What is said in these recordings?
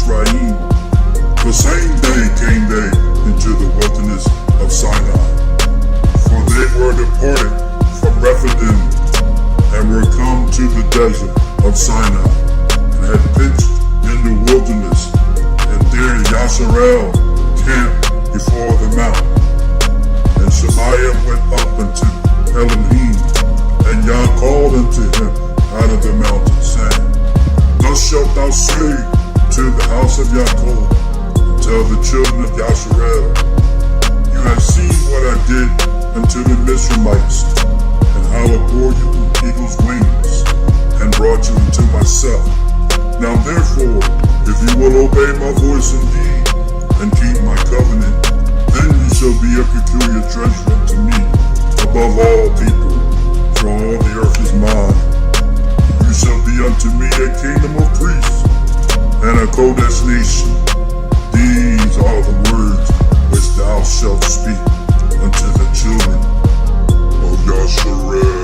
Mitzrayim. The same day came they into the wilderness of Sinai. For they were departed from Rephidim, and were come to the desert of Sinai, and had pitched in the wilderness, and there Yasharel camped before the mountain. And Shemaiah went up unto Elohim, and Yah called unto him out of the mountain, saying, Thus shalt thou say to the house of Yaakov, and tell the children of Yasharel, You have seen what I did unto the Israelites, and how I bore you on eagle's wings, and brought you unto myself. Now therefore, if you will obey my voice indeed, and keep my covenant, then you shall be a peculiar treasure unto me, above all people, for all the earth is mine. You shall be unto me a kingdom of priests, and a Kodesh nation. These are the words which thou shalt speak unto the children of Yasharel.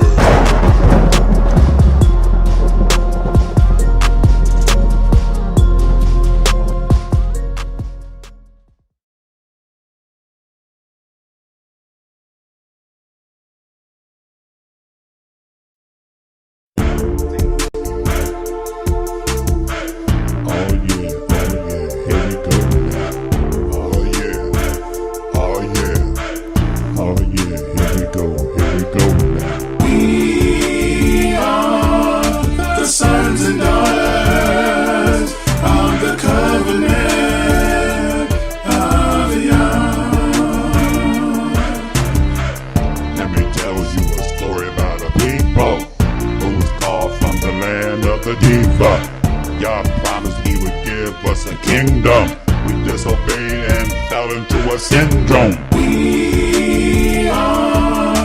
Yah promised he would give us a kingdom. We disobeyed and fell into a syndrome. We are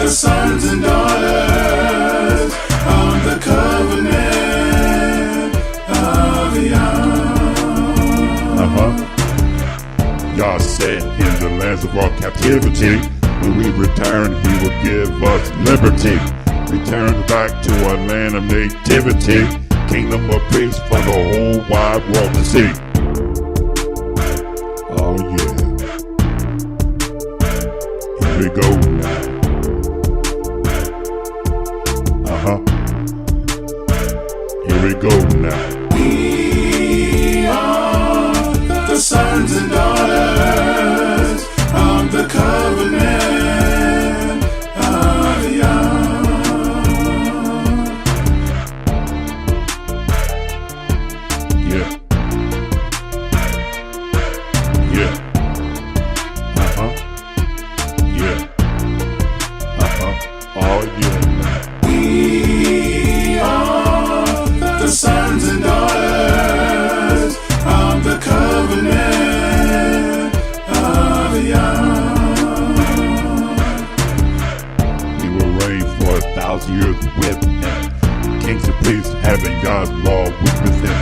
the sons and daughters of the covenant of Yah. Yah said in the lands of our captivity, when we return, he will give us liberty. Return back to our land of nativity, kingdom of peace for the whole wide world to see. Oh yeah. Here we go now. Here we go now. We are the sons and daughters of the covenant of Yah. Yeah. Yeah. Yeah. Oh yeah. We are the sons and daughters of the covenant of Yah. We will reign for 1,000 years with him. Kings and priests having God's law with him.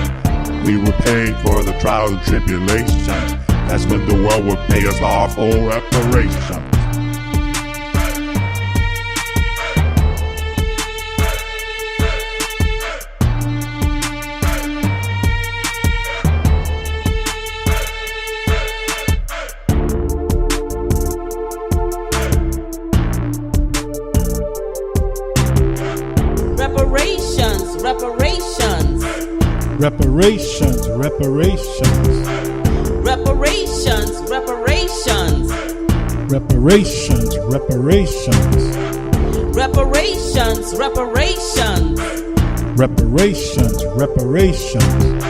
We will pay for the trials and tribulations. That's when the world will pay us our full reparations. Reparations. Reparations, reparations. Reparations, reparations. Reparations, reparations. Reparations, reparations. Reparations, reparations.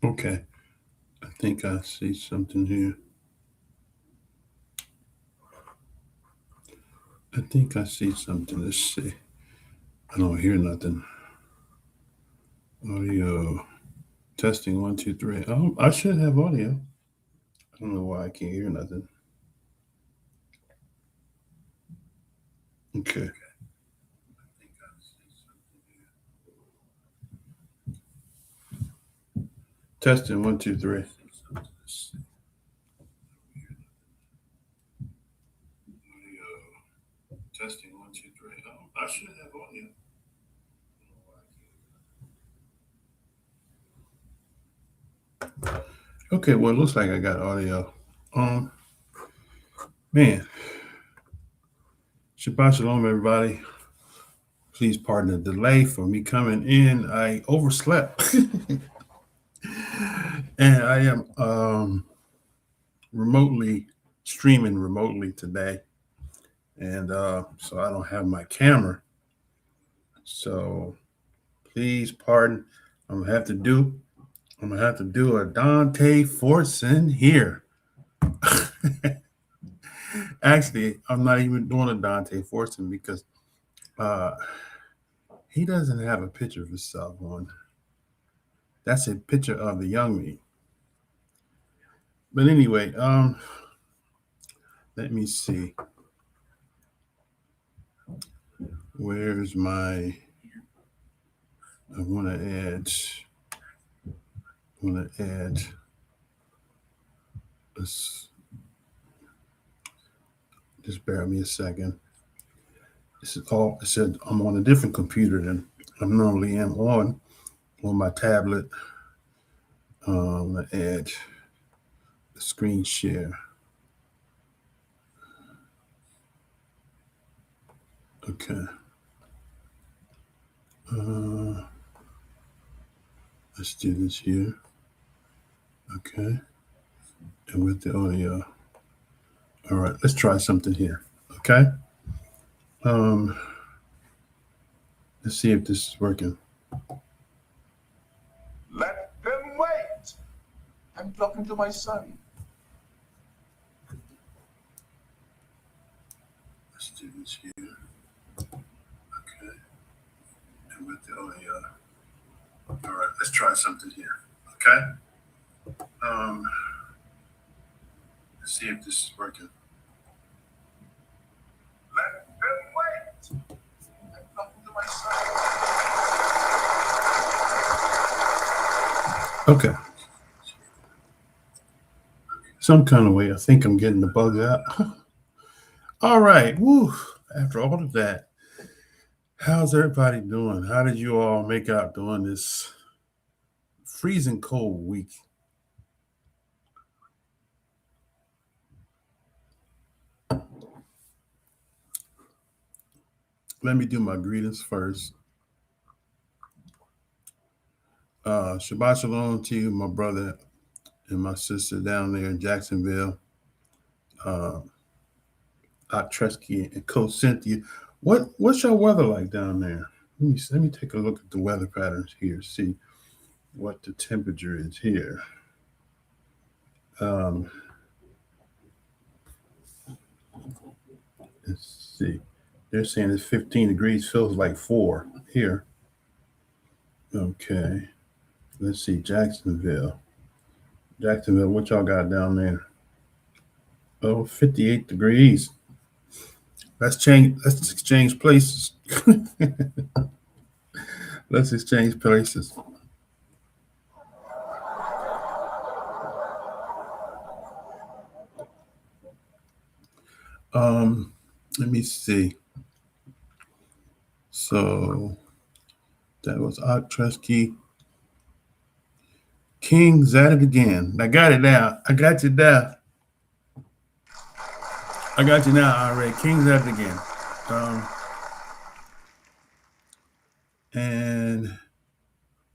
Okay, I think I see something here. I think I see something. Let's see. I don't hear nothing. Audio testing 1, 2, 3. Oh, I should have audio. I don't know why I can't hear nothing. Okay. Testing 1, 2, 3. Testing 1, 2, 3. Oh, I should have audio. Okay, well, it looks like I got audio. Man, Shabbat Shalom, everybody. Please pardon the delay for me coming in. I overslept, and I am remotely streaming remotely today, and so I don't have my camera. So please pardon. I'm gonna have to do a Dante Fortson here. Actually, I'm not even doing a Dante Fortson because he doesn't have a picture of himself on. That's a picture of the young me. But anyway, let me see. Where's my? I want to add. Let's just bear me a second. This is all. I said I'm on a different computer than I normally am on my tablet. I'm gonna add the screen share. Okay. Let's do this here. Okay. And with the audio. All right, let's try something here. Okay. Let's see if this is working. Let them wait. I'm talking to my son. Let's do this here. Okay. And with the audio. All right, let's try something here. Okay. Let's see if this is working. Let them wait. I'm talking to my son. Okay. Some kind of way, I think I'm getting the bugs out. All right. Woo. After all of that, how's everybody doing? How did you all make out during this freezing cold week? Let me do my greetings first. Shabbat Shalom to you, my brother and my sister down there in Jacksonville. Tresky and Coach Cynthia. What's your weather like down there? Let me take a look at the weather patterns here, see what the temperature is here. Let's see. They're saying it's 15 degrees, feels like 4 here. Okay. Let's see, Jacksonville. Jacksonville, what y'all got down there? Oh, 58 degrees. Let's exchange places. Let's exchange places. Let me see. So that was Tresky. King's at it again. I got it now. I got you down. I got you now, all right. King's at it again. And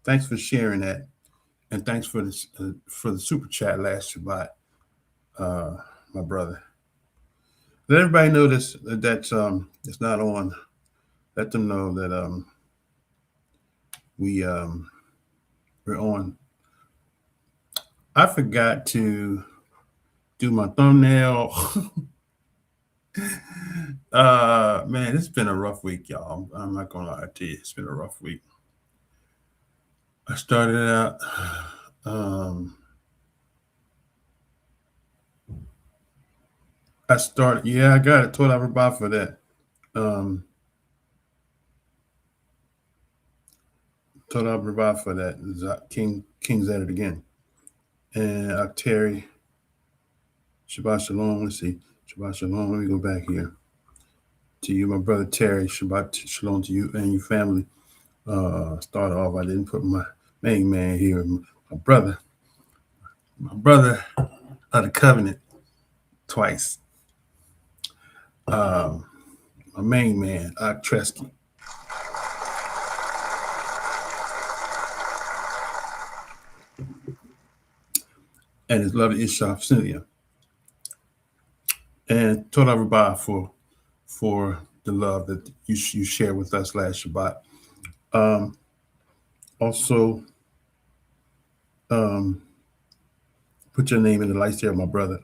thanks for sharing that, and thanks for the super chat last Shabbat, my brother. Let everybody know that's it's not on. Let them know that we're on I forgot to do my thumbnail. Man, it's been a rough week, y'all. I'm not gonna lie to you. It's been a rough week. I started out I got it. Told everybody for that. Told everybody for that. King's at it again. And Terry, Shabbat Shalom. Let's see. Shabbat Shalom. Let me go back here. To you, my brother Terry. Shabbat Shalom to you and your family. Start off, I didn't put my main man here. My brother of the covenant twice. My main man, Tresky. And his lovely Ishaf Cynthia. And told everybody for the love that you shared with us last Shabbat. Also, put your name in the lights there, my brother.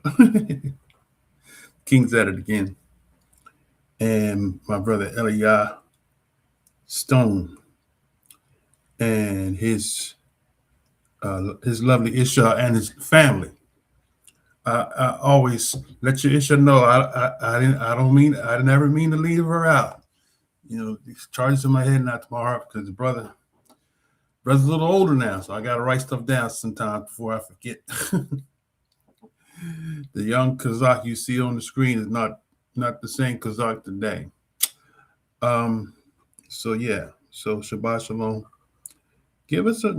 King's at it again. And my brother YAH Stone and his lovely Isha and his family. I always let your Isha know I never mean to leave her out. You know, these charges in my head, not to my heart, because the brother's a little older now, so I gotta write stuff down sometimes before I forget. The young Kazakh you see on the screen is not the same Kazakh today. So yeah. So Shabbat Shalom. Give us a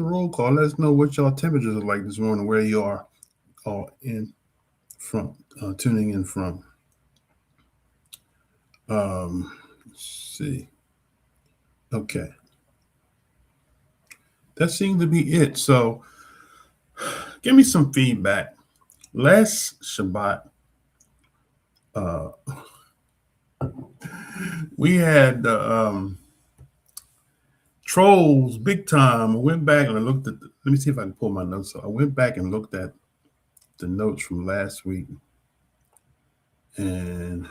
roll call. Let us know what y'all temperatures are like this morning, where you are all in from, tuning in from. Let's see. Okay. That seemed to be it. So give me some feedback. Last Shabbat, we had trolls big time. I went back and I looked at let me see if I can pull my notes up. I went back and looked at the notes from last week, and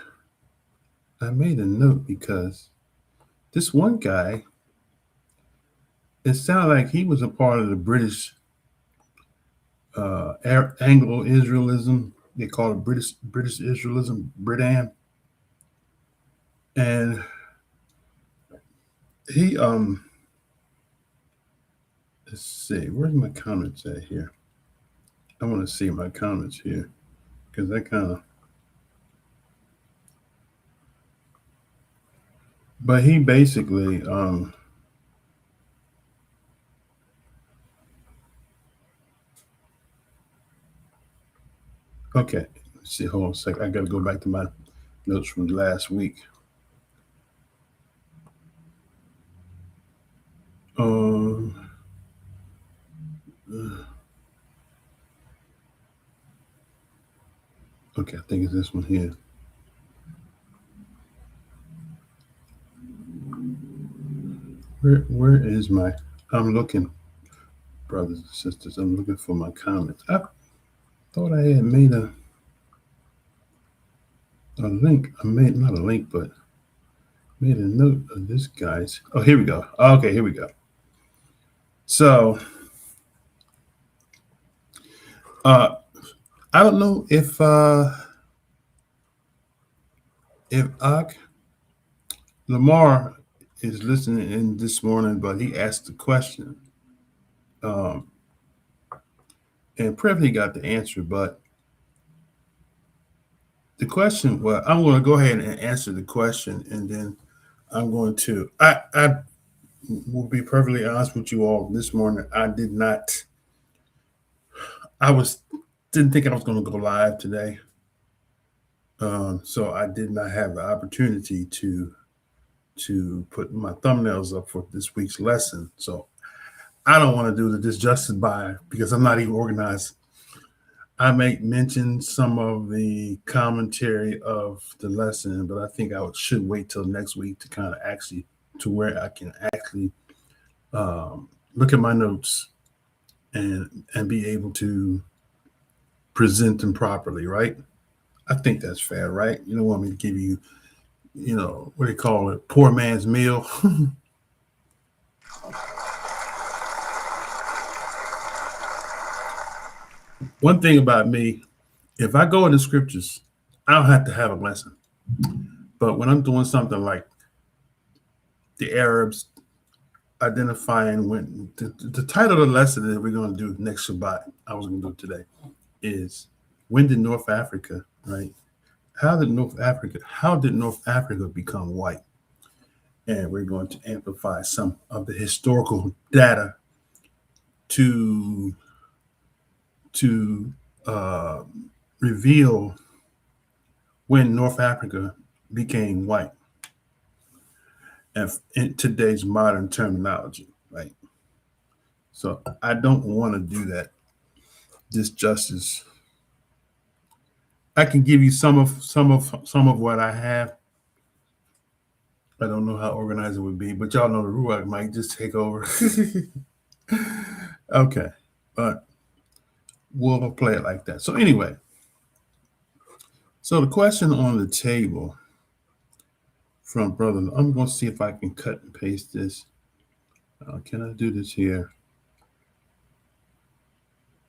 I made a note because this one guy, it sounded like he was a part of the British Anglo-Israelism. They call it British Israelism, Britam. And he let's see, where's my comments at here? I want to see my comments here because I kind of, but he basically okay, let's see, hold on a second. I got to go back to my notes from last week. Okay, I think it's this one here. Where is my, I'm looking, brothers and sisters, I'm looking for my comments. I thought I had made a link. I made, not a link, but made a note of this guy's. Oh, here we go. Okay, here we go. So, I don't know if Lamar is listening in this morning, but he asked a question. And probably got the answer, but the question, well, I'm going to go ahead and answer the question, and then I'm going to, I will be perfectly honest with you all this morning. Didn't think I was going to go live today. So I did not have the opportunity to put my thumbnails up for this week's lesson. So I don't want to do the disjustice because I'm not even organized. I may mention some of the commentary of the lesson, but I think I should wait till next week to kind of actually, to where I can actually look at my notes and be able to present them properly, right? I think that's fair, right? You don't want me to give you, what do you call it, poor man's meal. One thing about me, if I go in the scriptures, I don't have to have a lesson. But when I'm doing something like the Arabs identifying when the title of the lesson that we're going to do next Shabbat, I was going to do it today, is when did North Africa, right? How did North Africa become white? And we're going to amplify some of the historical data to reveal when North Africa became white, and in today's modern terminology, right? So I don't want to do that disjustice. I can give you some of what I have. I don't know how organized it would be, but y'all know the Ruach might just take over. Okay, but we'll play it like that. So anyway, so the question on the table from brother, I'm going to see if I can cut and paste this. Can I do this here?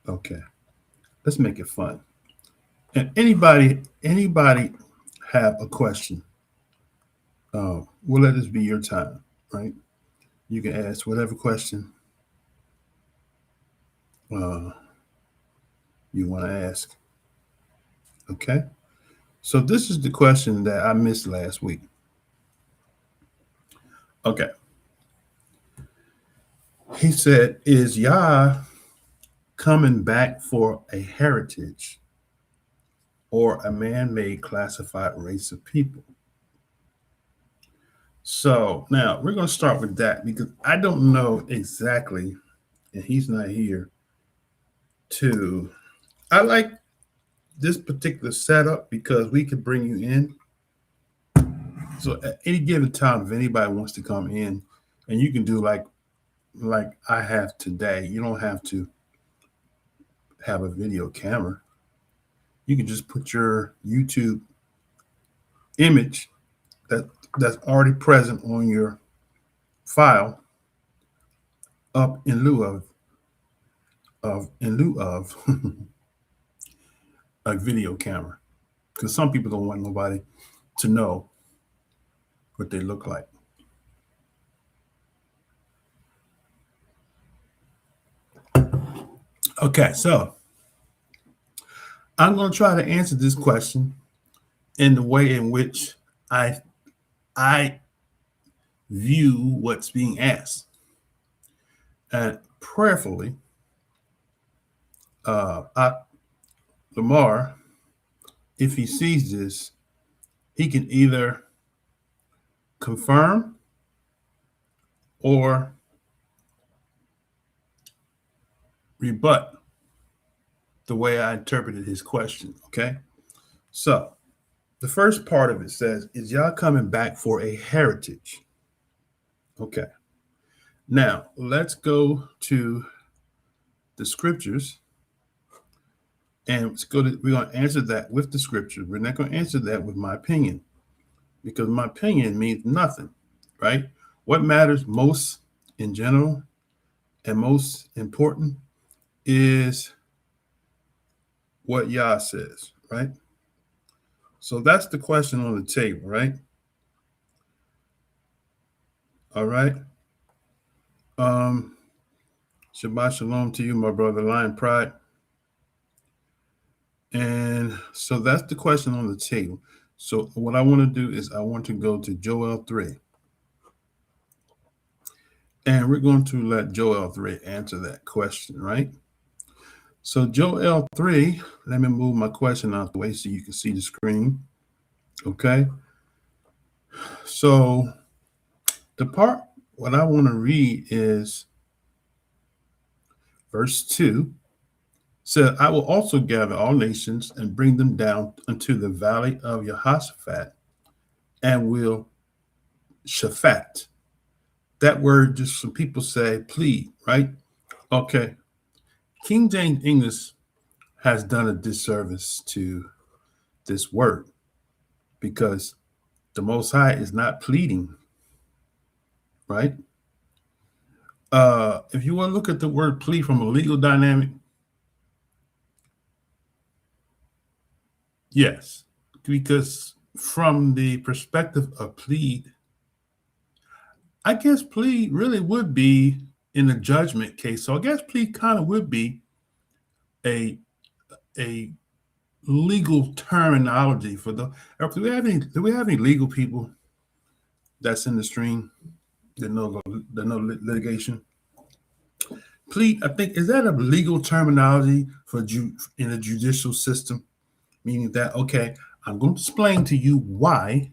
Okay, let's make it fun. And anybody have a question? We'll let this be your time, right? You can ask whatever question you want to ask. Okay, so this is the question that I missed last week. Okay, he said, is YAH coming back for a heritage or a man-made classified race of people? So now we're going to start with that because I don't know exactly, and he's not here to. I like this particular setup because we could bring you in. So at any given time, if anybody wants to come in, and you can do like I have today, you don't have to have a video camera. You can just put your YouTube image that's already present on your file up in lieu of a video camera, because some people don't want nobody to know what they look like. Okay, so I'm going to try to answer this question in the way in which I view what's being asked. And prayerfully, Lamar, if he sees this, he can either confirm or rebut the way I interpreted his question, okay? So the first part of it says, is YAH coming back for a heritage? Okay. Now, let's go to the scriptures, and we're going to answer that with the scripture. We're not going to answer that with my opinion, because my opinion means nothing, right? What matters most in general and most important is what YAH says, right? So that's the question on the table, right? All right. Shabbat shalom to you, my brother, Lion Pride. And so that's the question on the table. So what I want to do is I want to go to Joel 3. And we're going to let Joel 3 answer that question, right? So Joel 3, let me move my question out the way so you can see the screen. Okay. So the part, what I want to read is verse 2. Said, I will also gather all nations and bring them down unto the valley of Jehoshaphat and will Shaphat. That word, just some people say, plead, right? Okay. King James English has done a disservice to this word because the Most High is not pleading, right? If you want to look at the word plead from a legal dynamic, yes, because from the perspective of plead, I guess plead really would be in a judgment case. So I guess plead kind of would be a legal terminology for the. Do we have any legal people that's in the stream that know litigation? Plead, I think, is that a legal terminology for in the judicial system? Meaning that, okay, I'm going to explain to you why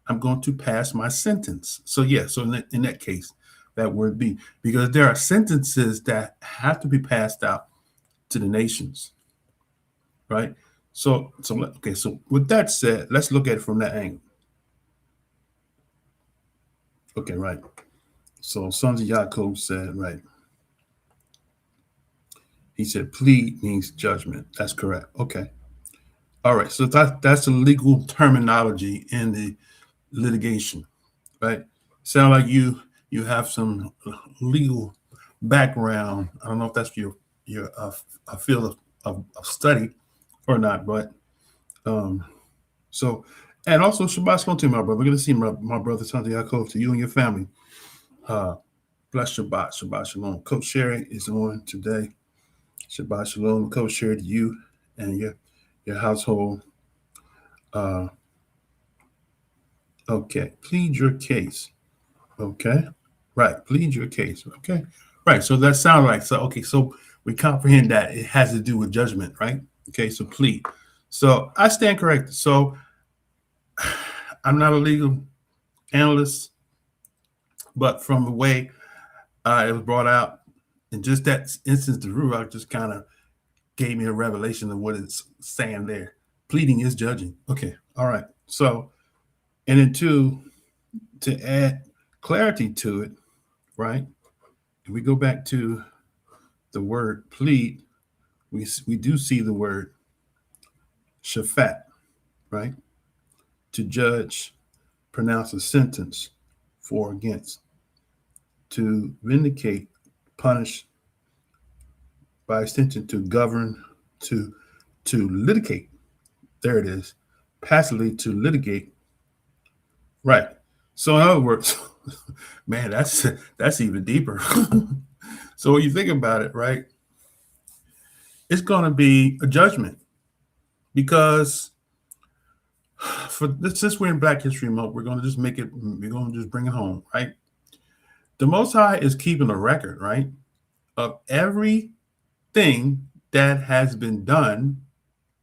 I'm going to pass my sentence. So yeah, so in that case, that would be because there are sentences that have to be passed out to the nations, right? So okay, so with that said, let's look at it from that angle. Okay, right. So Sons of Yaakov said, right. He said, plead means judgment. That's correct. Okay. All right. So that's a legal terminology in the litigation, right? Sound like you have some legal background. I don't know if that's your field of study or not, but so, and also Shabbat Shalom to you, my brother. We're going to see my brother Sons of Yaakov, to you and your family. Bless Shabbat Shalom. Coach Sherry is on today. Shabbat Shalom, Coach Sherry, to you and your household. Okay, plead your case. Okay, right, plead your case. Okay, right. So that sounds like so. Okay, so we comprehend that it has to do with judgment, right? Okay, so plead. So I stand corrected. So I'm not a legal analyst, but from the way it was brought out, in just that instance, the Ruach just kind of gave me a revelation of what it's saying there. Pleading is judging. Okay, all right. So, and then to add clarity to it, right? If we go back to the word plead, we do see the word shafat, right? To judge, pronounce a sentence for or against, to vindicate, punish, by extension, to govern, to litigate. There it is. Passively to litigate. Right. So in other words, man, that's even deeper. So when you think about it, right, it's going to be a judgment because since we're in Black History Month, we're going to just bring it home, right? The Most High is keeping a record, right, of everything that has been done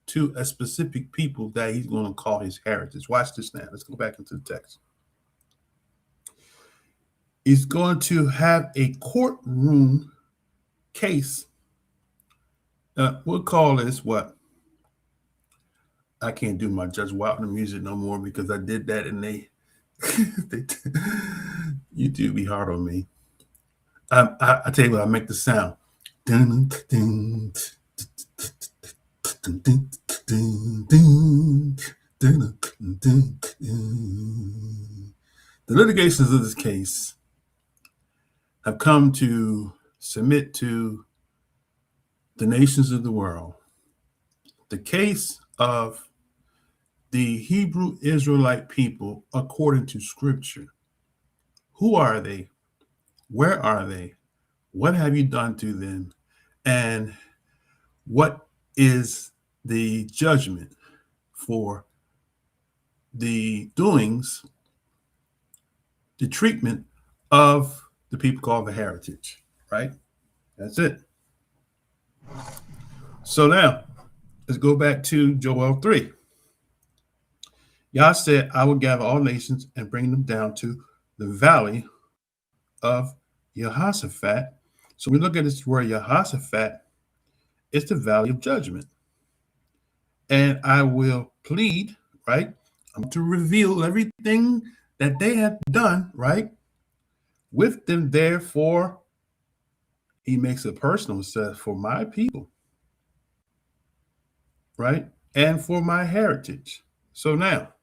to a specific people that he's going to call his heritage. Watch this now. Let's go back into the text. He's going to have a courtroom case. We'll call this what? I can't do my Judge Wilder music no more because I did that and they YouTube be hard on me. I tell you what, I make the sound. The litigations of this case have come to submit to the nations of the world the case of the Hebrew Israelite people according to Scripture. Who are they? Where are they? What have you done to them? And what is the judgment for the doings, the treatment of the people called the heritage, right? That's it. So now, let's go back to Joel 3. Yah said, I will gather all nations and bring them down to the valley of Jehoshaphat. So we look at this word Jehoshaphat, it's the valley of judgment. And I will plead, right? I'm to reveal everything that they have done, right? With them there for he makes it personal, says, for my people, right? And for my heritage. So now,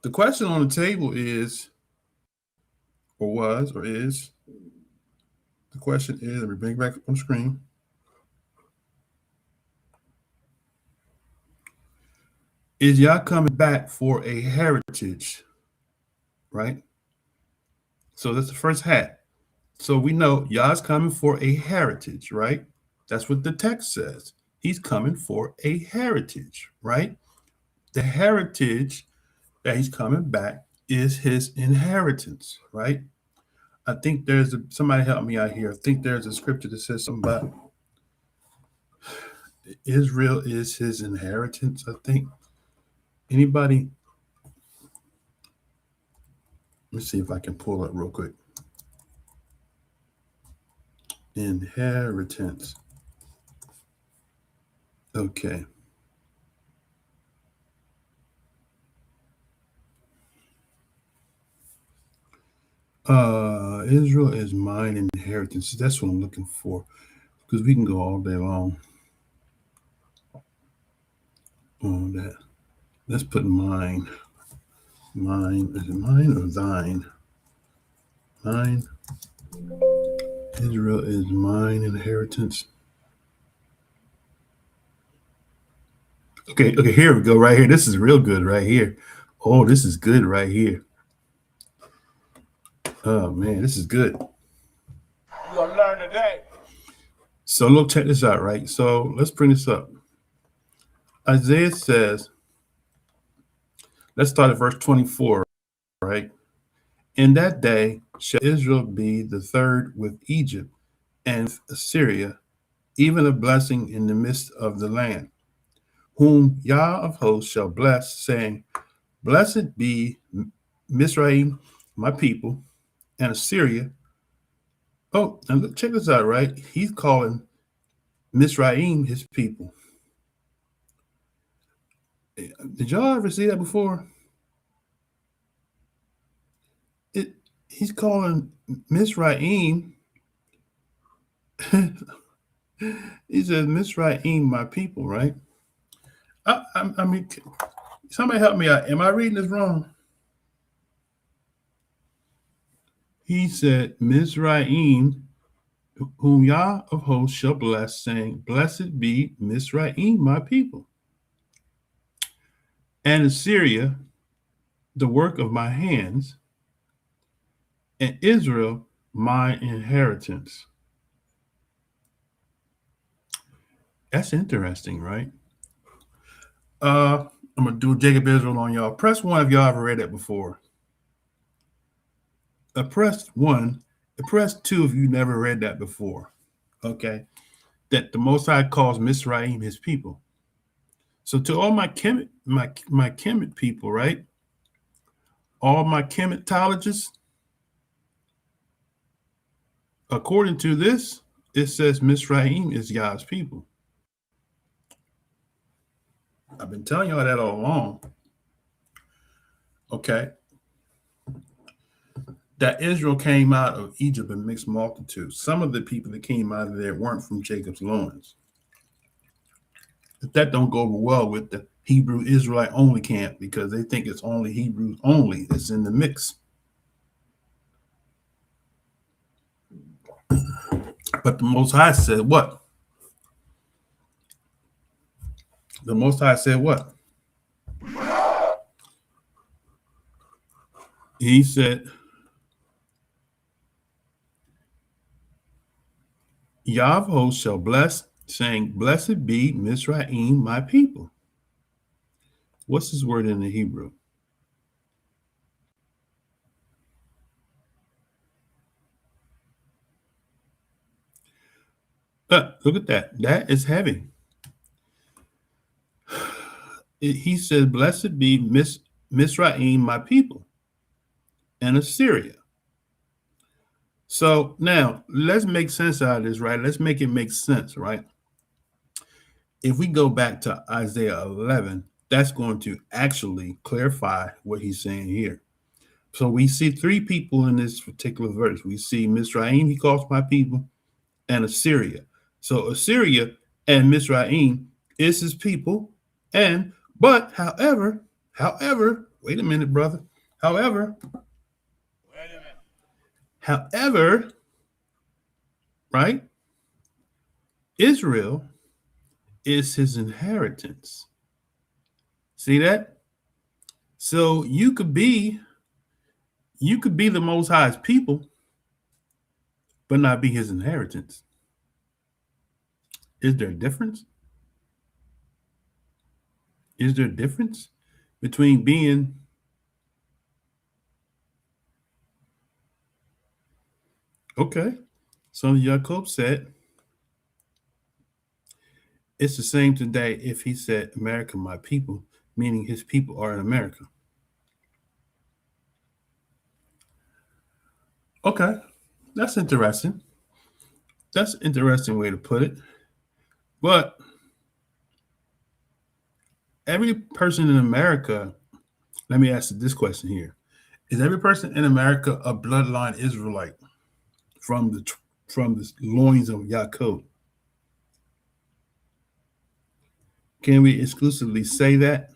the question on the table is, or was, or is, the question is, let me bring it back up on screen. Is Yah coming back for a heritage, right? So that's the first hat. So we know Yah's coming for a heritage, right? That's what the text says. He's coming for a heritage, right? The heritage that he's coming back is his inheritance, right? I think somebody help me out here. I think there's a scripture that says something about Israel is his inheritance, I think. Anybody? Let me see if I can pull it real quick. Inheritance. Okay. Israel is mine inheritance. That's what I'm looking for, because we can go all day long on that. Let's put mine. Mine, is it mine or thine? Mine. Israel is mine inheritance. Okay, here we go, right here. This is real good right here. Oh, this is good right here. Oh man, this is good. You're gonna learn today. So look, check this out, right? So let's bring this up. Isaiah says, let's start at verse 24, right? In that day shall Israel be the third with Egypt and Assyria, even a blessing in the midst of the land, whom Yah of hosts shall bless, saying, blessed be Mizraim, my people, and Assyria. Oh, and look, check this out, right? He's calling Mizraim his people. Did y'all ever see that before? He's calling Mizraim. He says, Mizraim, my people, right? I mean, somebody help me out. Am I reading this wrong? He said, Mizraim, whom Yah of hosts shall bless, saying, blessed be Mizraim, my people, and Assyria, the work of my hands, and Israel, my inheritance. That's interesting, right? I'm going to do Jacob Israel on y'all. Press 1 if y'all ever read that before. Press 1. Press 2 if you never read that before. Okay? That the Most High calls Mizraim his people. So to all my Kemet, my Kemet people, right? All my Kemetologists, according to this, it says Mizraim is Yah's people. I've been telling y'all that all along. Okay. That Israel came out of Egypt in mixed multitudes. Some of the people that came out of there weren't from Jacob's loins. If that don't go over well with the Hebrew Israelite only camp, because they think it's only Hebrews only that's in the mix. But the Most High said what? The Most High said what? He said, Yah of hosts shall bless, saying, blessed be Mizraim, my people. What's this word in the Hebrew? Look at that. That is heavy. He said, blessed be Mizraim, my people, and Assyria. So now let's make sense out of this, right? Let's make it make sense, right? If we go back to Isaiah 11, that's going to actually clarify what he's saying here. So we see three people in this particular verse. We see Mizraim, he calls my people. and Assyria. So Assyria and Mizraim is his people. However, wait a minute, brother. However, right? Israel is his inheritance. See that? So you could be the Most High's people, but not be his inheritance. Is there a difference? Is there a difference between being okay? So Jacob said it's the same today if he said America, my people, meaning his people are in America. Okay, that's interesting. That's an interesting way to put it. But every person in America, let me ask this question here. Is every person in America a bloodline Israelite from the loins of Yaakov? Can we exclusively say that?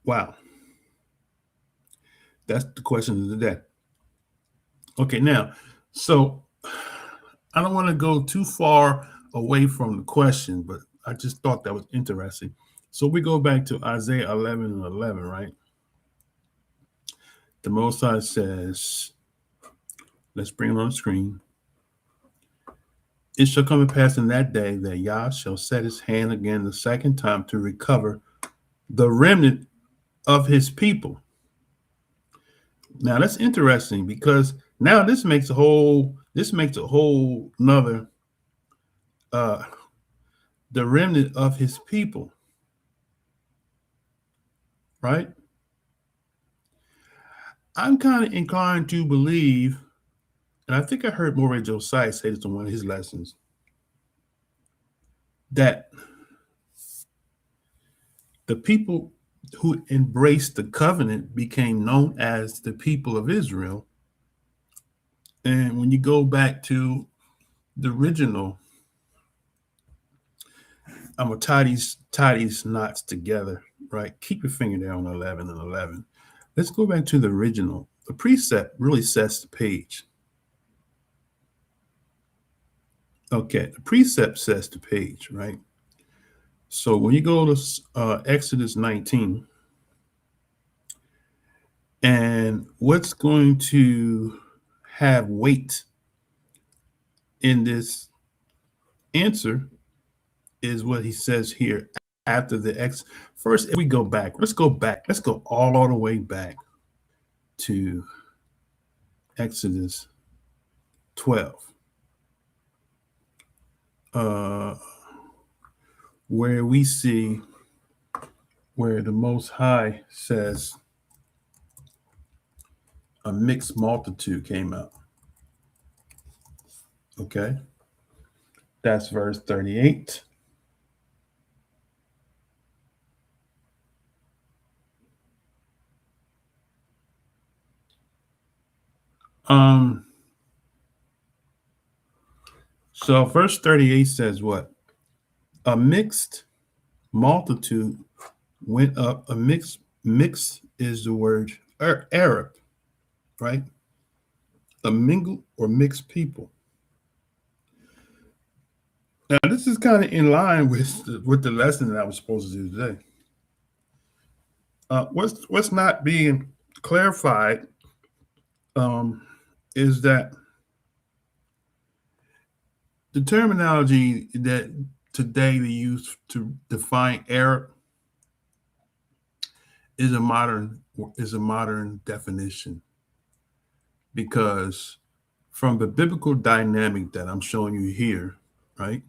Wow. That's the question of the day. Okay, now, so I don't want to go too far away from the question, but I just thought that was interesting. So we go back to Isaiah 11 and 11, right? The Most High says, let's bring it on the screen. It shall come to pass in that day that YAH shall set his hand again the second time to recover the remnant of his people. Now that's interesting because now this makes a whole nother the remnant of his people, right? I'm kind of inclined to believe, and I think I heard Morey Josiah say this on one of his lessons, that the people who embraced the covenant became known as the people of Israel. And when you go back to the original, I'm gonna tie these knots together, right? Keep your finger there on 11 and 11. Let's go back to the original. The precept really sets the page. Okay, the precept sets the page, right? So when you go to Exodus 19, and what's going to have weight in this answer is what he says here after the first. If we go back, let's go all the way back to Exodus 12, where we see where the Most High says a mixed multitude came out. Okay, that's verse 38. So verse 38 says what? A mixed multitude went up. A mix is the word Arab, right? A mingled or mixed people. Now this is kind of in line with the lesson that I was supposed to do today. What's not being clarified is that the terminology that today they use to define Arab is a modern definition, because from the biblical dynamic that I'm showing you here, right?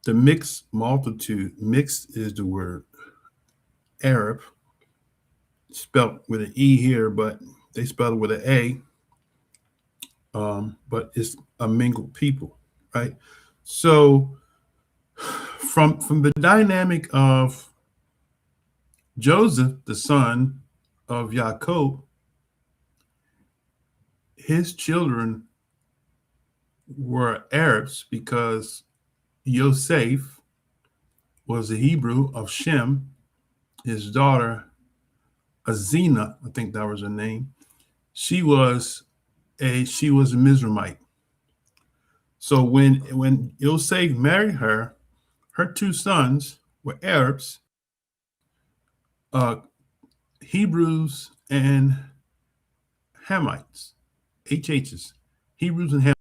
The mixed multitude, mixed is the word Arab, spelled with an E here, but they spell it with an A. But it's a mingled people, right? So from the dynamic of Joseph, the son of Yaakov, his children were Arabs because Yosef was a Hebrew of Shem. His daughter, Azina, I think that was her name, she was a Mizraimite. So when Yosef married her, her two sons were Arabs, uh, Hebrews and Hamites, HHs, Hebrews and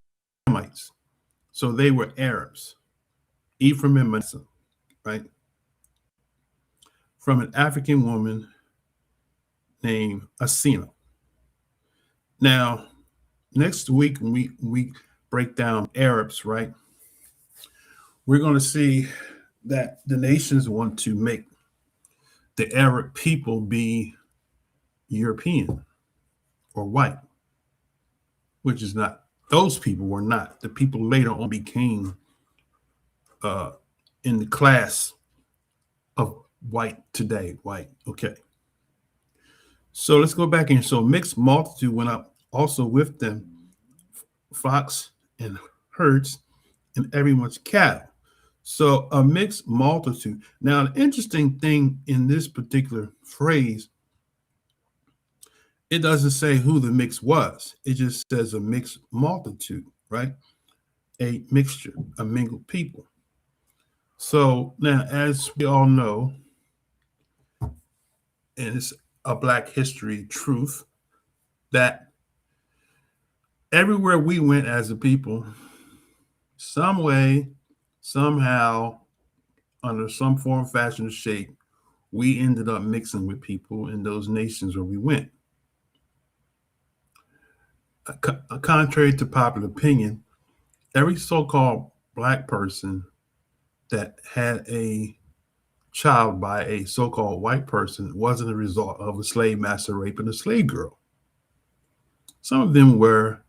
Hamites. So they were Arabs, Ephraim and Manasseh, right? From an African woman named Asina. Now, next week when we break down Arabs, right? We're going to see that the nations want to make the Arab people be European or white, which is not. Those people were not. The people later on became in the class of white today, white. Okay. So let's go back in. So mixed multitude went up also with them, flocks and herds and everyone's cattle. So a mixed multitude. Now, the interesting thing in this particular phrase, it doesn't say who the mix was. It just says a mixed multitude, right? A mixture, a mingled people. So now, as we all know, and it's a Black history truth, that everywhere we went as a people, some way, somehow, under some form, fashion, or shape, we ended up mixing with people in those nations where we went. Contrary to popular opinion, every so-called Black person that had a child by a so-called white person wasn't a result of a slave master raping a slave girl. Some of them were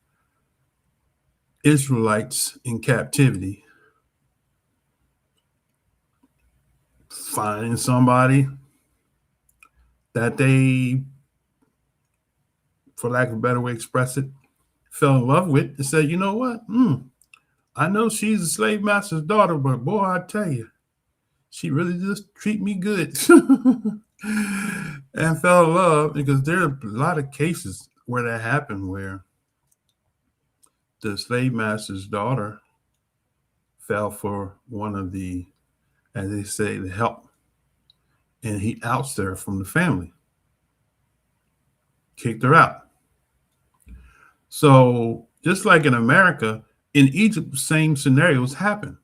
Israelites in captivity, finding somebody that they, for lack of a better way to express it, fell in love with and said, you know what? I know she's a slave master's daughter, but boy, I tell you, she really just treat me good. And fell in love, because there are a lot of cases where that happened, where the slave master's daughter fell for one of the, as they say, the help, and he outs her from the family, kicked her out. So just like in America, in Egypt, the same scenarios happen,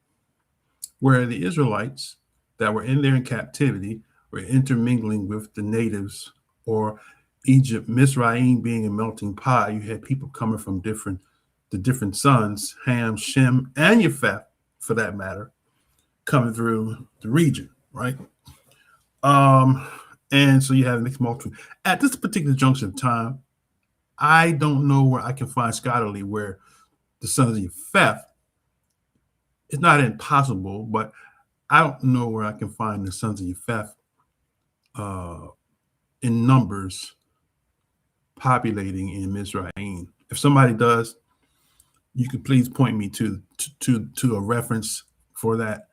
where the Israelites that were in there in captivity were intermingling with the natives, or Egypt, Mizraim being a melting pot. You had people coming from the different sons, Ham, Shem, and Japheth, for that matter, coming through the region, right? And so you have a mixed multitude. At this particular junction of time, I don't know where I can find scholarly where the sons of Japheth, it's not impossible, but I don't know where I can find the sons of Japheth in numbers populating in Mizraim. If somebody does, you could please point me to a reference for that.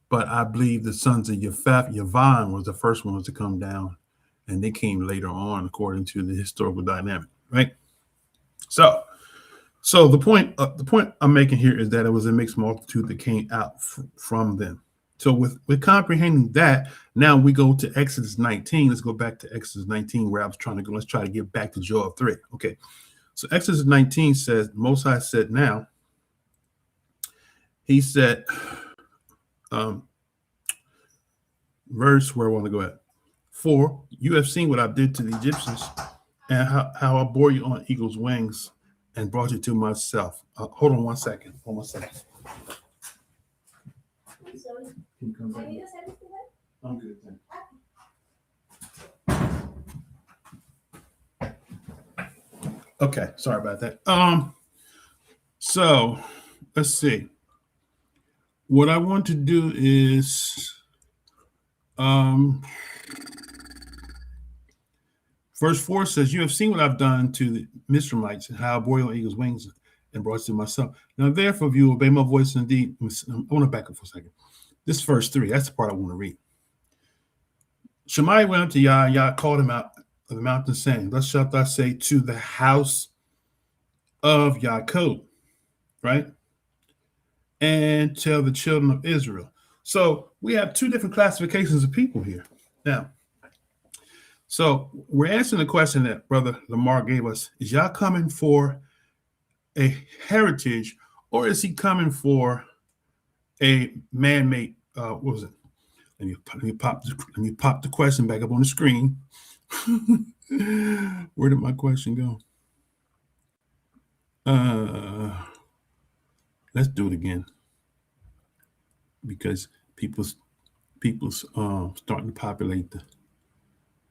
But I believe the sons of Japheth, Yavan, was the first ones to come down, and they came later on, according to the historical dynamic, right? So the point I'm making here is that it was a mixed multitude that came out from them. So with comprehending that, now we go to Exodus 19. Let's go back to Exodus 19, where I was trying to go. Let's try to get back to Joel 3. Okay. So Exodus 19 says, Most High said, now, he said, verse where I want to go at. For you have seen what I did to the Egyptians, and how I bore you on eagle's wings and brought you to myself. Hold on one second. Hold on 1 second. Can you come back? I'm good. Okay, sorry about that. So let's see. What I want to do is Verse 4 says, "You have seen what I've done to the Israelites, and how I bore your eagle's wings and brought you to myself. Now, therefore, if you obey my voice indeed," I want to back up for a second. This verse 3, that's the part I want to read. Shammai went up to Yah, and Yah called him out of the mountain, saying, "Thus shalt thou say to the house of Yaakov," right? "And tell the children of Israel." So we have two different classifications of people here. Now, so we're answering the question that Brother Lamar gave us. Is Yah coming for a heritage, or is he coming for a man-made, what was it? Let me pop the question back up on the screen. Where did my question go? Let's do it again, because people's starting to populate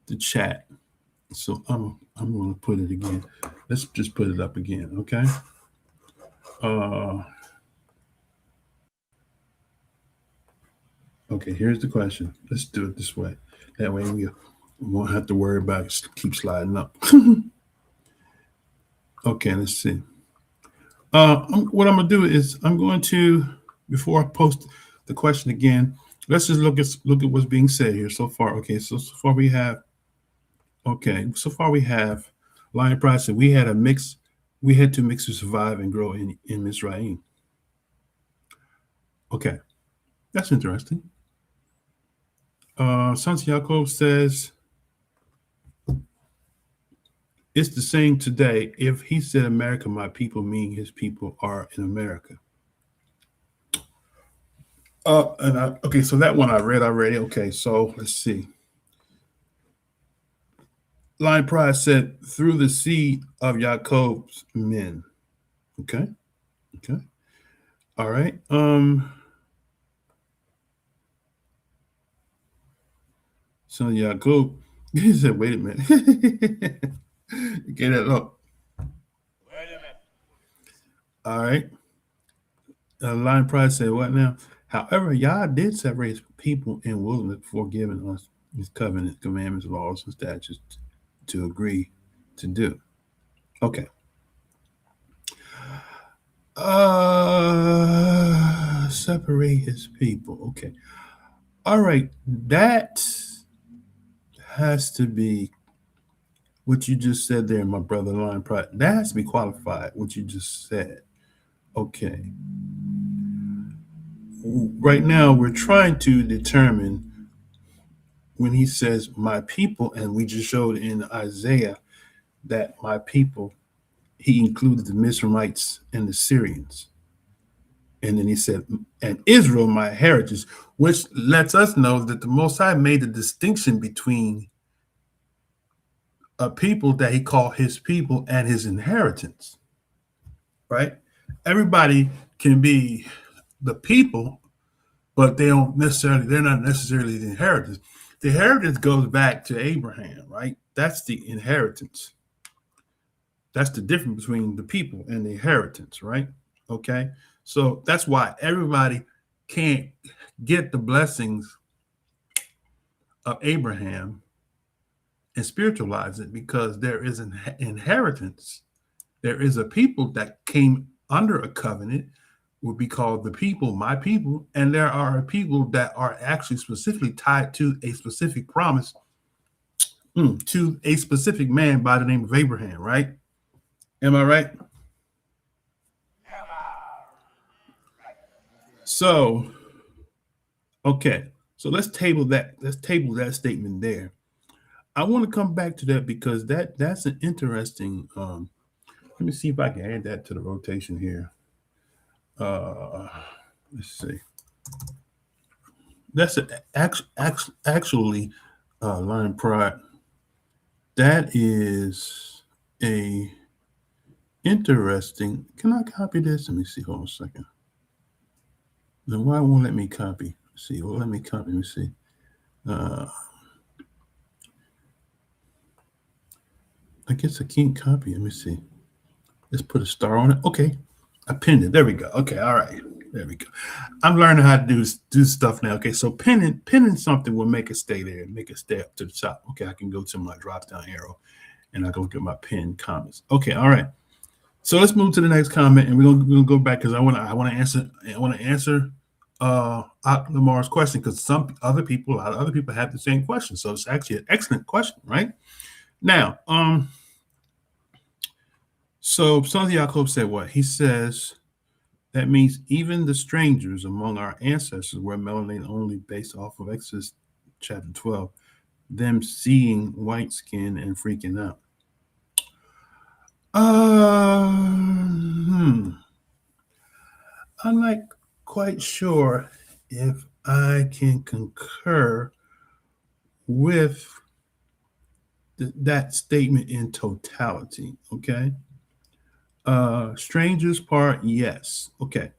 the chat. So I'm going to put it again. Let's just put it up again, okay? Okay, here's the question. Let's do it this way. That way we won't have to worry about it. Keep sliding up. Okay, let's see. What I'm going to do is I'm going to, before I post the question again, let's just look at what's being said here so far. Okay, so far we have, Lion Pride said we had to mix to survive and grow in Mizraim. Okay, that's interesting. Sons Yaakov says, "It's the same today. If he said America, my people, meaning his people are in America." Okay, so that one I read already. Okay, so let's see. Lion Pride said, "Through the seed of Yaakov's men." Okay. All right. So Yaakov, he said, "Wait a minute." Get it up. Wait a minute. All right. Lion Pride said, "What now? However, Yah did separate his people in wilderness before giving us his covenant, commandments, laws, and statutes to agree to do." Okay. Separate his people. Okay. All right. That has to be what you just said there, my brother Lion Pride. That has to be qualified, what you just said. Okay. Right now, we're trying to determine when he says my people, and we just showed in Isaiah that my people, he included the Mizraimites and the Syrians. And then he said, "And Israel, my heritage," which lets us know that the Most High made the distinction between a people that he called his people and his inheritance, right? Everybody can be the people, but they're not necessarily the inheritance. The inheritance goes back to Abraham, right? That's the inheritance. That's the difference between the people and the inheritance, right? Okay. So that's why everybody can't get the blessings of Abraham and spiritualize it, because there is an inheritance. There is a people that came under a covenant, would be called the people, my people, and there are people that are actually specifically tied to a specific promise, to a specific man by the name of Abraham, right? Am I right? So, okay, so let's table that statement there. I want to come back to that because that's an interesting. Let me see if I can add that to the rotation here. Let's see. That's actually Lion Pride. That is a interesting. Can I copy this? Let me see. Hold on a second. Then why won't let me copy? Let's see. Well, let me copy. Let me see. I guess I can't copy. Let me see. Let's put a star on it. Okay. I pinned it. There we go. Okay. All right. There we go. I'm learning how to do stuff now. Okay, so pinning something will make it stay there, make it stay up to the top. Okay, I can go to my drop down arrow, and I go get my pinned comments. Okay, all right. So let's move to the next comment, and we're gonna go back because I want to answer Lamar's question, because a lot of other people have the same question. So it's actually an excellent question, right? Now, so Son of Yaakov said what? He says that means even the strangers among our ancestors were melanated only based off of Exodus chapter 12, them seeing white skin and freaking out. I'm not quite sure if I can concur with that statement in totality. Okay. Strangers part, yes. Okay.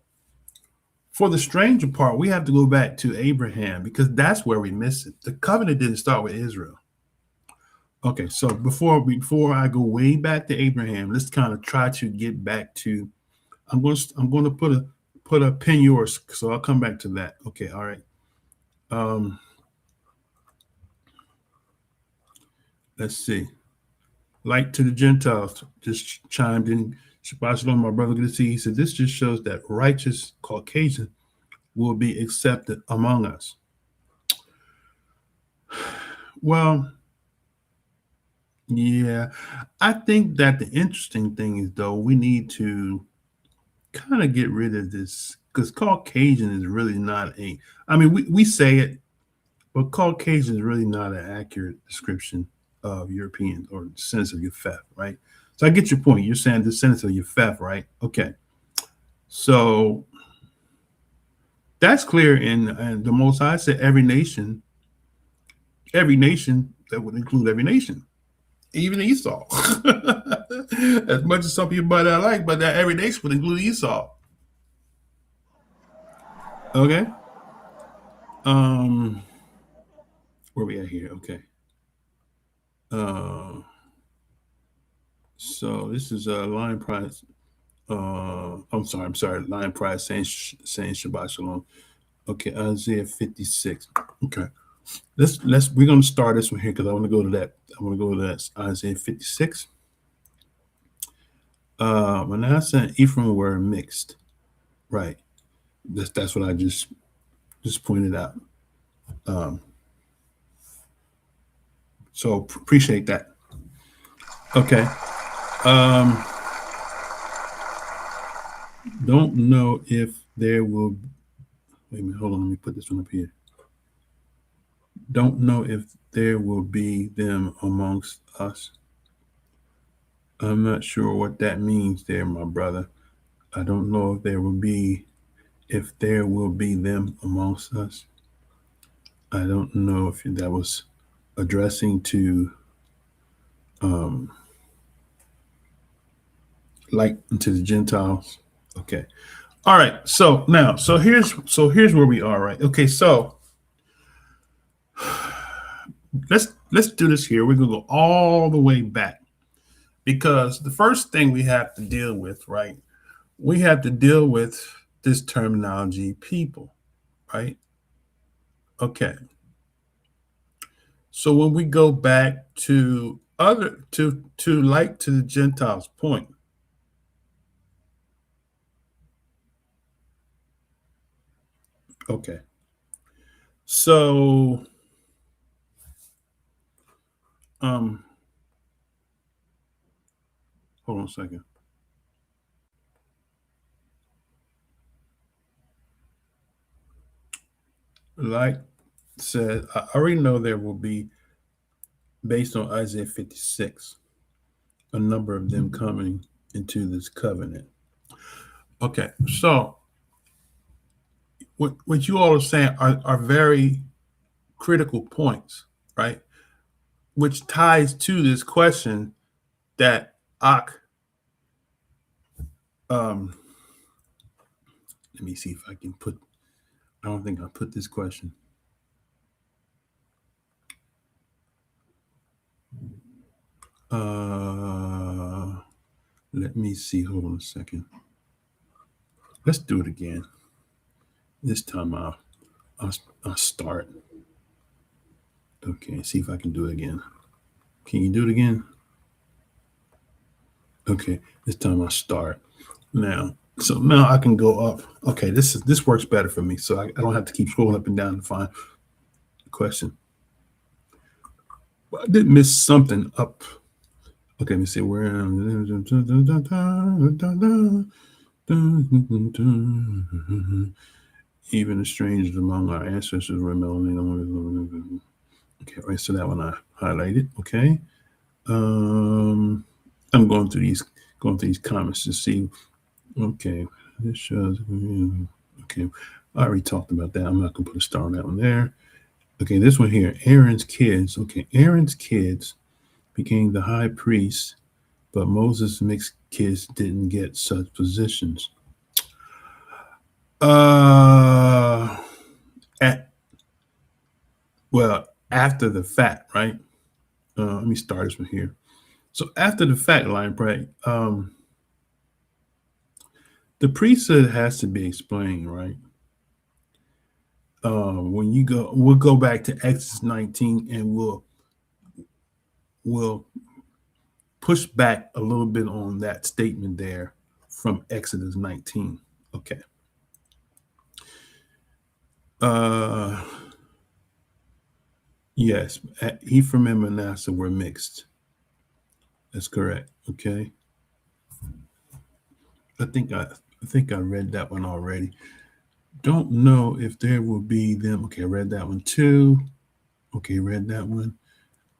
For the stranger part, we have to go back to Abraham, because that's where we miss it. The covenant didn't start with Israel. Okay, so before I go way back to Abraham, let's kind of try to get back to. I'm going to put a pin yours, so I'll come back to that. Okay, all right. Let's see. Light to the Gentiles just chimed in. Shabbat Shalom, my brother, good to see you. He said, this just shows that righteous Caucasian will be accepted among us. Well, yeah, I think that the interesting thing is, though, we need to kind of get rid of this, because Caucasian is really not we say it, but Caucasian is really not an accurate description of European or descendants of Yefeth, right? So I get your point. You're saying descendants of Yefeth, right? Okay. So that's clear in the Most High said every nation, that would include every nation, even Esau. As much as some people might not like, but that every nation would include Esau. Okay. Where we at here? Okay. So this is Lion Price. I'm sorry. Lion Price saying Shabbat Shalom. Okay, Isaiah 56. Okay. We're gonna start this one here because I want to go to that. Isaiah 56. Manasseh and Ephraim were mixed. Right. That's what I just pointed out. So appreciate that. Okay. Don't know if there will. Wait a minute. Hold on. Let me put this one up here. Don't know if there will be them amongst us. I'm not sure what that means there, my brother. I don't know if there will be them amongst us. I don't know if that was addressing to like to the Gentiles. Okay. All right. So here's where we are, right? Okay, so let's do this here. We're gonna go all the way back, because the first thing we have to deal with, right? We have to deal with this terminology, people, right? Okay. So when we go back to the Gentiles point, okay. So hold on a second. Like said, I already know there will be, based on Isaiah 56, a number of them coming into this covenant. Okay, so what you all are saying are very critical points, right? Which ties to this question that Ak. Let me see if I can put. I don't think I put this question. Let me see. Hold on a second. Let's do it again. This time I'll start. Okay, see if I can do it again. Can you do it again? Okay, this time I'll start. Now, so now I can go up. Okay, this works better for me, so I don't have to keep scrolling up and down to find the question. But I did miss something up. Okay, let me see where. Even the strangers among our ancestors were melanin. Okay, right. So that one I highlighted. Okay. I'm going through these comments to see. Okay, this shows. Okay, I already talked about that. I'm not gonna put a star on that one there. Okay, this one here, Aaron's kids. Okay, Aaron's kids became the high priest, but Moses' mixed kids didn't get such positions. After the fact, right? Let me start this one here. So after the fact, line break. The priesthood has to be explained, right? When you go, we'll go back to Exodus 19, and we'll push back a little bit on that statement there from Exodus 19. Okay. Yes, Ephraim and Manasseh were mixed. That's correct. Okay. I think I read that one already. Don't know if there will be them. Okay, I read that one too. Okay, read that one.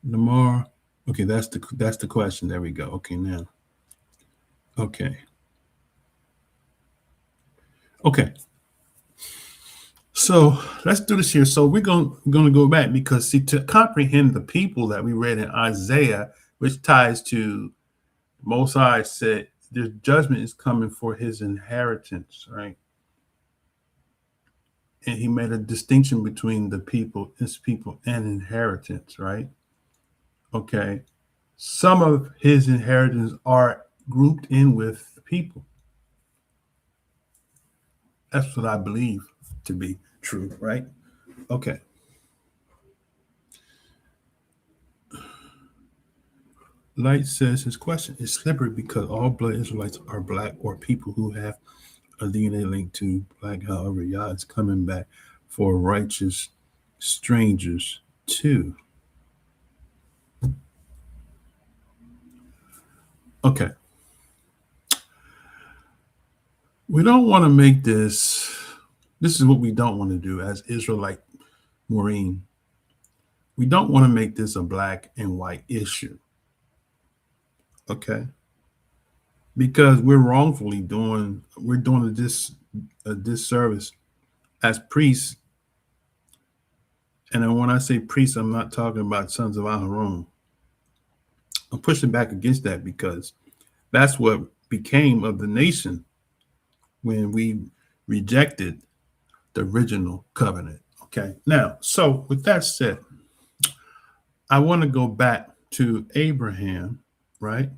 Lamar. Okay, that's the question. There we go. Okay, now. Okay. Okay. So let's do this here. So we're going to go back because, see, to comprehend the people that we read in Isaiah, which ties to Most High said, the judgment is coming for his inheritance, right? And he made a distinction between the people, his people, and inheritance, right? Okay. Some of his inheritance are grouped in with the people. That's what I believe to be true, right? Okay. Light says his question is slippery because all blood Israelites are black or people who have a DNA link to black. However, YAH is coming back for righteous strangers too. Okay. We don't want to make this is what we don't want to do as Israelite Maureen. We don't want to make this a black and white issue. Okay. Because we're wrongfully doing a disservice as priests. And then when I say priests, I'm not talking about sons of Aharon. I'm pushing back against that because that's what became of the nation when we rejected the original covenant. Okay. Now, so with that said, I want to go back to Abraham, right?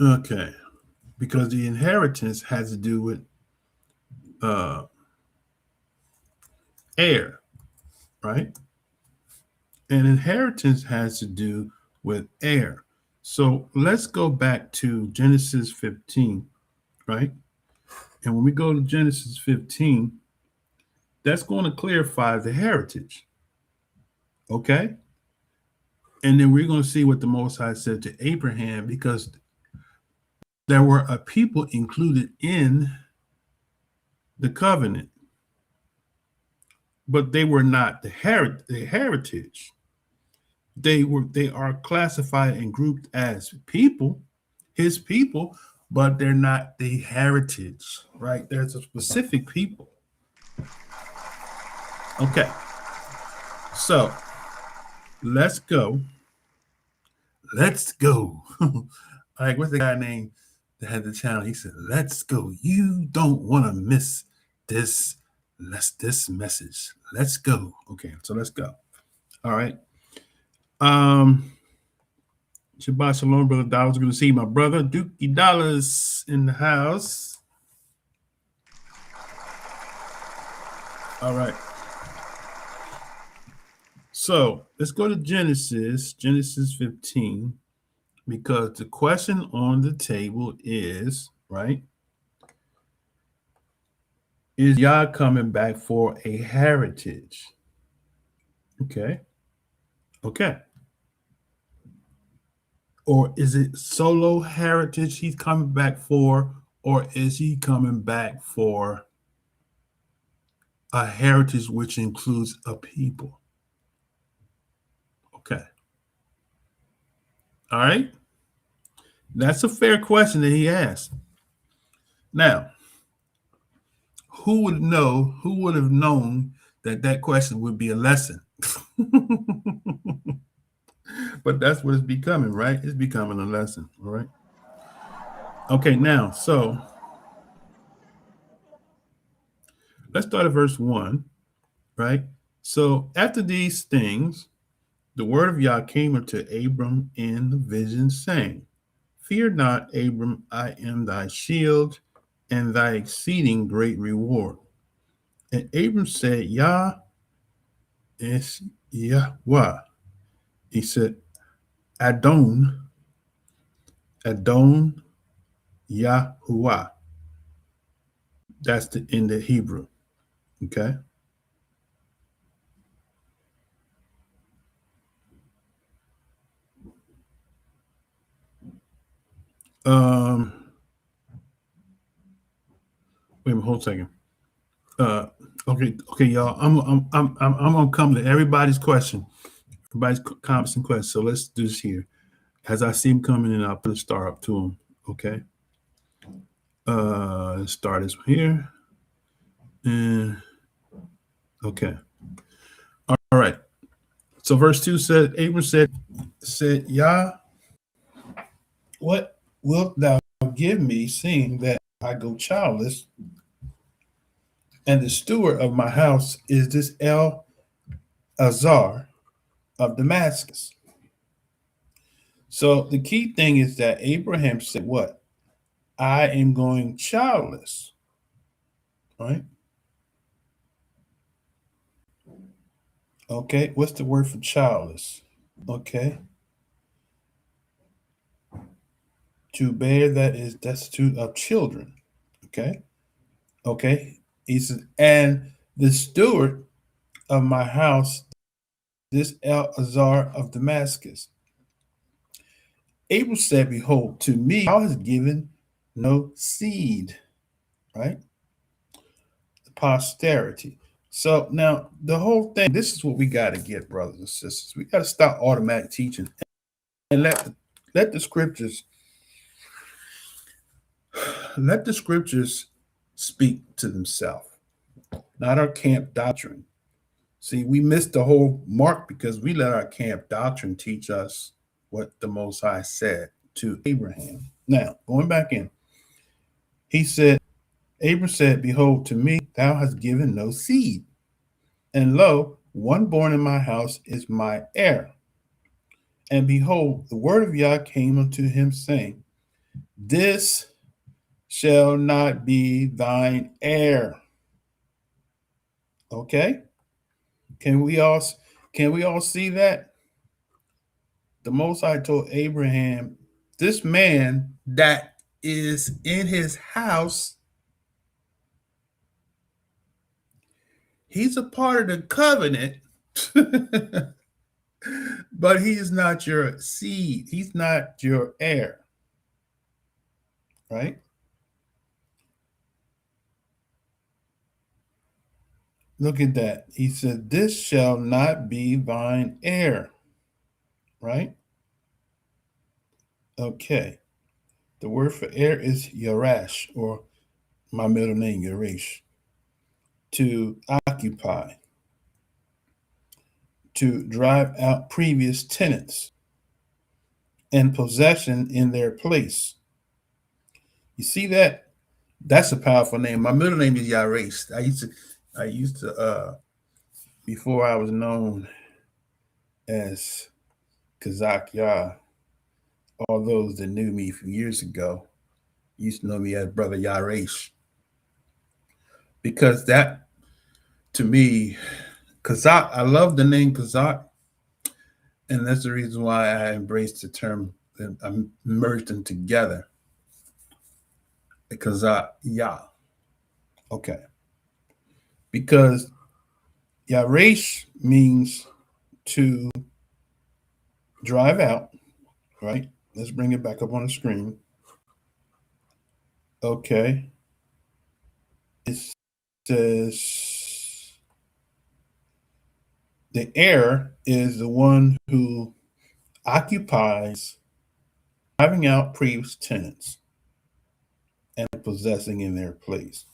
Okay. Because the inheritance has to do with heir, right? And inheritance has to do with heir. So let's go back to Genesis 15, right? And when we go to Genesis 15, that's going to clarify the heritage. Okay? And then we're going to see what the Most High said to Abraham, because there were a people included in the covenant, but they were not the heritage. They are classified and grouped as people, his people, but they're not the heritage, right? There's a specific people. Okay. So let's go. Let's go. Like, what's the guy named that had the channel? He said, let's go. You don't want to miss this message. Let's go. Okay, so let's go. All right. Shabbat shalom, brother Dollars. Good to see my brother Dookie Dollars in the house. All right. So let's go to Genesis 15, because the question on the table is, right, is Yah coming back for a heritage? Okay. Okay. Or is it solo heritage he's coming back for, or is he coming back for a heritage which includes a people? Okay. All right. That's a fair question that he asked. Now, who would have known that that question would be a lesson? But that's what it's becoming, right? It's becoming a lesson. All right. Okay, now, so let's start at verse 1, right? So after these things, the word of Yah came unto Abram in the vision, saying, Fear not, Abram, I am thy shield and thy exceeding great reward. And Abram said, Yah is Yahweh. He said, Adon Yahuwah. That's in the Hebrew. Okay. Um, Wait a minute, hold a second. Okay, y'all. I'm gonna come to everybody's question, everybody's comments and questions. So let's do this here. As I see them coming in, I'll put a star up to them. Okay. Let's start this one here. And okay. All right. So verse 2 said, Abram said, Yah, what wilt thou give me, seeing that I go childless, and the steward of my house is this Azar of Damascus? So the key thing is that Abraham said, what? I am going childless, right? Okay, what's the word for childless? Okay. To bear that is destitute of children. Okay. Okay. He says, and the steward of my house, this Azar of Damascus. Abel said, Behold, to me thou hast given no seed, right? The posterity. So now the whole thing, this is what we got to get, brothers and sisters. We got to stop automatic teaching and let the scriptures speak to themselves, not our camp doctrine. See, we missed the whole mark because we let our camp doctrine teach us what the Most High said to Abraham. Now, going back in, he said, Abram said, Behold, to me thou hast given no seed, and lo, one born in my house is my heir. And behold, the word of Yah came unto him, saying, This shall not be thine heir. Okay? Can we all see that? The Most High told Abraham, this man that is in his house, he's a part of the covenant, but he is not your seed. He's not your heir. Right? Look at that. He said, This shall not be thine heir. Right? Okay. The word for heir is Yarash, or my middle name, Yarish. To occupy, to drive out previous tenants, and possession in their place. You see that? That's a powerful name. My middle name is Yarish. I used to before I was known as Kazak Yah, all those that knew me a few years ago used to know me as Brother Yaresh, because that to me, Kazakh, I love the name Kazakh, and that's the reason why I embraced the term and I merged them together. Kazakh, YAH. Okay. Because Yaresh means to drive out, right? Let's bring it back up on the screen. Okay. It says the heir is the one who occupies driving out previous tenants and possessing in their place.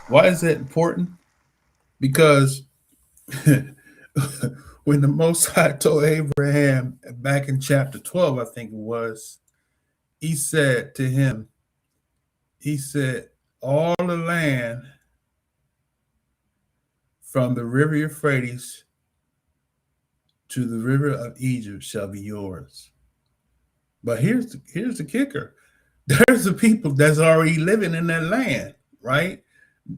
Why is that important? Because when the Most High told Abraham back in chapter 12, I think it was, he said to him, he said, all the land from the river Euphrates to the river of Egypt shall be yours. But here's the kicker. There's the people that's already living in that land, right?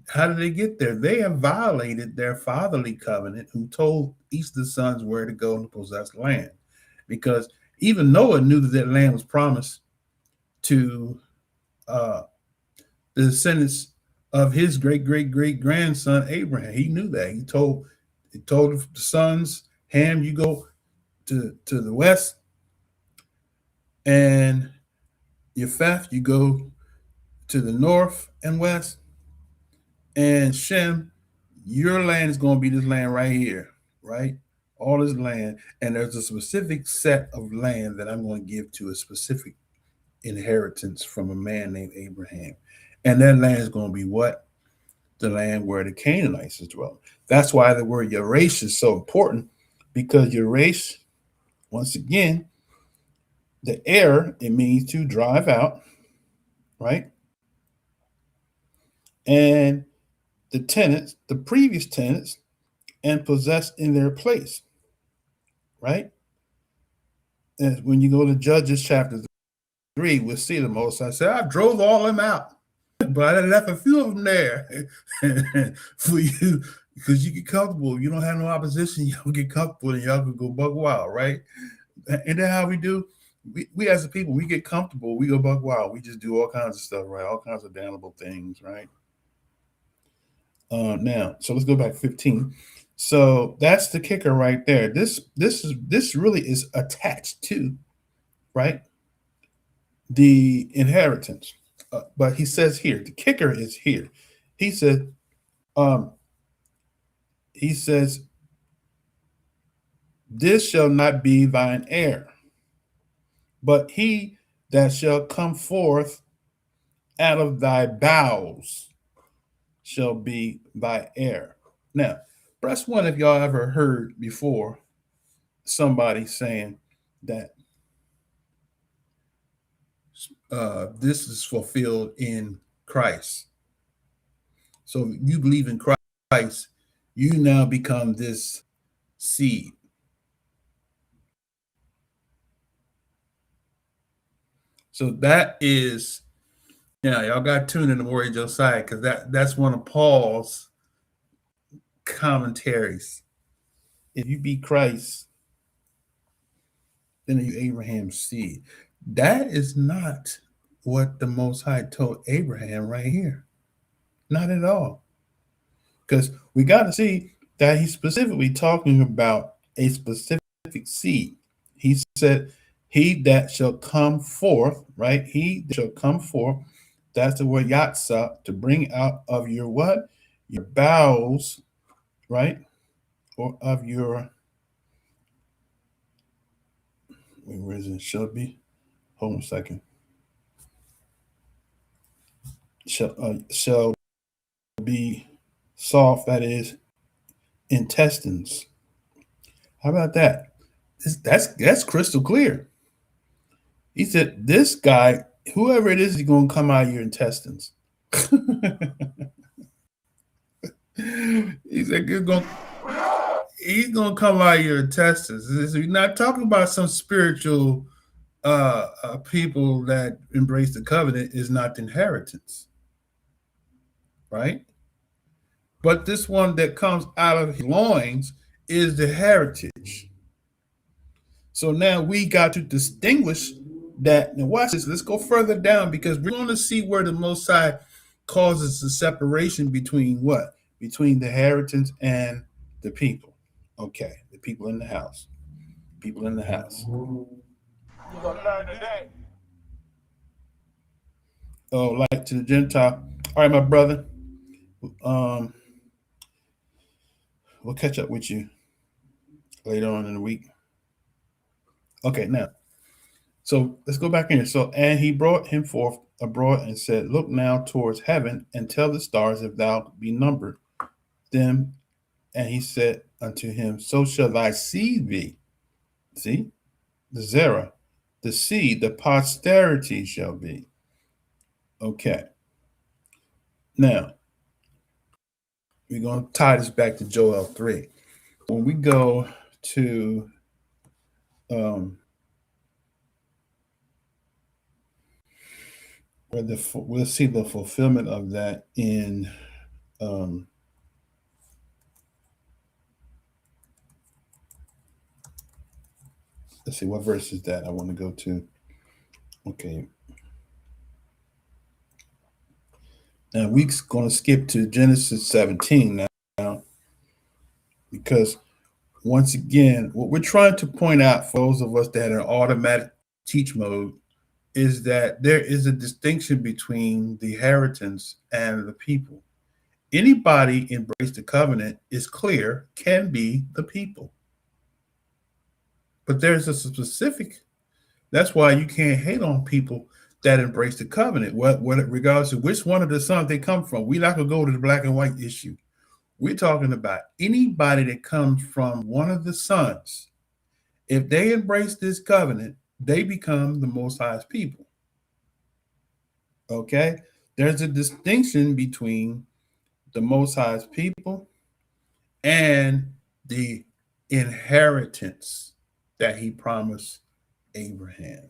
How did they get there? They have violated their fatherly covenant, who told each of the sons where to go and possess land. Because even Noah knew that land was promised to the descendants of his great-great-great-grandson Abraham. He knew that. He told the sons, Ham, you go to the west, and Japheth, you go to the north and west, and Shem, your land is going to be this land right here, right? All this land, and there's a specific set of land that I'm going to give to a specific inheritance from a man named Abraham. And that land is going to be what? The land where the Canaanites is dwelling. That's why the word Yaresh is so important, because Yaresh, once again, the heir, it means to drive out, right? And the tenants, the previous tenants, and possess in their place, right? And when you go to Judges chapter 3, we'll see the Most High said, I drove all them out, but I left a few of them there for you, because you get comfortable. You don't have no opposition. Y'all get comfortable and y'all can go buck wild, right? And then how we do? We as a people, we get comfortable. We go buck wild. We just do all kinds of stuff, right? All kinds of damnable things, right? Now, so let's go back 15. So that's the kicker right there. This really is attached to, right, the inheritance. But he says here, the kicker is here. He says, this shall not be thine heir, but he that shall come forth out of thy bowels shall be thy heir. Now, press one if y'all ever heard before somebody saying that this is fulfilled in Christ. So if you believe in Christ, you now become this seed. So that is, y'all got tuned in to Warrior Josiah, because that's one of Paul's commentaries. If you be Christ, then you Abraham's seed. That is not what the Most High told Abraham right here. Not at all. Because we got to see that he's specifically talking about a specific seed. He said, he that shall come forth, right? He that shall come forth, that's the word yatsa, to bring out of your what? Your bowels, right? Or of your, where is it? Shall be? Hold on a second. Shall be soft, that is, intestines. How about that? That's crystal clear. He said, this guy, whoever it is going to come out of your intestines. He said, he's going to come out of your intestines. He's not talking about some spiritual people that embrace the covenant is not the inheritance, right? But this one that comes out of his loins is the heritage. So now we got to distinguish that. Now watch this. Let's go further down because we're going to see where the Most High causes the separation between what? Between the inheritance and the people. Okay, the people in the house. People in the house. You're gonna learn today. Oh, like to the Gentile. All right, my brother. We'll catch up with you later on in the week. Okay, now. So let's go back in here. So, and he brought him forth abroad and said, look now towards heaven and tell the stars if thou be numbered them. And he said unto him, so shall thy seed be. See, the Zerah, the seed, the posterity shall be. Okay. Now, we're going to tie this back to Joel 3. When we go to where we'll see the fulfillment of that in let's see, what verse is that I want to go to? Okay. Now we're going to skip to Genesis 17 now, because once again, what we're trying to point out for those of us that are in automatic teach mode is that there is a distinction between the inheritance and the people. Anybody embrace the covenant is clear, can be the people. But there's a specific, that's why you can't hate on people that embrace the covenant, regardless of which one of the sons they come from. We're not going to go to the black and white issue. We're talking about anybody that comes from one of the sons. If they embrace this covenant, they become the Most High's people. Okay? There's a distinction between the Most High's people and the inheritance that he promised Abraham.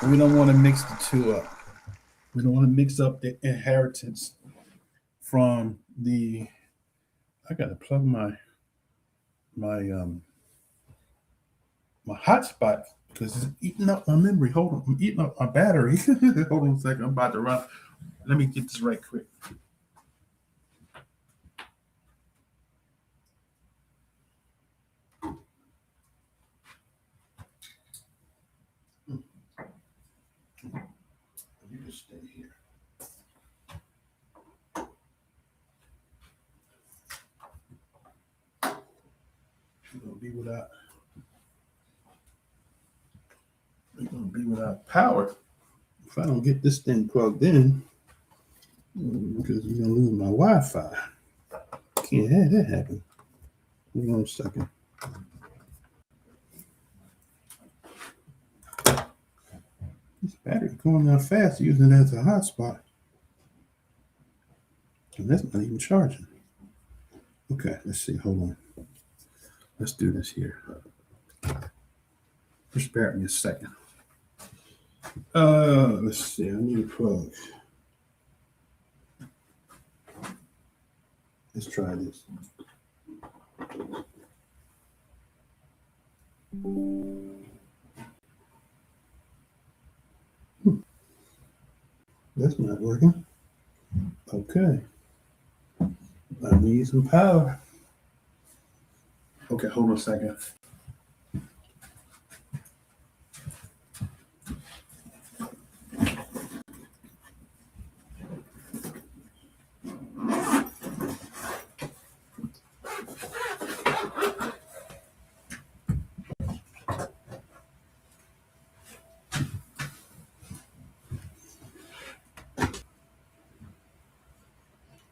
We don't want to mix the two up. We don't want to mix up the inheritance from the. I gotta plug my hotspot because it's eating up my memory. Hold on, I'm eating up my battery. Hold on a second, I'm about to run. Let me get this right quick. You can stay here. We're gonna be without power if I don't get this thing plugged in, because we're gonna lose my Wi-Fi. Can't have that happen. Hold on a second. This battery going down fast using it as a hotspot. And that's not even charging. Okay, let's see. Hold on. Let's do this here. Just spare me a second. Let's see. I need a plug. Let's try this. That's not working. Okay. I need some power. Okay, hold on a second.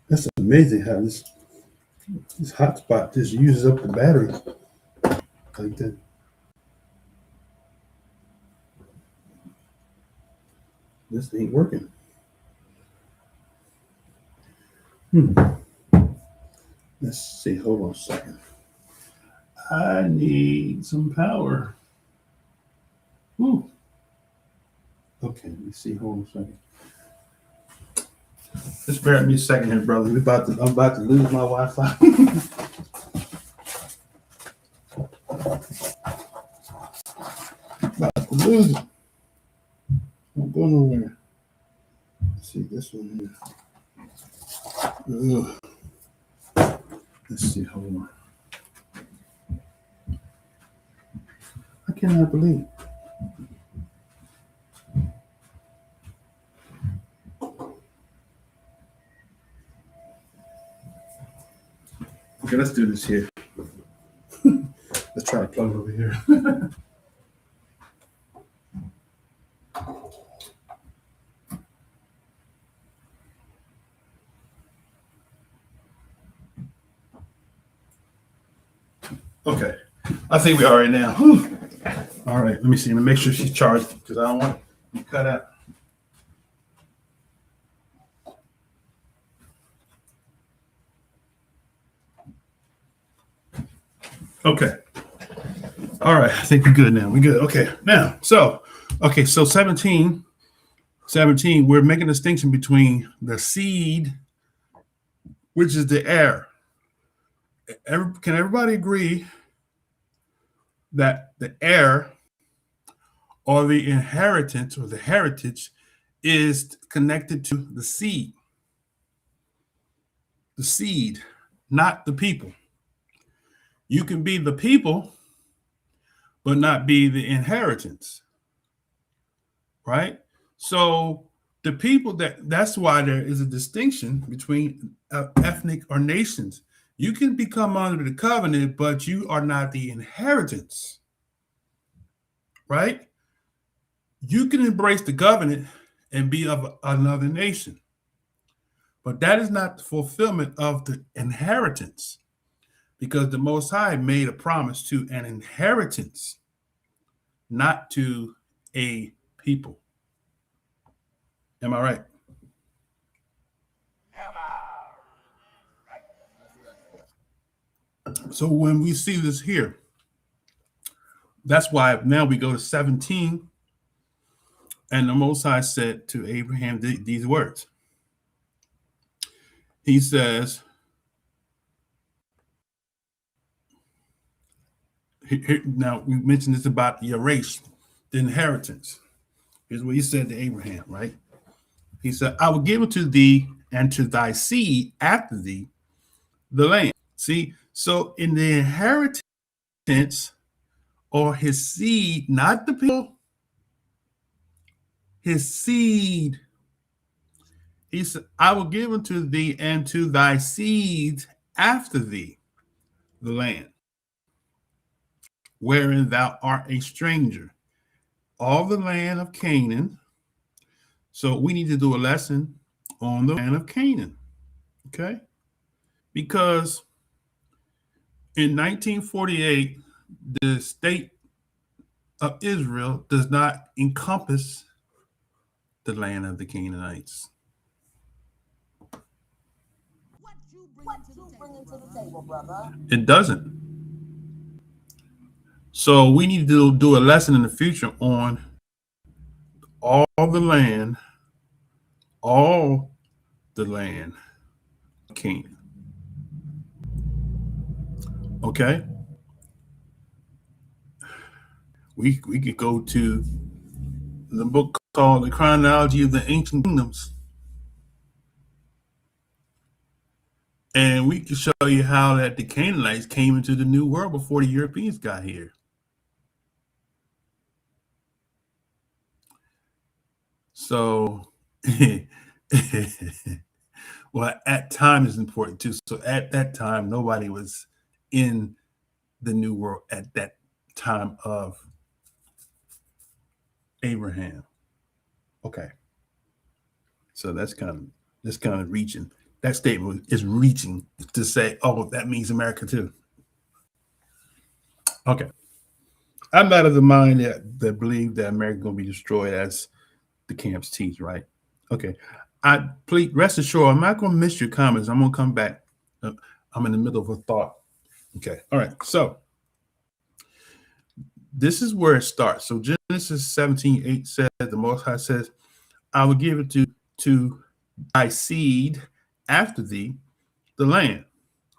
That's amazing how this hotspot just uses up the battery like that. This ain't working. Let's see. Hold on a second. I need some power. Ooh. Okay, let me see. Hold on a second. Just bear with me a second here, brother. I'm about to lose my Wi-Fi. About to lose it. Don't go nowhere. Let's see this one here. Ugh. Let's see. Hold on. I cannot believe. Okay, let's do this here. Let's try to plug over here. Okay, I think we are right now. Whew. All right, let me see. Let me make sure she's charged because I don't want to cut out. Okay. All right, I think we're good now. We're good. Okay, now, so 17, we're making a distinction between the seed, which is the heir. Can everybody agree that the heir or the inheritance or the heritage is connected to the seed? The seed, not the people. You can be the people, but not be the inheritance, right? So the people that's why there is a distinction between ethnic or nations. You can become under the covenant, but you are not the inheritance, right? You can embrace the covenant and be of another nation, but that is not the fulfillment of the inheritance, because the Most High made a promise to an inheritance, not to a people. Am I right? So when we see this here, that's why now we go to 17, and the Most High said to Abraham these words. He says, now we mentioned this about the race, the inheritance. Here's what he said to Abraham, right? He said, I will give it to thee and to thy seed after thee the land. See, so in the inheritance or his seed, not the people, his seed, he said, I will give unto thee and to thy seed after thee the land, wherein thou art a stranger, all the land of Canaan. So we need to do a lesson on the land of Canaan, okay? Because in 1948, the state of Israel does not encompass the land of the Canaanites. What you bringing to the table, brother? It doesn't. So we need to do a lesson in the future on all the land of Canaan. Okay? We could go to the book called The Chronology of the Ancient Kingdoms, and we can show you how that the Canaanites came into the New World before the Europeans got here. So, well, at time is important too. So at that time, nobody was in the New World at that time of Abraham. Okay. So that's kind of reaching. That statement is reaching to say, oh, that means America too. Okay. I'm not of the mind that believe that America is going to be destroyed as the camps teach, right? Okay. Please rest assured, I'm not going to miss your comments. I'm going to come back. I'm in the middle of a thought. Okay. All right. So this is where it starts. So Genesis 17:8 says, the Most High says, I will give it to thy seed after thee, the land.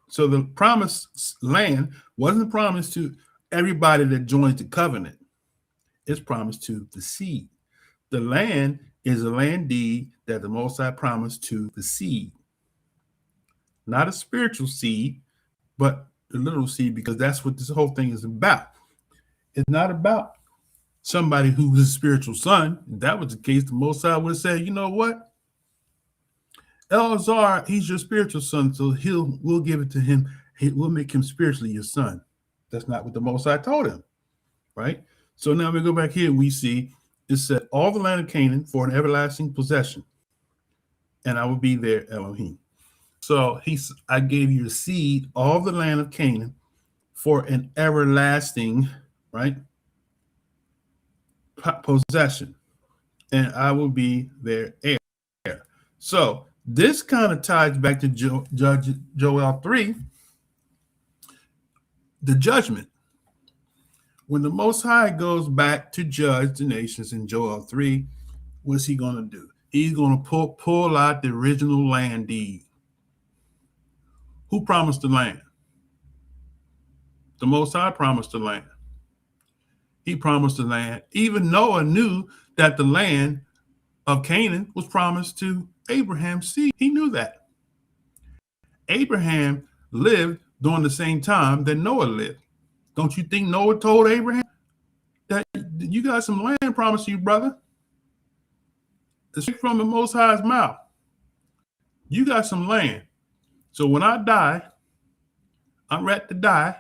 So the promised land wasn't promised to everybody that joins the covenant. It's promised to the seed. The land is a land deed that the Most High promised to the seed. Not a spiritual seed, but the literal seed, because that's what this whole thing is about. It's not about somebody who is a spiritual son. If that was the case, the Most High would have said, you know what? Elazar, he's your spiritual son, so we'll give it to him. We'll make him spiritually your son. That's not what the Most High told him, right? So now we go back here, we see it said, all the land of Canaan for an everlasting possession, and I will be their Elohim. So I gave you the seed, all the land of Canaan for an everlasting, right, possession, and I will be their heir. So this kind of ties back to Joel 3, the judgment. When the Most High goes back to judge the nations in Joel 3, what's he going to do? He's going to pull out the original land deed. Who promised the land? The Most High promised the land. He promised the land. Even Noah knew that the land of Canaan was promised to Abraham's seed. He knew that. Abraham lived during the same time that Noah lived. Don't you think Noah told Abraham that you got some land promised to you, brother? It's from the Most High's mouth. You got some land. So when I die, I'm ready to die.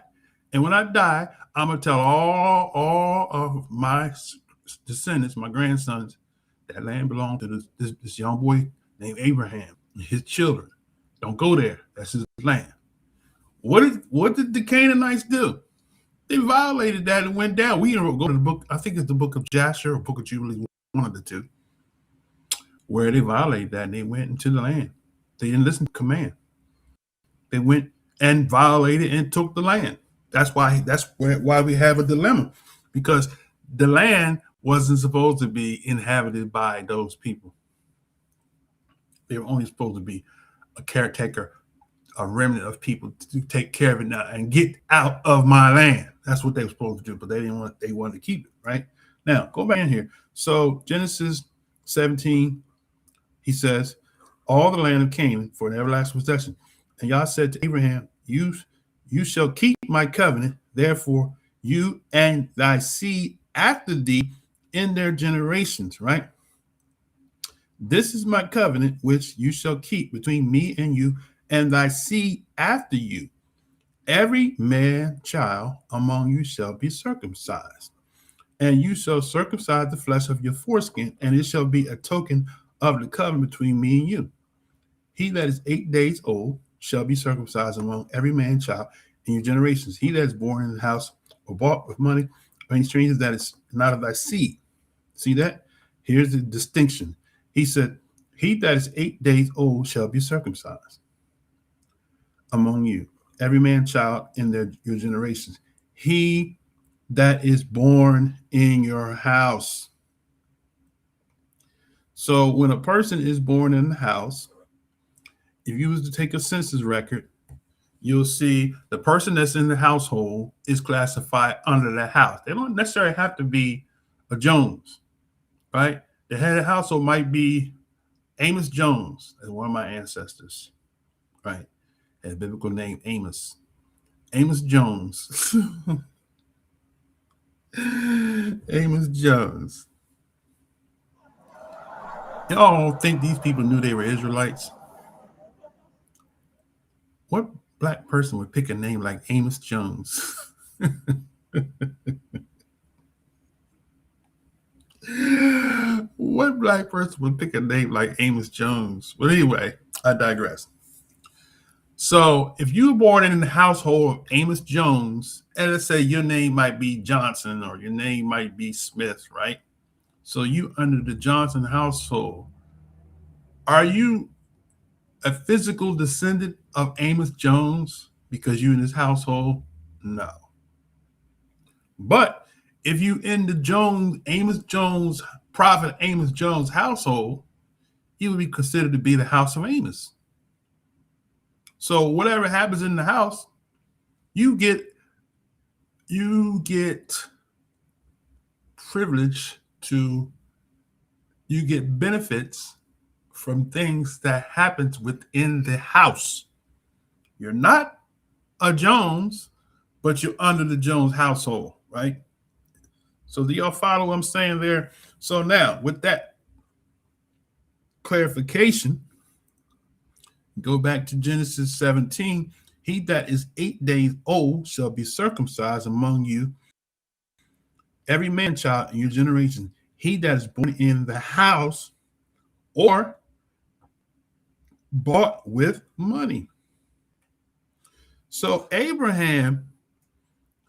And when I die, I'm going to tell all of my descendants, my grandsons, that land belonged to this young boy named Abraham and his children. Don't go there. That's his land. What did the Canaanites do? They violated that and went down. We go to the book, I think it's the book of Jasher or book of Jubilee, one of the two, where they violated that and they went into the land. They didn't listen to command. They went and violated and took the land. That's why we have a dilemma, because the land wasn't supposed to be inhabited by those people. They were only supposed to be a caretaker, a remnant of people to take care of it now and get out of my land. That's what they were supposed to do, but they wanted to keep it, right? Now, go back in here. So Genesis 17, he says, all the land of Canaan for an everlasting possession. And Yah said to Abraham, you shall keep my covenant, therefore you and thy seed after thee in their generations, right? This is my covenant which you shall keep between me and you and thy seed after you. Every man child among you shall be circumcised, and you shall circumcise the flesh of your foreskin, and it shall be a token of the covenant between me and you. He that is 8 days old shall be circumcised among every man child in your generations. He that is born in the house or bought with money, or any stranger that is not of thy seed. See that? Here's the distinction. He said, he that is 8 days old shall be circumcised among you, every man child in your generations. He that is born in your house. So when a person is born in the house, if you was to take a census record, you'll see the person that's in the household is classified under that house. They don't necessarily have to be a Jones, right? The head of the household might be Amos Jones, as one of my ancestors, right? Had a biblical name, Amos. Amos Jones. Amos Jones. Y'all don't think these people knew they were Israelites? What black person would pick a name like Amos Jones? What black person would pick a name like Amos Jones? But anyway, I digress. So if you were born in the household of Amos Jones, and let's say your name might be Johnson or your name might be Smith, right? So you under the Johnson household. Are you a physical descendant of Amos Jones because you're in his household? No. But If you in the prophet Amos Jones household, you would be considered to be the house of Amos. So whatever happens in the house, you get privilege to, you get benefits from things that happens within the house. You're not a Jones, but you're under the Jones household, right? So do y'all follow what I'm saying there? So now with that clarification, go back to Genesis 17. He that is 8 days old shall be circumcised among you, every man child in your generation. He that is born in the house or bought with money. So Abraham,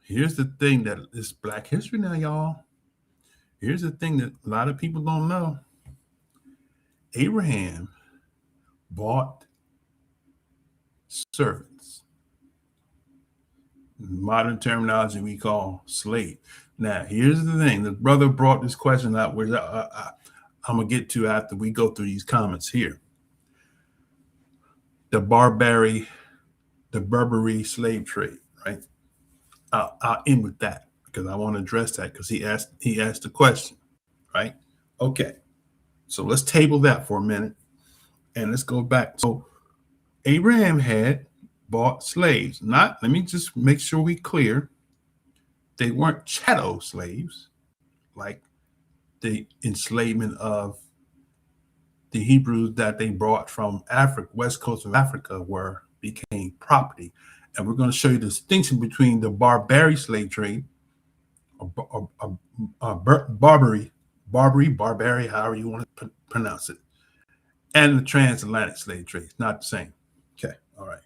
here's the thing that is Black history now, y'all. Here's the thing that a lot of people don't know. Abraham bought servants. Modern terminology we call slave. Now, here's the thing. The brother brought this question up, which I'm going to get to after we go through these comments here. The Barbary slave trade, right? I'll end with that because I want to address that because he asked the question, right? Okay, so let's table that for a minute and let's go back. So Abraham had bought slaves. Let me just make sure we clear. They weren't chattel slaves, like the enslavement of the Hebrews that they brought from Africa, west coast of Africa, became property. And we're going to show you the distinction between the Barbary slave trade, Barbary, however you want to pronounce it, and the transatlantic slave trade. It's not the same. Okay, all right.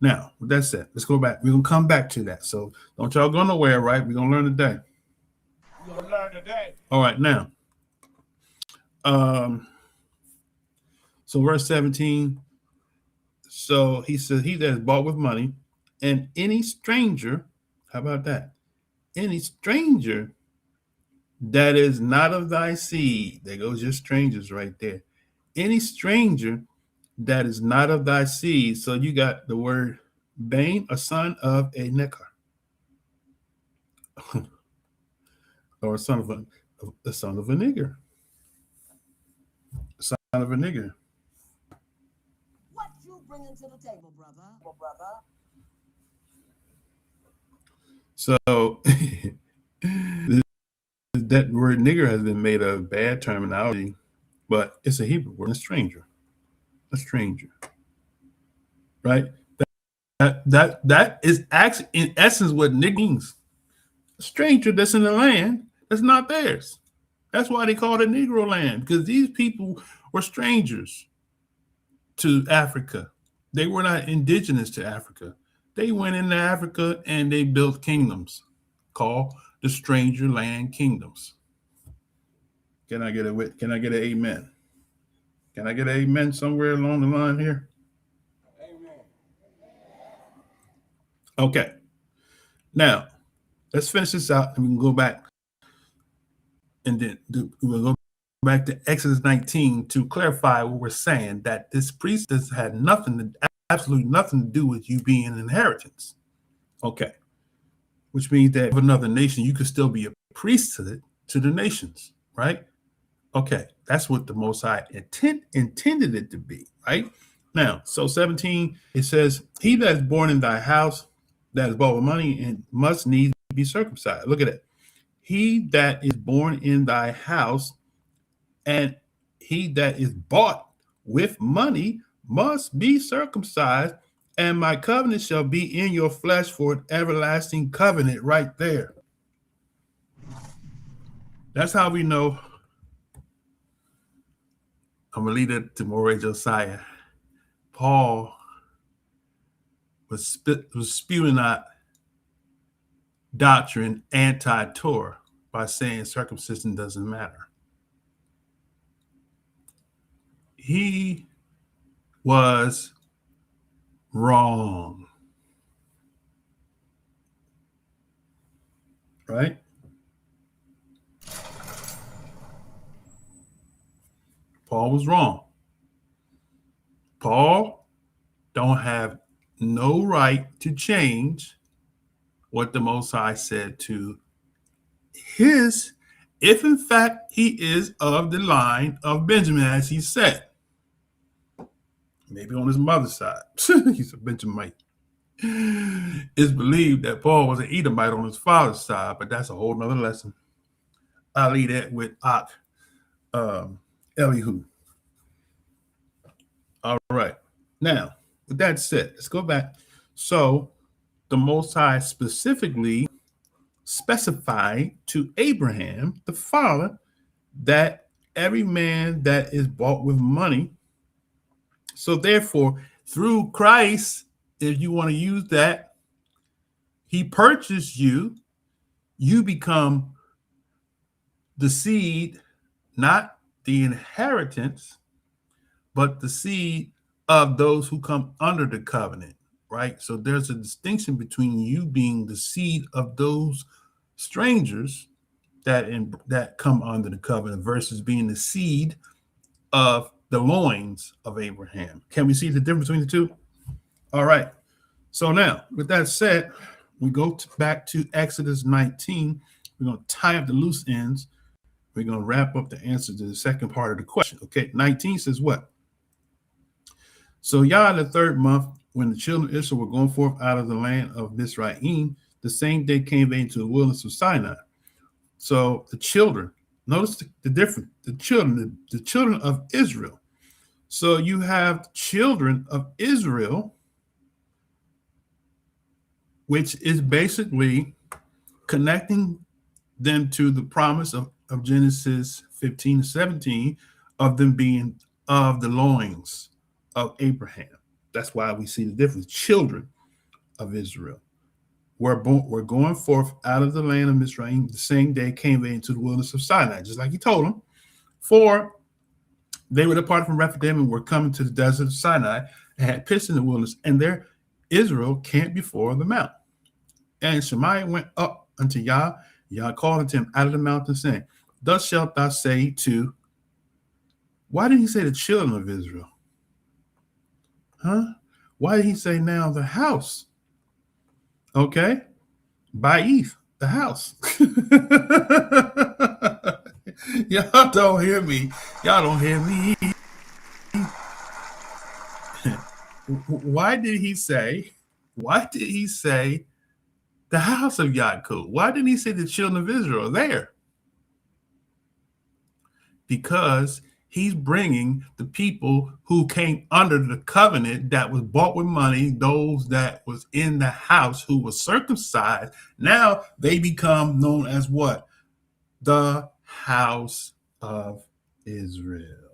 Now, with that said, let's go back. We're going to come back to that. So don't y'all go nowhere, right? We're going to learn today. We're going to learn today. All right, now. So verse 17. So he says, he that is bought with money, and any stranger, how about that? Any stranger that is not of thy seed, there goes your strangers right there. Any stranger that is not of thy seed. So you got the word Bain, a son of a Necker, or a son of a nigger. Son of a nigger. What you bringing to the table, brother? So that word nigger has been made a bad terminology, but it's a Hebrew word, a stranger, right? That is actually in essence what nigger means. A stranger that's in the land that's not theirs. That's why they call it Negro land, because these people were strangers to Africa. They were not indigenous to Africa. They went into Africa and they built kingdoms called the stranger land kingdoms. Can I get an amen? Can I get an amen somewhere along the line here? Amen. Okay. Now, let's finish this out and we can go back. And then we'll go back to Exodus 19 to clarify what we're saying, that this priestess had absolutely nothing to do with you being an inheritance. Okay. Which means that of another nation, you could still be a priesthood to the nations, right? Okay. That's what the Most High intended it to be, right? Now, so 17, it says, he that is born in thy house, that is bought with money, and must needs be circumcised. Look at it. He that is born in thy house and he that is bought with money must be circumcised, and my covenant shall be in your flesh for an everlasting covenant, right there. That's how we know. I'm going to lead it to Moray Josiah. Paul was spewing out doctrine anti-Torah by saying circumcision doesn't matter. He was wrong, right? Paul was wrong. Paul don't have no right to change what the Most High said to his, if in fact he is of the line of Benjamin, as he said. Maybe on his mother's side. He's a Benjamite. It's believed that Paul was an Edomite on his father's side, but that's a whole nother lesson. I'll leave that with Elihu. All right. Now, with that said, let's go back. So the Most High specifically specified to Abraham, the father, that every man that is bought with money. So therefore, through Christ, if you want to use that, he purchased you. You become the seed, not the inheritance, but the seed of those who come under the covenant, right? So there's a distinction between you being the seed of those strangers that come under the covenant versus being the seed of the loins of Abraham. Can we see the difference between the two? All right. So now, with that said, we go back to Exodus 19. We're going to tie up the loose ends. We're going to wrap up the answer to the second part of the question. Okay, 19 says what? So YAH, the third month, when the children of Israel were going forth out of the land of Mizraim, the same day came they into the wilderness of Sinai. So the children, notice the difference, the children of Israel. So you have children of Israel, which is basically connecting them to the promise of Genesis 15 to 17 of them being of the loins of Abraham. That's why we see the difference. Children of Israel were going forth out of the land of Mizraim. The same day came they into the wilderness of Sinai, just like he told them. For they were departed from Rephidim and were coming to the desert of Sinai and had pitched in the wilderness, and there Israel camped before the mount. And Shemaiah went up unto YAH. YAH called unto him out of the mountain, saying, thus shalt thou say to, why did he say the children of Israel? Why did he say now the house? Okay, Ba'ith, the house. Y'all don't hear me. Y'all don't hear me. Why did he say the house of Yaakov? Why didn't he say the children of Israel there? Because he's bringing the people who came under the covenant that was bought with money, those that was in the house who was circumcised. Now they become known as what? The house of Israel.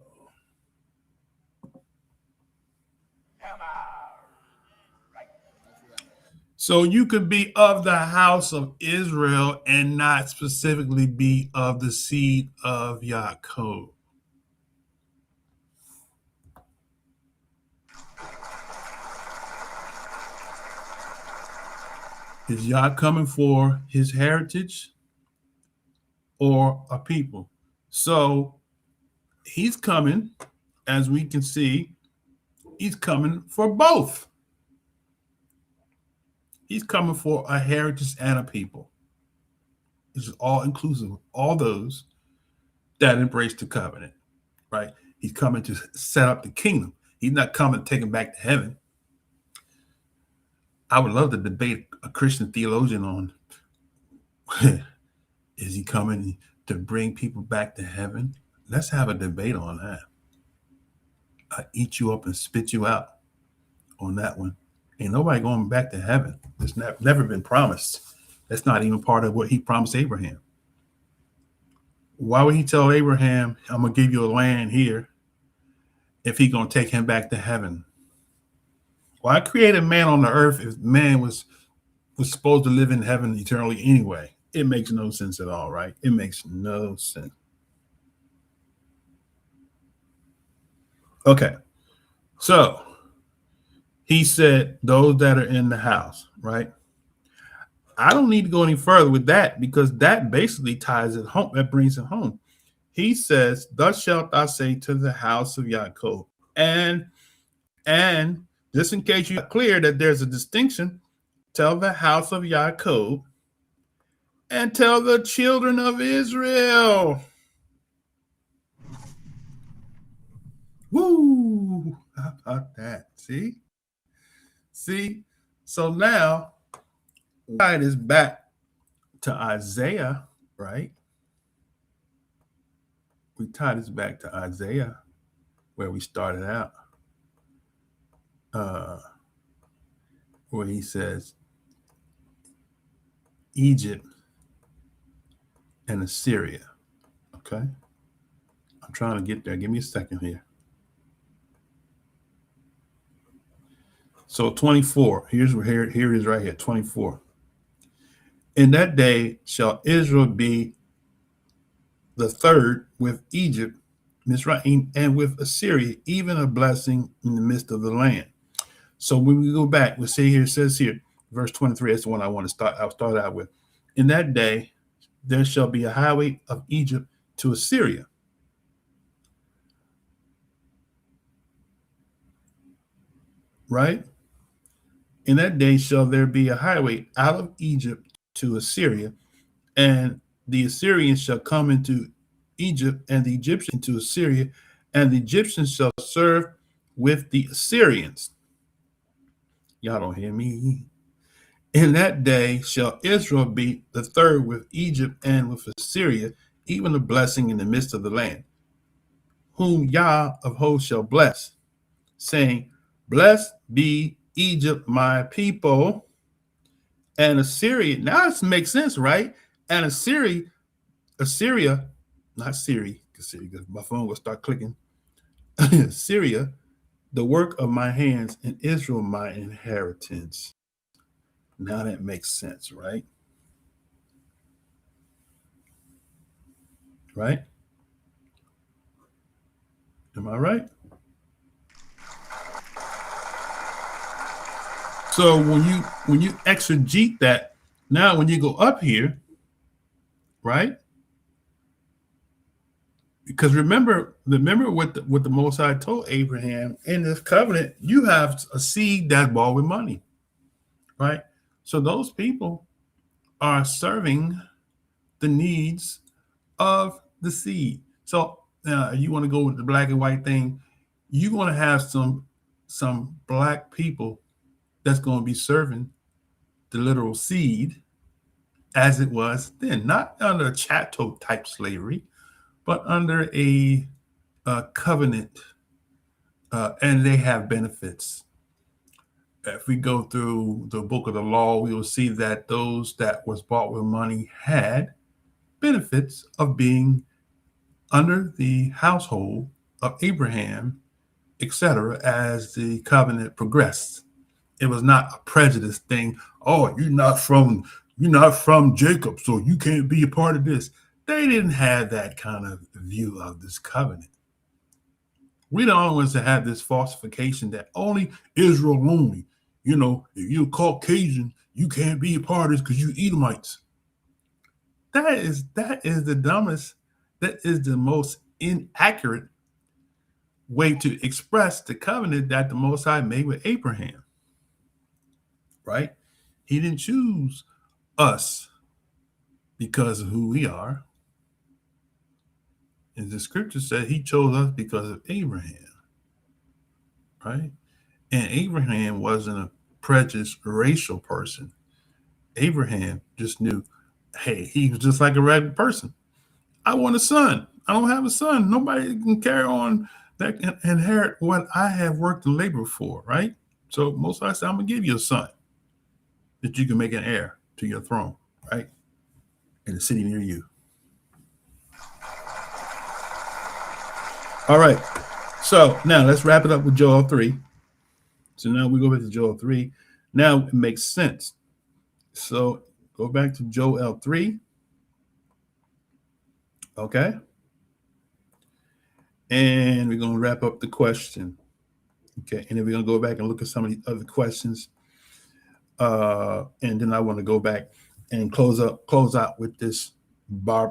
So you could be of the house of Israel and not specifically be of the seed of Yaakov. Is Yah coming for his heritage or a people? So he's coming, as we can see, he's coming for both. He's coming for a heritage and a people. This is all inclusive of all those that embrace the covenant, right? He's coming to set up the kingdom. He's not coming to take him back to heaven. I would love to debate a Christian theologian on is he coming to bring people back to heaven? Let's have a debate on that. I eat you up and spit you out on that one. Ain't nobody going back to heaven. It's never been promised. That's not even part of what he promised Abraham. Why would he tell Abraham, I'm going to give you a land here if he's going to take him back to heaven? Well, I created man on the earth if man was supposed to live in heaven eternally anyway. It makes no sense at all, right? It makes no sense. Okay. So he said those that are in the house, right? I don't need to go any further with that because that basically ties it home. That brings it home. he says, thus shalt thou say to the house of Yaakov. And just in case you're clear that there's a distinction, tell the house of Yaakov and tell the children of Israel. Woo! How about that? See? So now we tie this back to Isaiah, right? We tie this back to Isaiah, where we started out, where he says, Egypt and Assyria. Okay? I'm trying to get there. Give me a second here. So 24, here it is right here, 24. In that day shall Israel be the third with Egypt, Mizraim, and with Assyria, even a blessing in the midst of the land. So when we go back, we'll see here, it says here, verse 23, that's the one I'll start out with. In that day there shall be a highway of Egypt to Assyria. Right? In that day shall there be a highway out of Egypt to Assyria, and the Assyrians shall come into Egypt, and the Egyptians into Assyria, and the Egyptians shall serve with the Assyrians. Y'all don't hear me. In that day shall Israel be the third with Egypt and with Assyria, even a blessing in the midst of the land, whom YAH of hosts shall bless, saying, blessed be Egypt, my people, and Assyria. Now this makes sense, right? And Assyria, not Siri, because my phone will start clicking. Syria, the work of my hands, and Israel, my inheritance. Now that makes sense, right? Right? Am I right? So when you exegete that, now when you go up here, right? Because remember what the Most High told Abraham in this covenant, you have a seed that's bought with money, right? So those people are serving the needs of the seed. So you want to go with the black and white thing, you're going to have some black people that's going to be serving the literal seed as it was then, not under a chattel type slavery, but under a covenant, and they have benefits. If we go through the book of the law, we will see that those that was bought with money had benefits of being under the household of Abraham, etc., as the covenant progressed. It was not a prejudice thing. Oh, you're not from Jacob, so you can't be a part of this. They didn't have that kind of view of this covenant. We're the only ones that have this falsification that only Israel only. You know, if you're Caucasian, you can't be a part of this because you Edomites. That is the dumbest, that is the most inaccurate way to express the covenant that the Most High made with Abraham. Right? He didn't choose us because of who we are. And the scripture said he chose us because of Abraham. Right? And Abraham wasn't a prejudiced racial person. Abraham just knew, hey, he was just like a regular person. I want a son. I don't have a son. Nobody can carry on that can inherit what I have worked and labored for, right? So most of I said, I'm going to give you a son that you can make an heir to your throne, right? In a city near you. All right. So now let's wrap it up with Joel 3. So now we go back to Joel 3. Now it makes sense. So go back to Joel 3. Okay. And we're going to wrap up the question. Okay. And then we're going to go back and look at some of the other questions. And then I want to go back and close out with this Barbary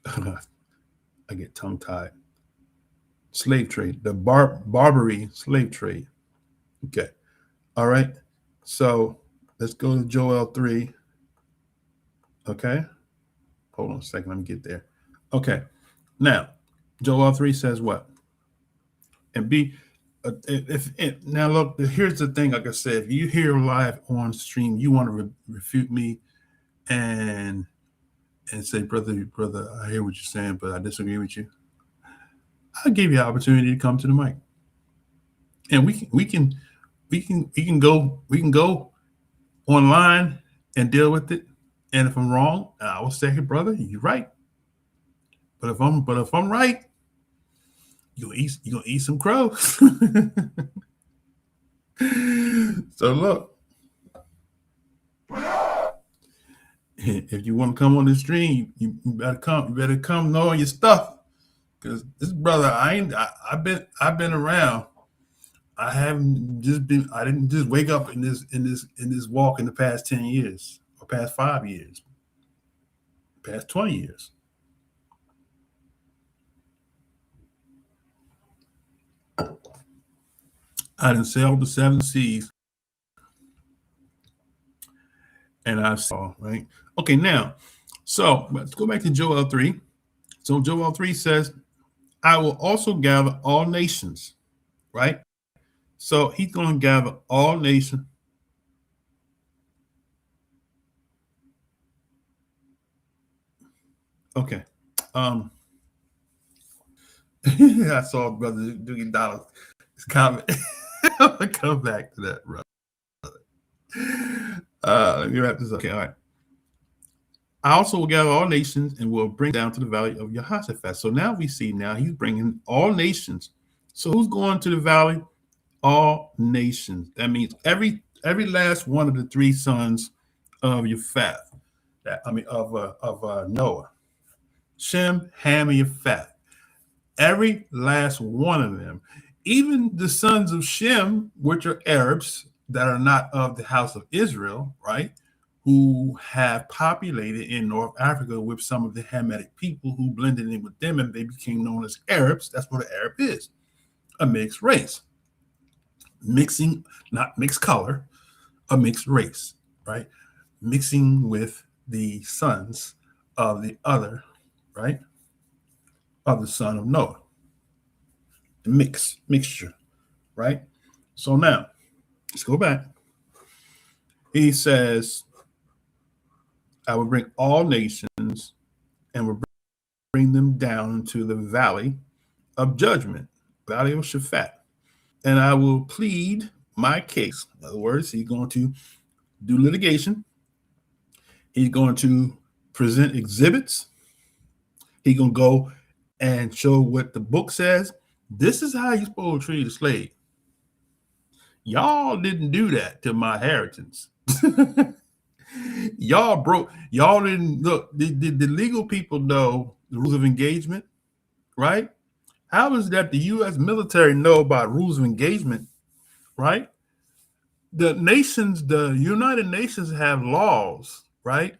I get tongue tied. Slave trade, the Barbary slave trade. Okay. All right. So let's go to Joel 3. Okay. Hold on a second. Let me get there. Okay. Now, Joel 3 says what? And be if now look, here's the thing. Like I said, if you hear live on stream, you want to refute me and say, brother, I hear what you're saying, but I disagree with you. I'll give you an opportunity to come to the mic, and we can go online and deal with it. And if I'm wrong, I will say, hey, brother, you're right. But if I'm right, you're gonna eat some crows. So look, if you want to come on the stream, you better come. You better come knowing your stuff. Because this brother, I've been around. I didn't just wake up in this walk in the past 10 years or past 5 years, past 20 years. I done sailed the 7 seas, and I saw, right? Okay, now, so let's go back to Joel 3. So Joel 3 says, I will also gather all nations, right? So he's going to gather all nations. Okay. I saw Brother Doogie Dollar's comment. I'm going to come back to that, brother. Let me wrap this up. Okay, all right. I also will gather all nations and will bring down to the valley of Jehoshaphat. So now we see he's bringing all nations. So who's going to the valley? All nations. That means every last one of the 3 sons of Japheth. Of Noah. Shem, Ham, and Japheth. Every last one of them. Even the sons of Shem, which are Arabs that are not of the house of Israel, right? Who have populated in North Africa with some of the Hamitic people who blended in with them and they became known as Arabs. That's what an Arab is, a mixed race. Mixing, not mixed color, a mixed race, right? Mixing with the sons of the other, right? Of the son of Noah. Mixture, right? So now, let's go back. He says, I will bring all nations and will bring them down into the valley of judgment, valley of Shaphat. And I will plead my case. In other words, he's going to do litigation. He's going to present exhibits. He's going to go and show what the book says. This is how you're supposed to treat a slave. Y'all didn't do that to my inheritance. Y'all didn't look. Did the legal people know the rules of engagement, right? How is that the U.S. military know about rules of engagement, right? The United Nations have laws, right,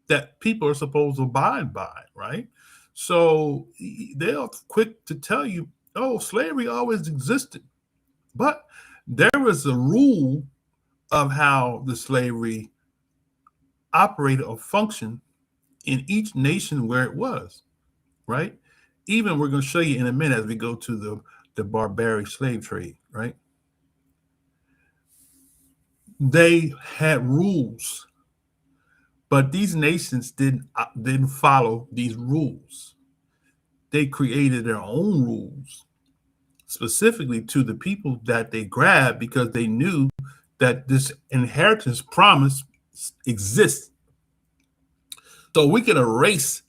that people are supposed to abide by, right? So they're quick to tell you, oh, slavery always existed. But there was a rule of how the slavery operated or functioned in each nation where it was, right? Even we're going to show you in a minute as we go to the barbaric slave trade, right? They had rules, but these nations didn't follow these rules. They created their own rules specifically to the people that they grabbed because they knew that this inheritance promise exists. So we can erase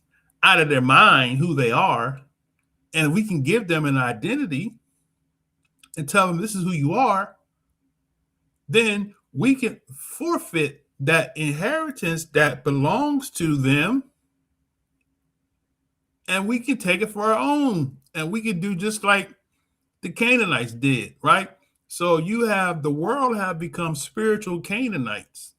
out of their mind who they are, and we can give them an identity and tell them this is who you are. Then we can forfeit that inheritance that belongs to them, and we can take it for our own. And we can do just like the Canaanites did, right? So the world have become spiritual Canaanites.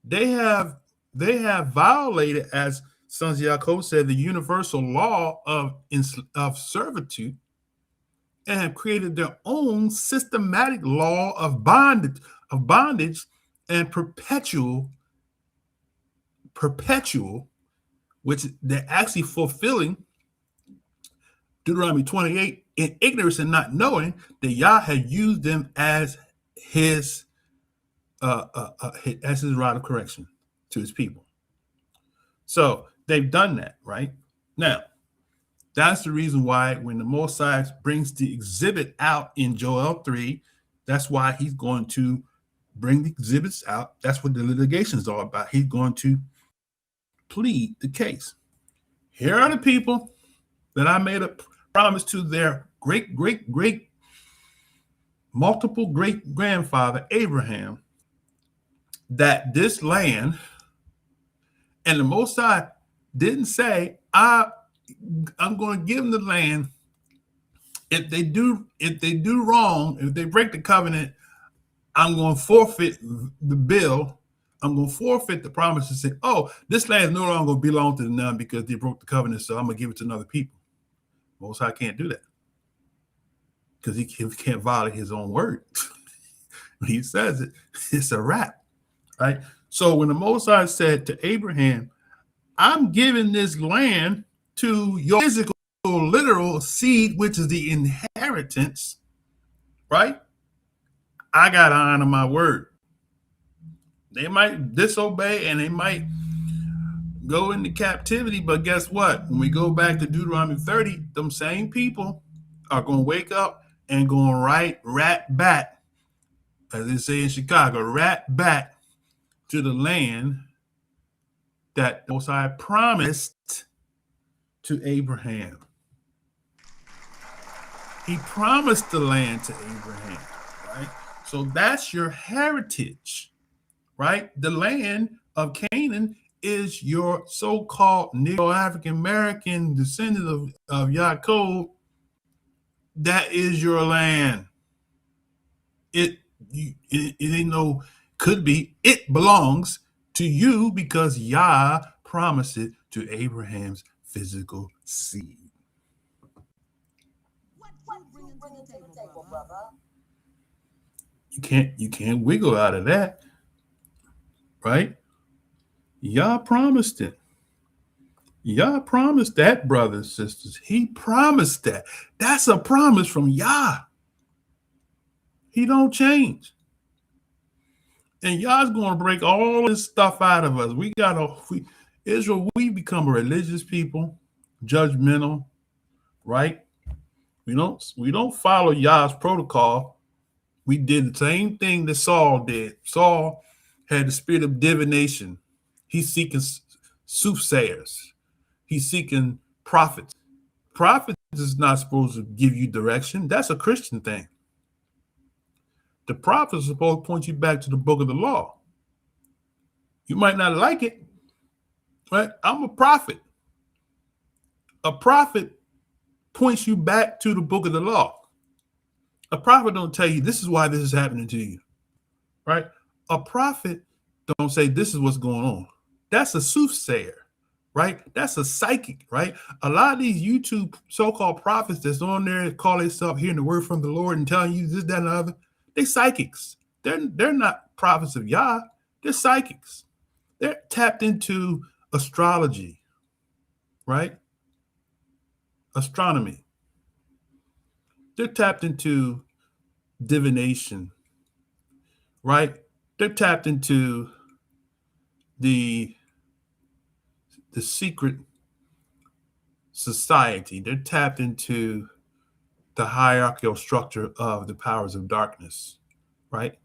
They have violated as sons of Yaakov said the universal law of servitude, and have created their own systematic law of bondage and perpetual, which they're actually fulfilling Deuteronomy 28 in ignorance and not knowing that Yah had used them as his rod of correction to his people. So they've done that, right? Now, that's the reason why when the Mosai brings the exhibit out in Joel 3, that's why he's going to bring the exhibits out. That's what the litigation is all about. He's going to plead the case. Here are the people that I made a promise to their multiple great grandfather Abraham, that this land, and the Mosai didn't say, I'm going to give them the land. If they do wrong, if they break the covenant, I'm going to forfeit the bill. I'm going to forfeit the promise and say, oh, this land is no longer going to belong to them because they broke the covenant, so I'm going to give it to another people. Most High can't do that because he can't violate his own word. When he says it, it's a wrap, right? So when the Most High said to Abraham, I'm giving this land to your physical, literal seed, which is the inheritance, right? I got to honor my word. They might disobey and they might go into captivity, but guess what? When we go back to Deuteronomy 30, them same people are going to wake up and going rat back, as they say in Chicago, rat back to the land that the Most High promised to Abraham. He promised the land to Abraham, right? So that's your heritage, right? The land of Canaan is your so-called Neo-African American descendant of Yaakov. That is your land. It ain't no could be. It belongs to you because Yah promised it to Abraham's physical seed. What you bringing to the table, brother? You can't wiggle out of that, right? Yah promised it. Yah promised that, brothers and sisters. He promised that. That's a promise from Yah. He don't change. And Yah's going to break all this stuff out of us. Israel, we become a religious people, judgmental, right? We don't follow Yah's protocol. We did the same thing that Saul did. Saul had the spirit of divination. He's seeking soothsayers. He's seeking prophets. Prophets is not supposed to give you direction. That's a Christian thing. The prophets are supposed to point you back to the book of the law. You might not like it, right? I'm a prophet. A prophet points you back to the book of the law. A prophet don't tell you this is why this is happening to you, right? A prophet don't say this is what's going on. That's a soothsayer, right? That's a psychic, right? A lot of these YouTube so-called prophets that's on there call themselves hearing the word from the Lord and telling you this, that, and the other. They psychics. They're not prophets of Yah. They're psychics. They're tapped into astrology, right? Astronomy. They're tapped into divination, right? They're tapped into the secret society. They're tapped into the hierarchical structure of the powers of darkness, right?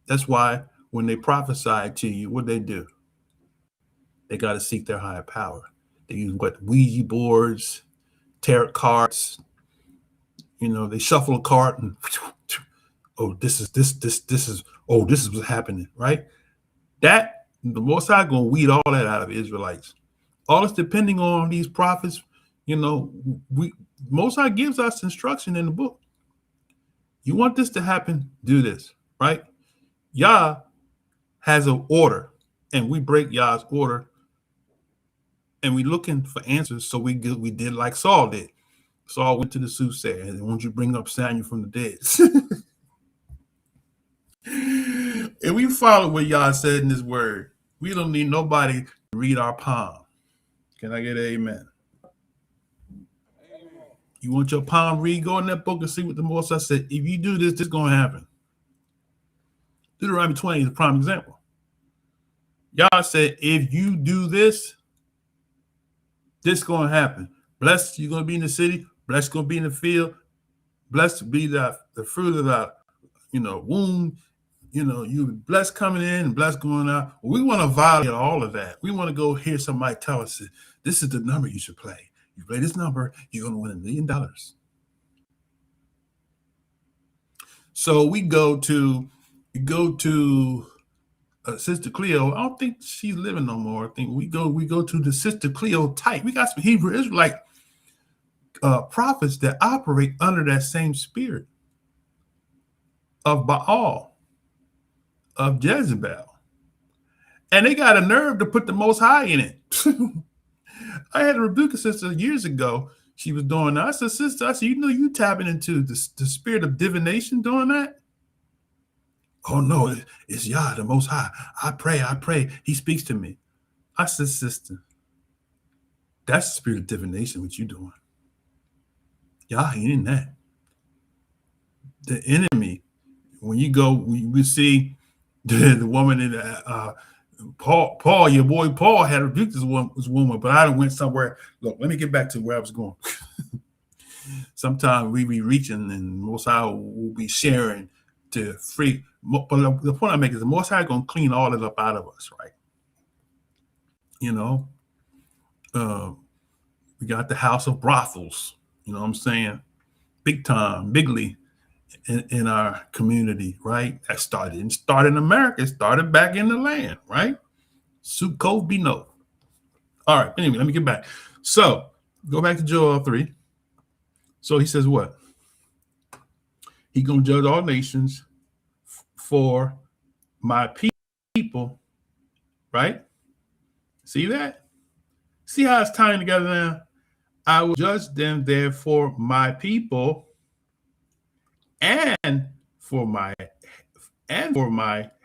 That's why when they prophesy to you, what they do? They got to seek their higher power. They use Ouija boards, tarot cards. They shuffle a card and this is what's happening, right? That the Most High gonna weed all that out of Israelites. All it's depending on these prophets. Most High gives us instruction in the book. You want this to happen, do this, right? Yah has an order, and we break Yah's order. and we looking for answers. So we did like Saul did. Saul went to the soothsayer, and won't you bring up Samuel from the dead? And we follow what Yah said in his word. We don't need nobody to read our palm. Can I get an amen? You want your palm read? Go in that book and see what the Most High said. If you do this, this is going to happen. Deuteronomy 20 is a prime example. Yah said, if you do this, this is going to happen. Blessed you're going to be in the city. Blessed going to be in the field. Blessed be the fruit of the womb. You blessed coming in and blessed going out. We want to violate all of that. We want to go hear somebody tell us, this is the number you should play. You play this number, you're going to win $1 million. So we go to Sister Cleo. I don't think she's living no more. I think we go to the Sister Cleo type. We got some Hebrew Israelite prophets that operate under that same spirit of Baal, of Jezebel, and they got a nerve to put the Most High in it. I had a rebuke a sister years ago. She was doing that. I said, sister, you tapping into the spirit of divination doing that? Oh no, it's Yah, the Most High. I pray. He speaks to me. I said, sister, that's the spirit of divination. What you doing? Yah ain't in that. The enemy. When we see the woman in Paul, your boy Paul had rebuked this woman, but I done went somewhere. Look, let me get back to where I was going. Sometimes we be reaching, and Most High will be sharing to free. But the point I make is the Most High gonna clean all it up out of us, right? We got the house of brothels. You know what I'm saying? Big time, bigly. In our community, right? That started in America. It started back in the land, right? Sukkot Bino. All right. Anyway, let me get back. So go back to Joel 3. So he says what? He gonna judge all nations for my people, right? See that? See how it's tying together now? I will judge them therefore my people and for my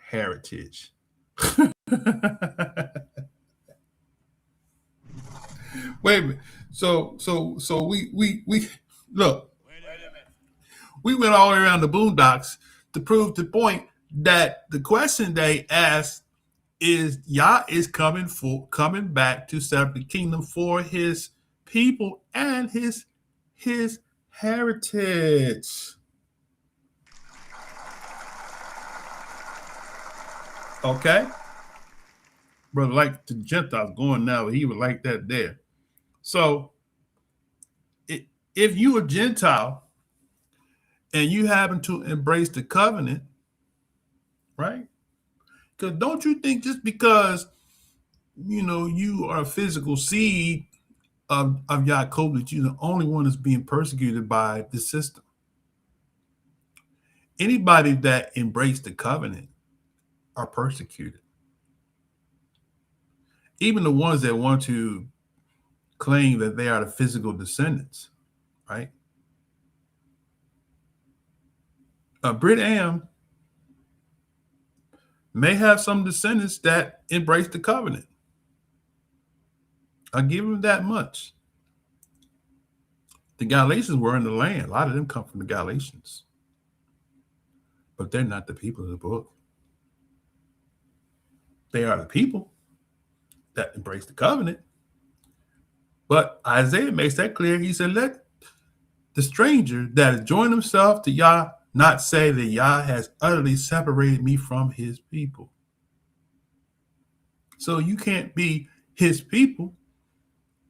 heritage. Wait a minute. So we look. We went all the way around the boondocks to prove the point that the question they asked is Yah is coming back to set up the kingdom for his people and his heritage. Okay, brother, like the Gentiles going now, he would like that there. So, if you a Gentile and you happen to embrace the covenant, right? Because don't you think just because you are a physical seed of Yaakov that you're the only one that's being persecuted by the system? Anybody that embraced the covenant are persecuted. Even the ones that want to claim that they are the physical descendants, right? Brit Am may have some descendants that embrace the covenant. I'll give them that much. The Galatians were in the land. A lot of them come from the Galatians. But they're not the people of the book. They are the people that embrace the covenant. But Isaiah makes that clear. He said, let the stranger that has joined himself to Yah not say that Yah has utterly separated me from his people. So you can't be his people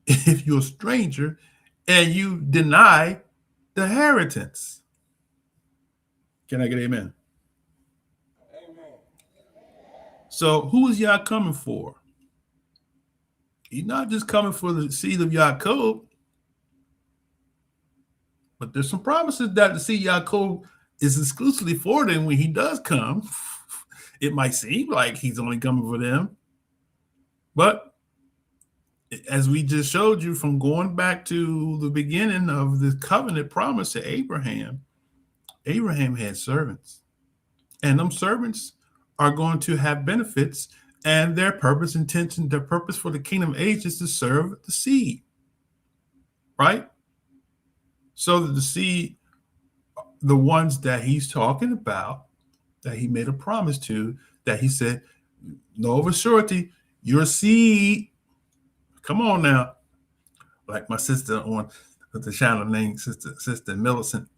if you're a stranger and you deny the inheritance. Can I get amen? So who is Yah coming for? He's not just coming for the seed of Yaakov, but there's some promises that the seed of Yaakov is exclusively for them when he does come. It might seem like he's only coming for them, but as we just showed you from going back to the beginning of the covenant promise to Abraham, Abraham had servants, and them servants are going to have benefits, and their purpose, intention, their purpose for the kingdom age is to serve the seed, right? So that the seed, the ones that he's talking about, that he made a promise to, that he said, no of a surety, your seed, come on now, like my sister on the channel named Sister Millicent,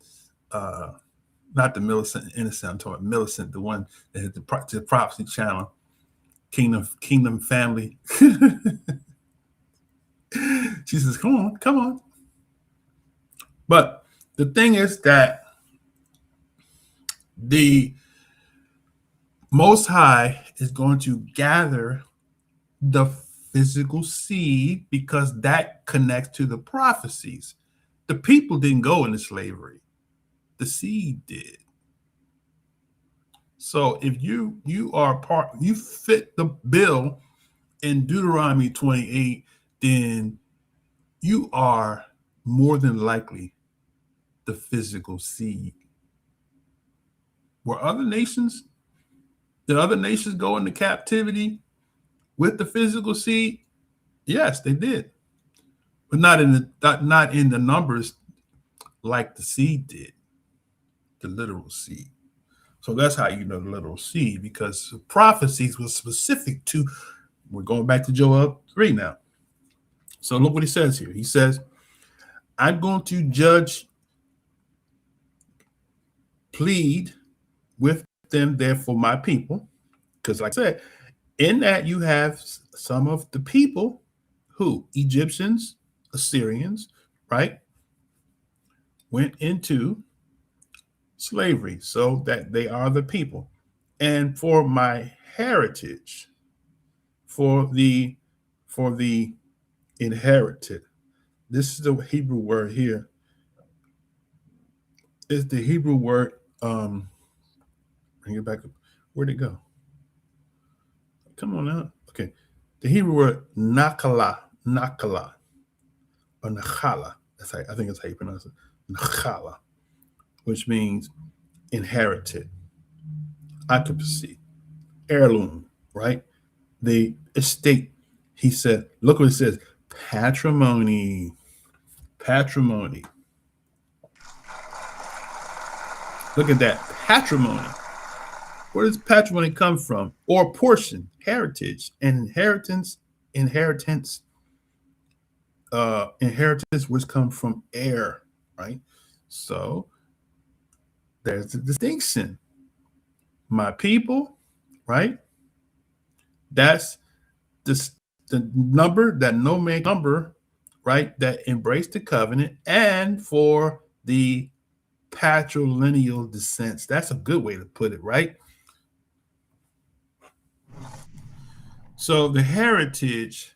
not the Millicent Innocent, I'm talking about Millicent, the one that had the prophecy channel, Kingdom Family. She says, come on. But the thing is that the Most High is going to gather the physical seed because that connects to the prophecies. The people didn't go into slavery. The seed did. So if you are you fit the bill in Deuteronomy 28, then you are more than likely the physical seed. Did other nations go into captivity with the physical seed? Yes, they did, but not in the numbers like the seed did, the literal seed. So that's how you know the literal seed, because the prophecies were specific to. We're going back to Joel 3 now. So look what he says here. He says, "I'm going to plead with them, therefore my people," because like I said, in that you have some of the people who Egyptians, Assyrians, right, went into slavery, so that they are the people. And for my heritage, for the inherited, this is the Hebrew word here. Is the Hebrew word, bring it back up. Where'd it go? Come on now. Okay. The Hebrew word nakala, or nachala. That's how, I think that's how you pronounce it. Nachala, which means inherited, occupancy, heirloom, right? The estate. He said, look what it says, patrimony. Look at that, patrimony. Where does patrimony come from? Or portion, heritage, and inheritance, which come from heir, right? So there's the distinction. My people, right? That's the number that no man number, right? That embrace the covenant, and for the patrilineal descents. That's a good way to put it, right? So the heritage,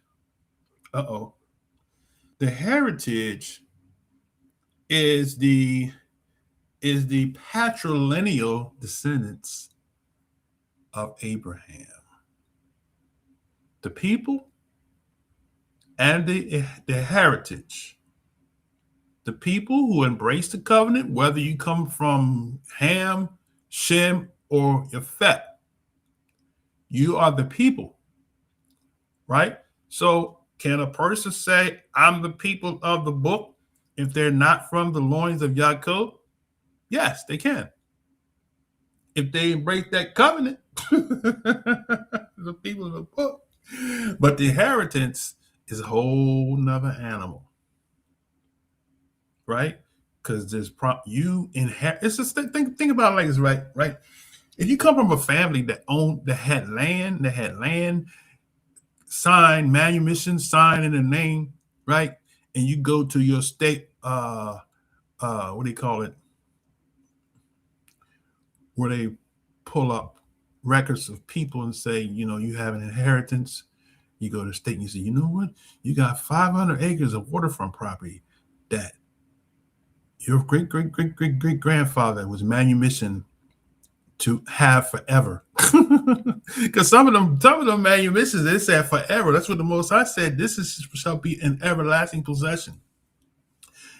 the heritage is the patrilineal descendants of Abraham. The people and the heritage. The people who embrace the covenant, whether you come from Ham, Shem, or Yafet, you are the people, right? So can a person say, I'm the people of the book, if they're not from the loins of Yaakov? Yes, they can. If they embrace that covenant, the people of the book. But the inheritance is a whole nother animal, right? Because there's you inherit. It's just think about it like this, right? If you come from a family that had land, signed manumission, signed in the name, right? And you go to your state, what do you call it? Where they pull up records of people and say, you have an inheritance. You go to the state and you say, you know what? You got 500 acres of waterfront property that your great grandfather was manumission to have forever. Because some of them manumissions, they said forever. That's what the Most High said. Shall be an everlasting possession.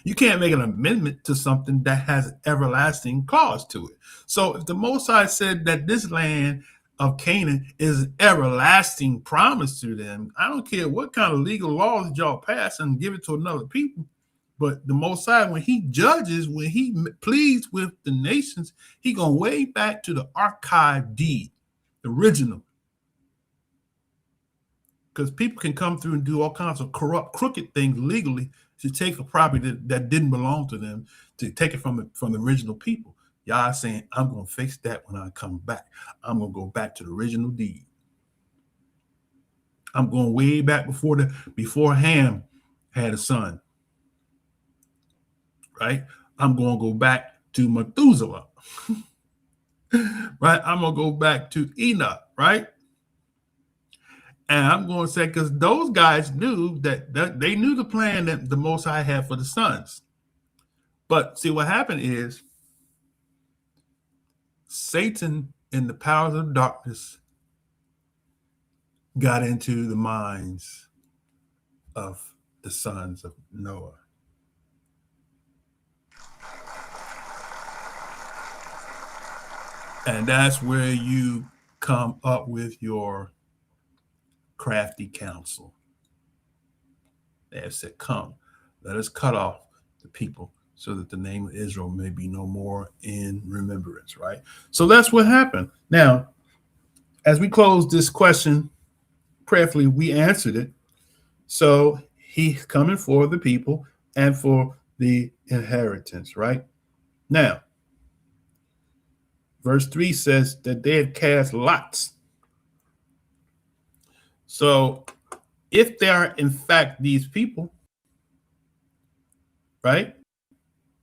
You can't make an amendment to something that has an everlasting clause to it. So if the Most High said that this land of Canaan is an everlasting promise to them, I don't care what kind of legal laws y'all pass and give it to another people. But the Most High, when he judges, when he pleads with the nations, he going way back to the archive deed, the original. Because people can come through and do all kinds of corrupt, crooked things legally to take a property that didn't belong to them, to take it from the original people. Y'all saying, I'm going to fix that when I come back. I'm going to go back to the original deed. I'm going way back before Ham had a son. Right? I'm going to go back to Methuselah. Right? I'm going to go back to Enoch. Right? And I'm going to say, because those guys knew that they knew the plan that the Most High had for the sons. But see, what happened is Satan and the powers of darkness got into the minds of the sons of Noah. And that's where you come up with your crafty counsel. They have said, come, let us cut off the people so that the name of Israel may be no more in remembrance, right? So that's what happened. Now, as we close this question, prayerfully, we answered it. So he's coming for the people and for the inheritance, right? Now, verse 3 says that they had cast lots. So if they are in fact these people, right,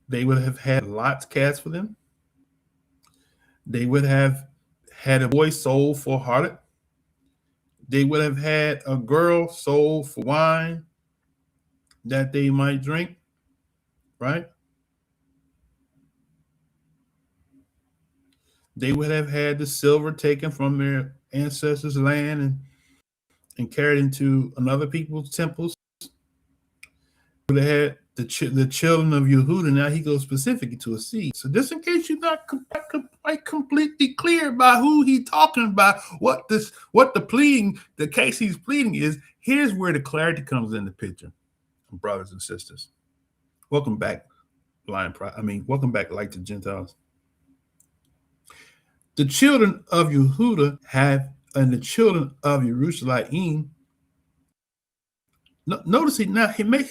they would have had lots cast for them. They would have had a boy sold for harlot. They would have had a girl sold for wine that they might drink, right? They would have had the silver taken from their ancestors' land and carried into another people's temples. They had the children of Yehuda. Now he goes specifically to a seed. So just in case you're not quite completely clear about who he's talking about, what the case he's pleading is, here's where the clarity comes in the picture, brothers and sisters. Welcome back, welcome back, Light to Gentiles. The children of Yehuda and the children of Jerusalem. Notice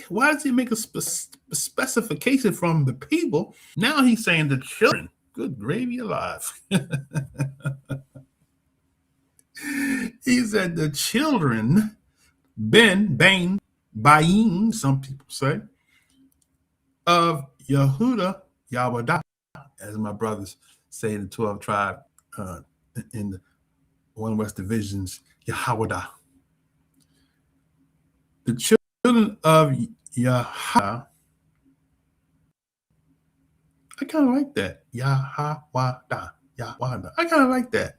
why does he make a specification from the people? Now he's saying the children. Good gravy alive. He said the children, Bain, some people say, of Yehuda, Yawadah, as my brothers say in the 12 tribe, in the One West Divisions, Yahawadah. The children of YAH, I kind of like that. Yahawadah. I kind of like that.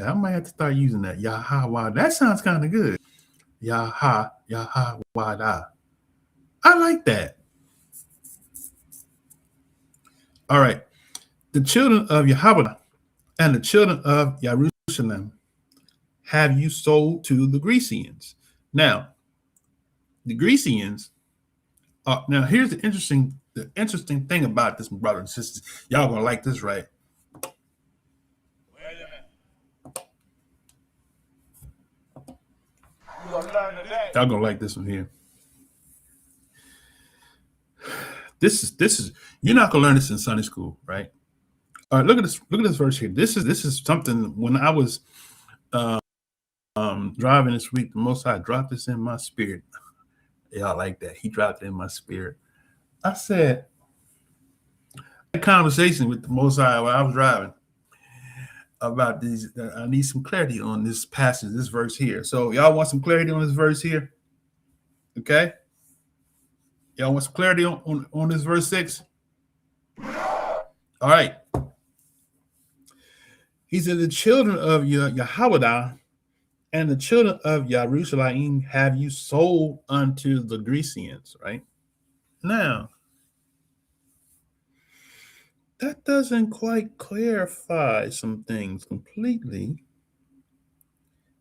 I might have to start using that. Yahawadah. That sounds kind of good. Yahawadah. I like that. All right. The children of Yahawadah and the children of Jerusalem have you sold to the Grecians. Now, the Grecians, now here's the interesting thing about this, brothers and sisters. Y'all gonna like this, right? Y'all gonna like this one here. This is you're not gonna learn this in Sunday school, right? All right, look at this verse here. This is something when I was driving this week, the Most High dropped this in my spirit. Y'all like that? He dropped it in my spirit. I said, a conversation with the Most High while I was driving about these. I need some clarity on this passage, this verse here. So y'all want some clarity on this verse here? Okay. Y'all want some clarity on this verse 6? All right. He said, the children of Yahweh and the children of Jerusalem have you sold unto the Grecians, right? Now, that doesn't quite clarify some things completely,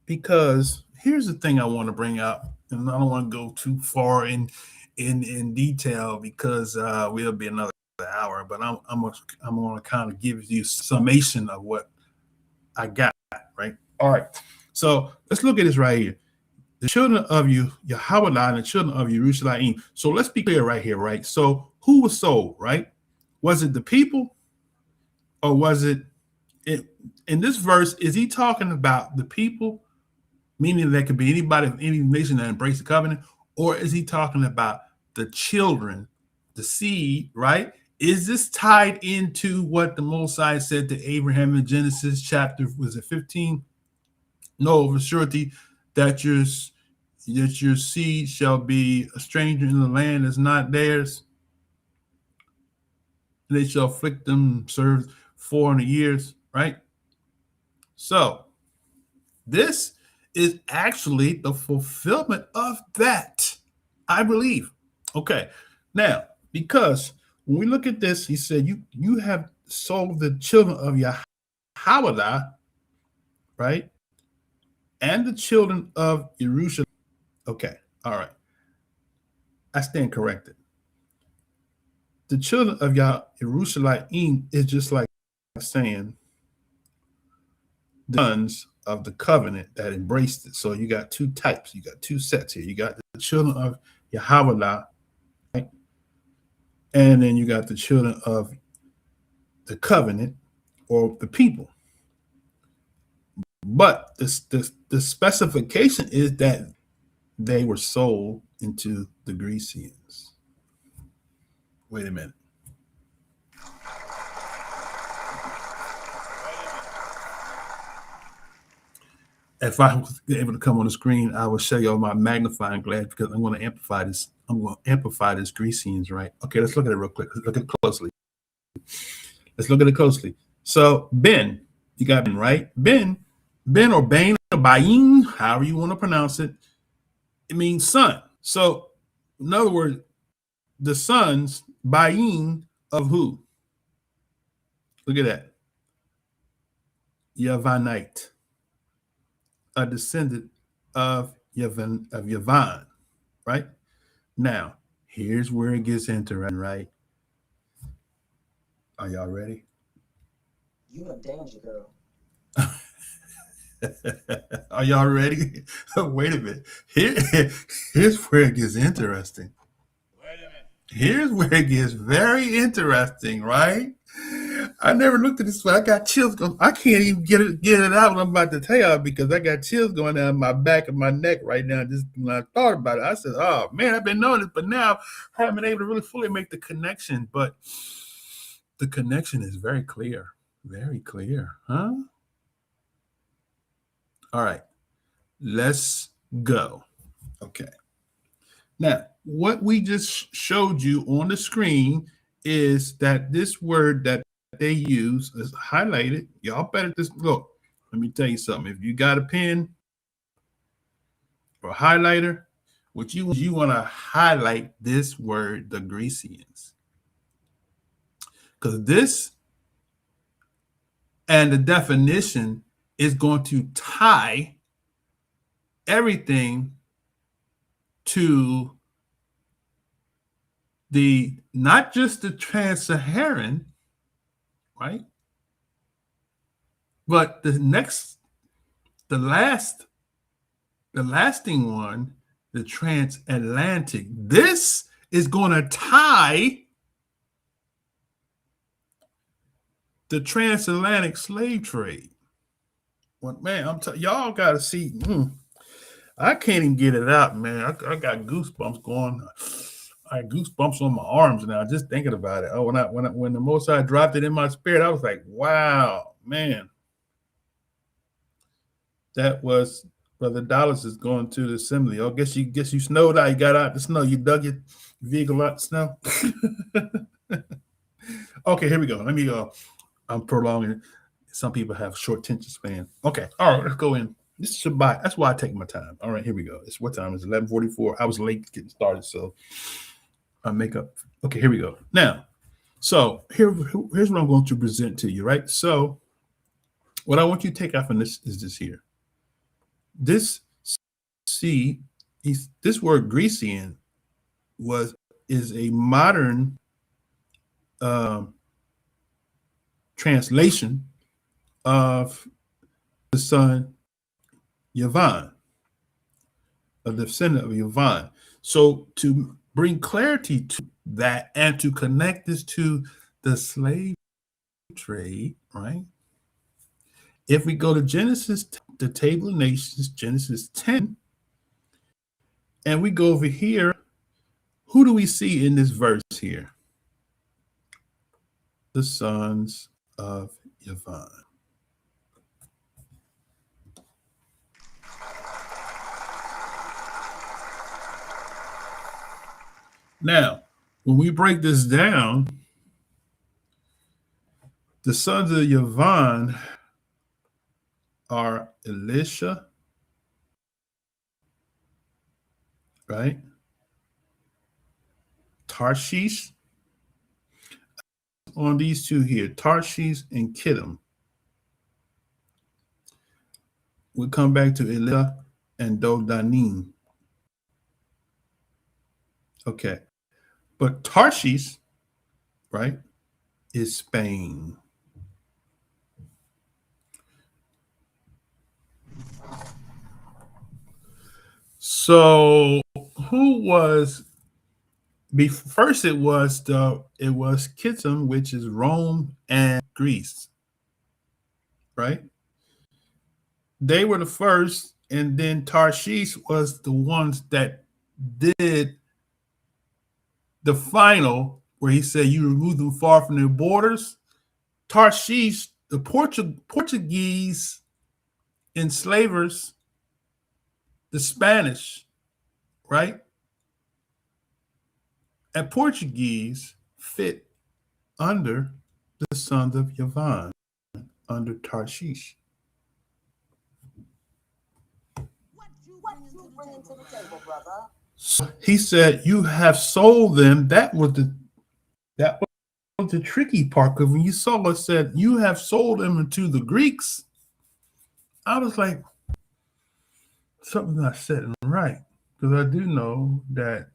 because here's the thing I want to bring up, and I don't want to go too far in detail because we'll be another hour, but I'm going to kind of give you summation of what I got, right? All right. So let's look at this right here. The children of Yahweh and the children of Jerusalem. So let's be clear right here, right? So who was sold, right? Was it the people, or was it in this verse? Is he talking about the people, meaning that could be anybody of any nation that embraced the covenant, or is he talking about the children, the seed, right? Is this tied into what the Most High said to Abraham in Genesis chapter, was it 15? No, of a surety that your seed shall be a stranger in the land is not theirs. They shall afflict them, serve 400 years, right? So this is actually the fulfillment of that, I believe. Okay, now, because when we look at this, he said, you have sold the children of Yahweh, right? And the children of Jerusalem. Okay, all right. I stand corrected. The children of Jerusalem is just like saying the sons of the covenant that embraced it. So you got two types. You got two sets here. You got the children of Yahweh, right? And then you got the children of the covenant, or the people. But the specification is that they were sold into the Grecians. Wait a minute. If I was able to come on the screen, I will show you all my magnifying glass, because I'm going to amplify this. I'm going to amplify this Grecians, right? Okay, let's look at it real quick. Let's look at it closely. Let's look at it closely. So Ben, you got Ben, right? Ben or Bain or Bain, however you want to pronounce it, it means son. So in other words, the sons, Bain, of who? Look at that. Yavanite, a descendant of Yavan, right? Now, here's where it gets interesting, right? Are y'all ready? You in danger, girl. Are y'all ready? Wait a minute. Here's where it gets interesting. Wait a minute. Here's where it gets very interesting, right? I never looked at this. I got chills going. I can't even get it out what I'm about to tell y'all, because I got chills going down my back and my neck right now. Just when I thought about it, I said, "Oh man, I've been knowing this, but now I haven't been able to really fully make the connection." But the connection is very clear, huh? All right, let's go. Okay. Now, what we just showed you on the screen is that this word that they use is highlighted. Y'all better just look. Let me tell you something. If you got a pen or a highlighter, what you want to highlight this word, the Grecians, because this and the definition is going to tie everything to the, not just the trans-Saharan, right? But the lasting one, the transatlantic. This is going to tie the transatlantic slave trade. Well, man, y'all got to see. I can't even get it out, man. I got goosebumps going. I had goosebumps on my arms now just thinking about it. Oh, when the Most High dropped it in my spirit, I was like, wow, man. That was Brother Dallas is going to the assembly. Oh, guess you snowed out. You got out the snow. You dug your vehicle out the snow. Okay, here we go. Let me I'm prolonging. Some people have short attention span. Okay, all right, let's go in. This is Shabbat. That's why I take my time. All right, here we go. It's what time? It's 11:44. I was late getting started, so I make up. Okay, here we go. Now, so here's what I'm going to present to you, right? So what I want you to take out from this is this here. This this word Grecian is a modern translation of the son Yavan, of the descendant of Yavan. So to bring clarity to that and to connect this to the slave trade, right? If we go to Genesis, the table of nations, Genesis 10, and we go over here, who do we see in this verse here? The sons of Yavan. Now, when we break this down, the sons of Yavan are Elisha, right? Tarshish. On these two here, Tarshish and Kittim. We'll come back to Elisha and Dodanim. Okay. But Tarshish, right, is Spain. So who was first? It was Kittim, which is Rome and Greece, right? They were the first, and then Tarshish was the ones that did the final, where he said you remove them far from their borders. Tarshish, the Portuguese enslavers, the Spanish, right? And Portuguese fit under the sons of Yavan, under Tarshish. What you bringing to the table, brother? So he said, "You have sold them." That was the tricky part, because when you saw it said, "You have sold them to the Greeks," I was like, something's not setting right, because I do know that.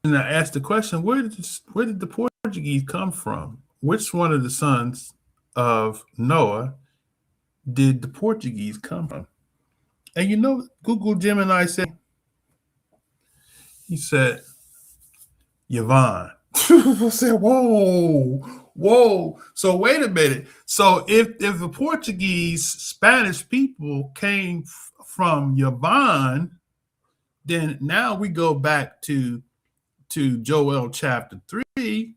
And I asked the question, where did the Portuguese come from? Which one of the sons of Noah did the Portuguese come from? And you know, Google Gemini said, he said, Yavan. I said, whoa. So wait a minute. So if the Portuguese, Spanish people came from Yavan, then now we go back to Joel chapter 3,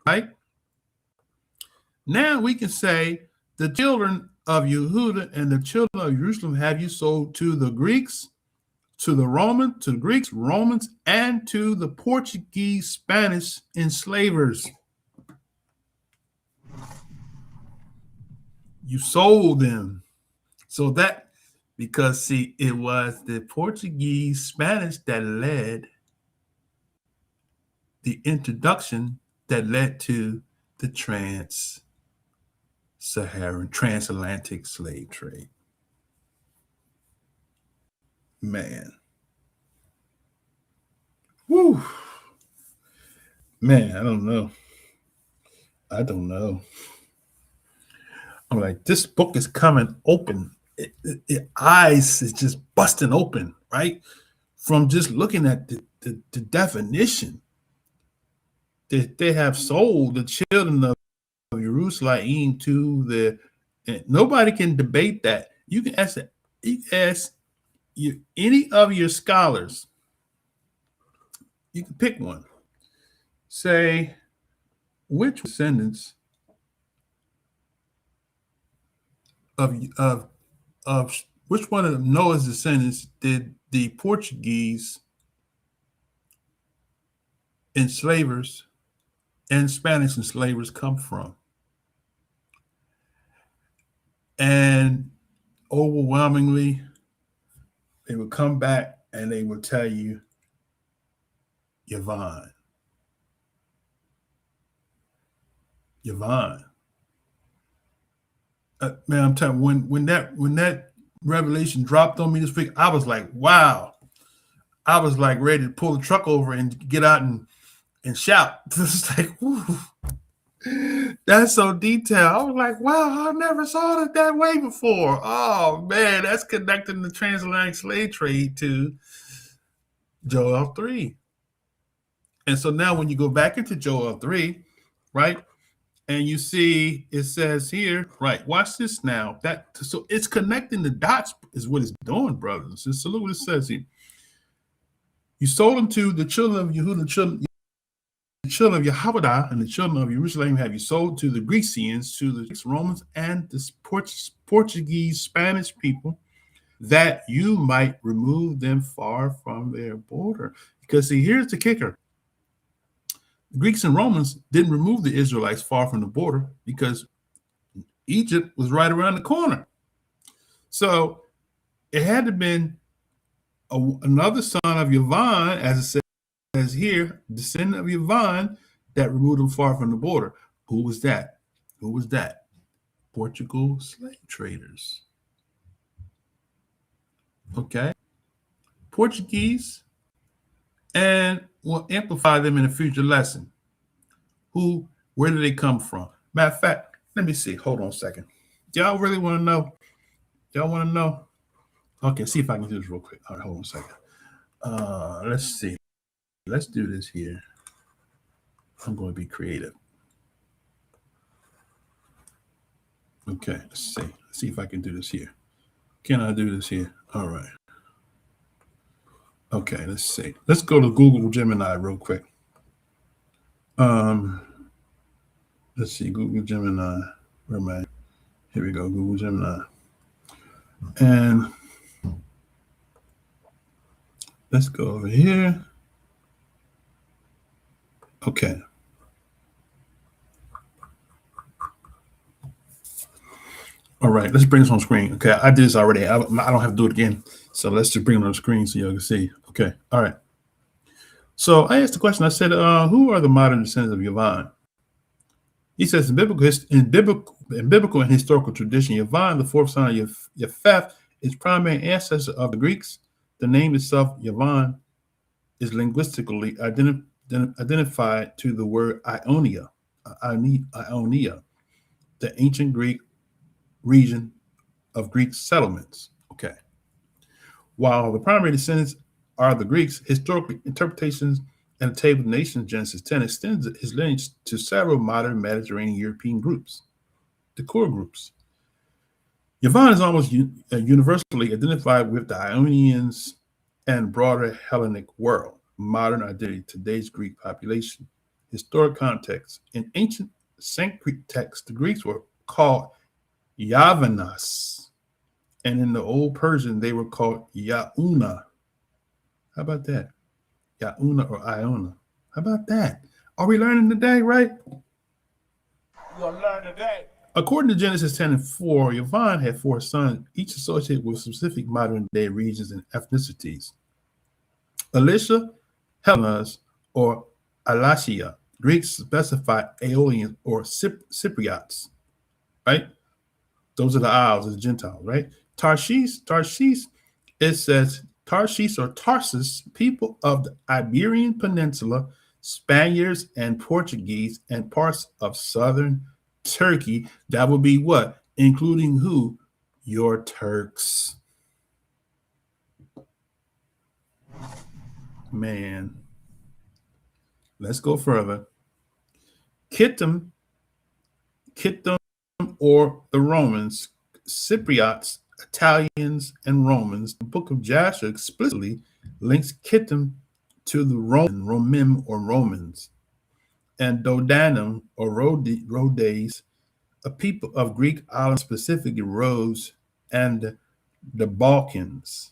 right? Now we can say the children of Yehuda and the children of Jerusalem have you sold to the Greeks, to the Greeks, Romans, and to the Portuguese, Spanish enslavers. You sold them. So that, because see, it was the Portuguese, Spanish that led the introduction that led to the transatlantic slave trade. Man. Woo. Man, I don't know. I'm like, this book is coming open. Eyes is just busting open, right? From just looking at the definition. They have sold the children of Jerusalem to the, and nobody can debate that. You can ask any of your scholars. You can pick one. Say, which descendants of which one of Noah's descendants did the Portuguese enslavers and Spanish enslavers come from. And overwhelmingly, they would come back and they would tell you, Yvonne. Yvonne. Man, I'm telling you, when that revelation dropped on me this week, I was like, wow. I was like ready to pull the truck over and get out and shout. It's like, whew. That's so detailed. I was like, wow, I never saw it that way before. Oh man, that's connecting the transatlantic slave trade to Joel 3. And so now when you go back into Joel 3, right? And you see it says here, right? Watch this now. So it's connecting the dots is what it's doing, brothers. So look what it says here. You sold them to the children of Yehuda, the children of Yahweh, and the children of Jerusalem have you sold to the Grecians, to the Romans, and the Portuguese, Spanish people, that you might remove them far from their border. Because see, here's the kicker. The Greeks and Romans didn't remove the Israelites far from the border because Egypt was right around the corner. So it had to have been another son of Yavon, as it says here, descendant of Yavon, that removed them far from the border. Who was that? Who was that? Portugal slave traders. Okay. Portuguese, and we'll amplify them in a future lesson. Where did they come from? Matter of fact, let me see. Hold on a second. Y'all really want to know? Y'all want to know? Okay, see if I can do this real quick. All right, hold on a second. Let's see. Let's do this here. I'm going to be creative. Okay, let's see. Let's see if I can do this here. Can I do this here? All right. Okay, let's see. Let's go to Google Gemini real quick. Let's see, Google Gemini. Where am I? Here we go, Google Gemini. And let's go over here. Okay. All right, let's bring this on screen. Okay, I did this already. I don't have to do it again. So let's just bring it on the screen so y'all can see. Okay, all right. So I asked the question. I said, who are the modern descendants of Yavon? He says, in biblical and historical tradition, Yavon, the fourth son of Japheth, is primary ancestor of the Greeks. The name itself, Yavon, is linguistically identified to the word Ionia, the ancient Greek region of Greek settlements. Okay. While the primary descendants are the Greeks, historical interpretations and the Table of Nations, Genesis 10, extends his lineage to several modern Mediterranean European groups, the core groups. Yavon is almost universally identified with the Ionians and broader Hellenic world, modern identity, today's Greek population. Historic context. In ancient Sanskrit texts, the Greeks were called Yavanas, and in the Old Persian, they were called Yauna. How about that? Yauna or Iona. How about that? Are we learning today, right? We're gonna learn today. According to Genesis 10 and 4, Yavon had 4 sons, each associated with specific modern-day regions and ethnicities. Elisha, Hellenas, or Alasia. Greeks specify Aeolians or Cypriots, right? Those are the Isles, the Gentiles, right? Tarshish, it says Tarshish or Tarsus, people of the Iberian Peninsula, Spaniards and Portuguese, and parts of southern Turkey. That would be what? Including who? Your Turks. Man. Let's go further. Kittim or the Romans, Cypriots, Italians, and Romans. The book of Joshua explicitly links Kittim to the Romim or Romans, and Dodanim or Rhodes, a people of Greek islands, specifically Rhodes, and the Balkans.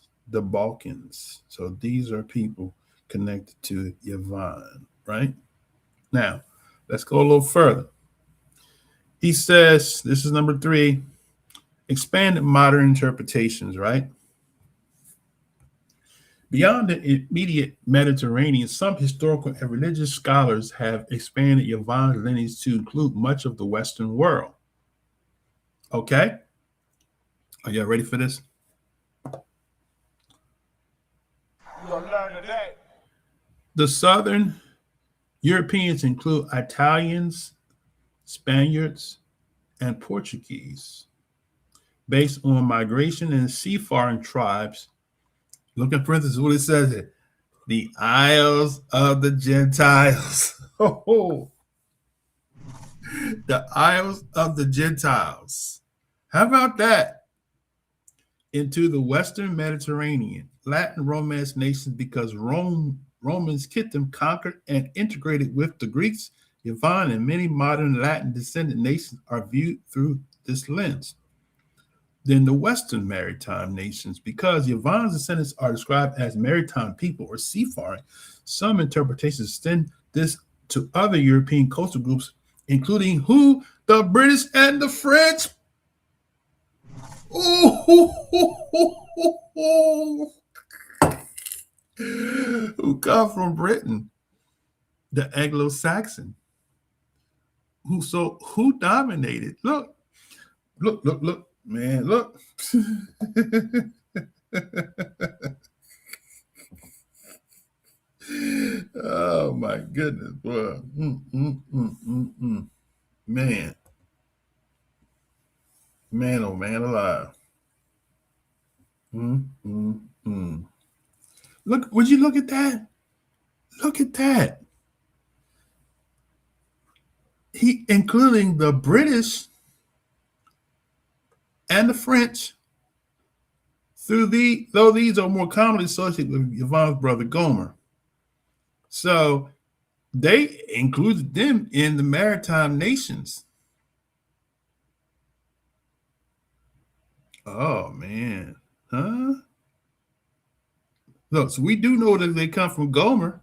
So these are people connected to Yavon, right? Now, let's go a little further. He says, this is number 3, expanded modern interpretations, right? Beyond the immediate Mediterranean, some historical and religious scholars have expanded Yvonne's lineage to include much of the Western world. Okay? Are you ready for this? You'll learn today. The Southern Europeans include Italians, Spaniards, and Portuguese. Based on migration and seafaring tribes, look in parentheses what it says here. The Isles of the Gentiles. Oh, the Isles of the Gentiles. How about that? Into the Western Mediterranean, Latin Romance nations, because Romans kicked them, conquered, and integrated with the Greeks. Yvonne and many modern Latin descendant nations are viewed through this lens. Then the Western maritime nations, because Yvonne's descendants are described as maritime people or seafaring, some interpretations extend this to other European coastal groups, including who? The British and the French. Who come from Britain? The Anglo-Saxon. Who dominated? Look, man, look. Oh my goodness, boy. Man. Man, oh man alive. Look, would you look at that? Look at that. He, including the British and the French, though these are more commonly associated with Yvonne's brother Gomer. So they included them in the maritime nations. Oh man, huh? Look, so we do know that they come from Gomer,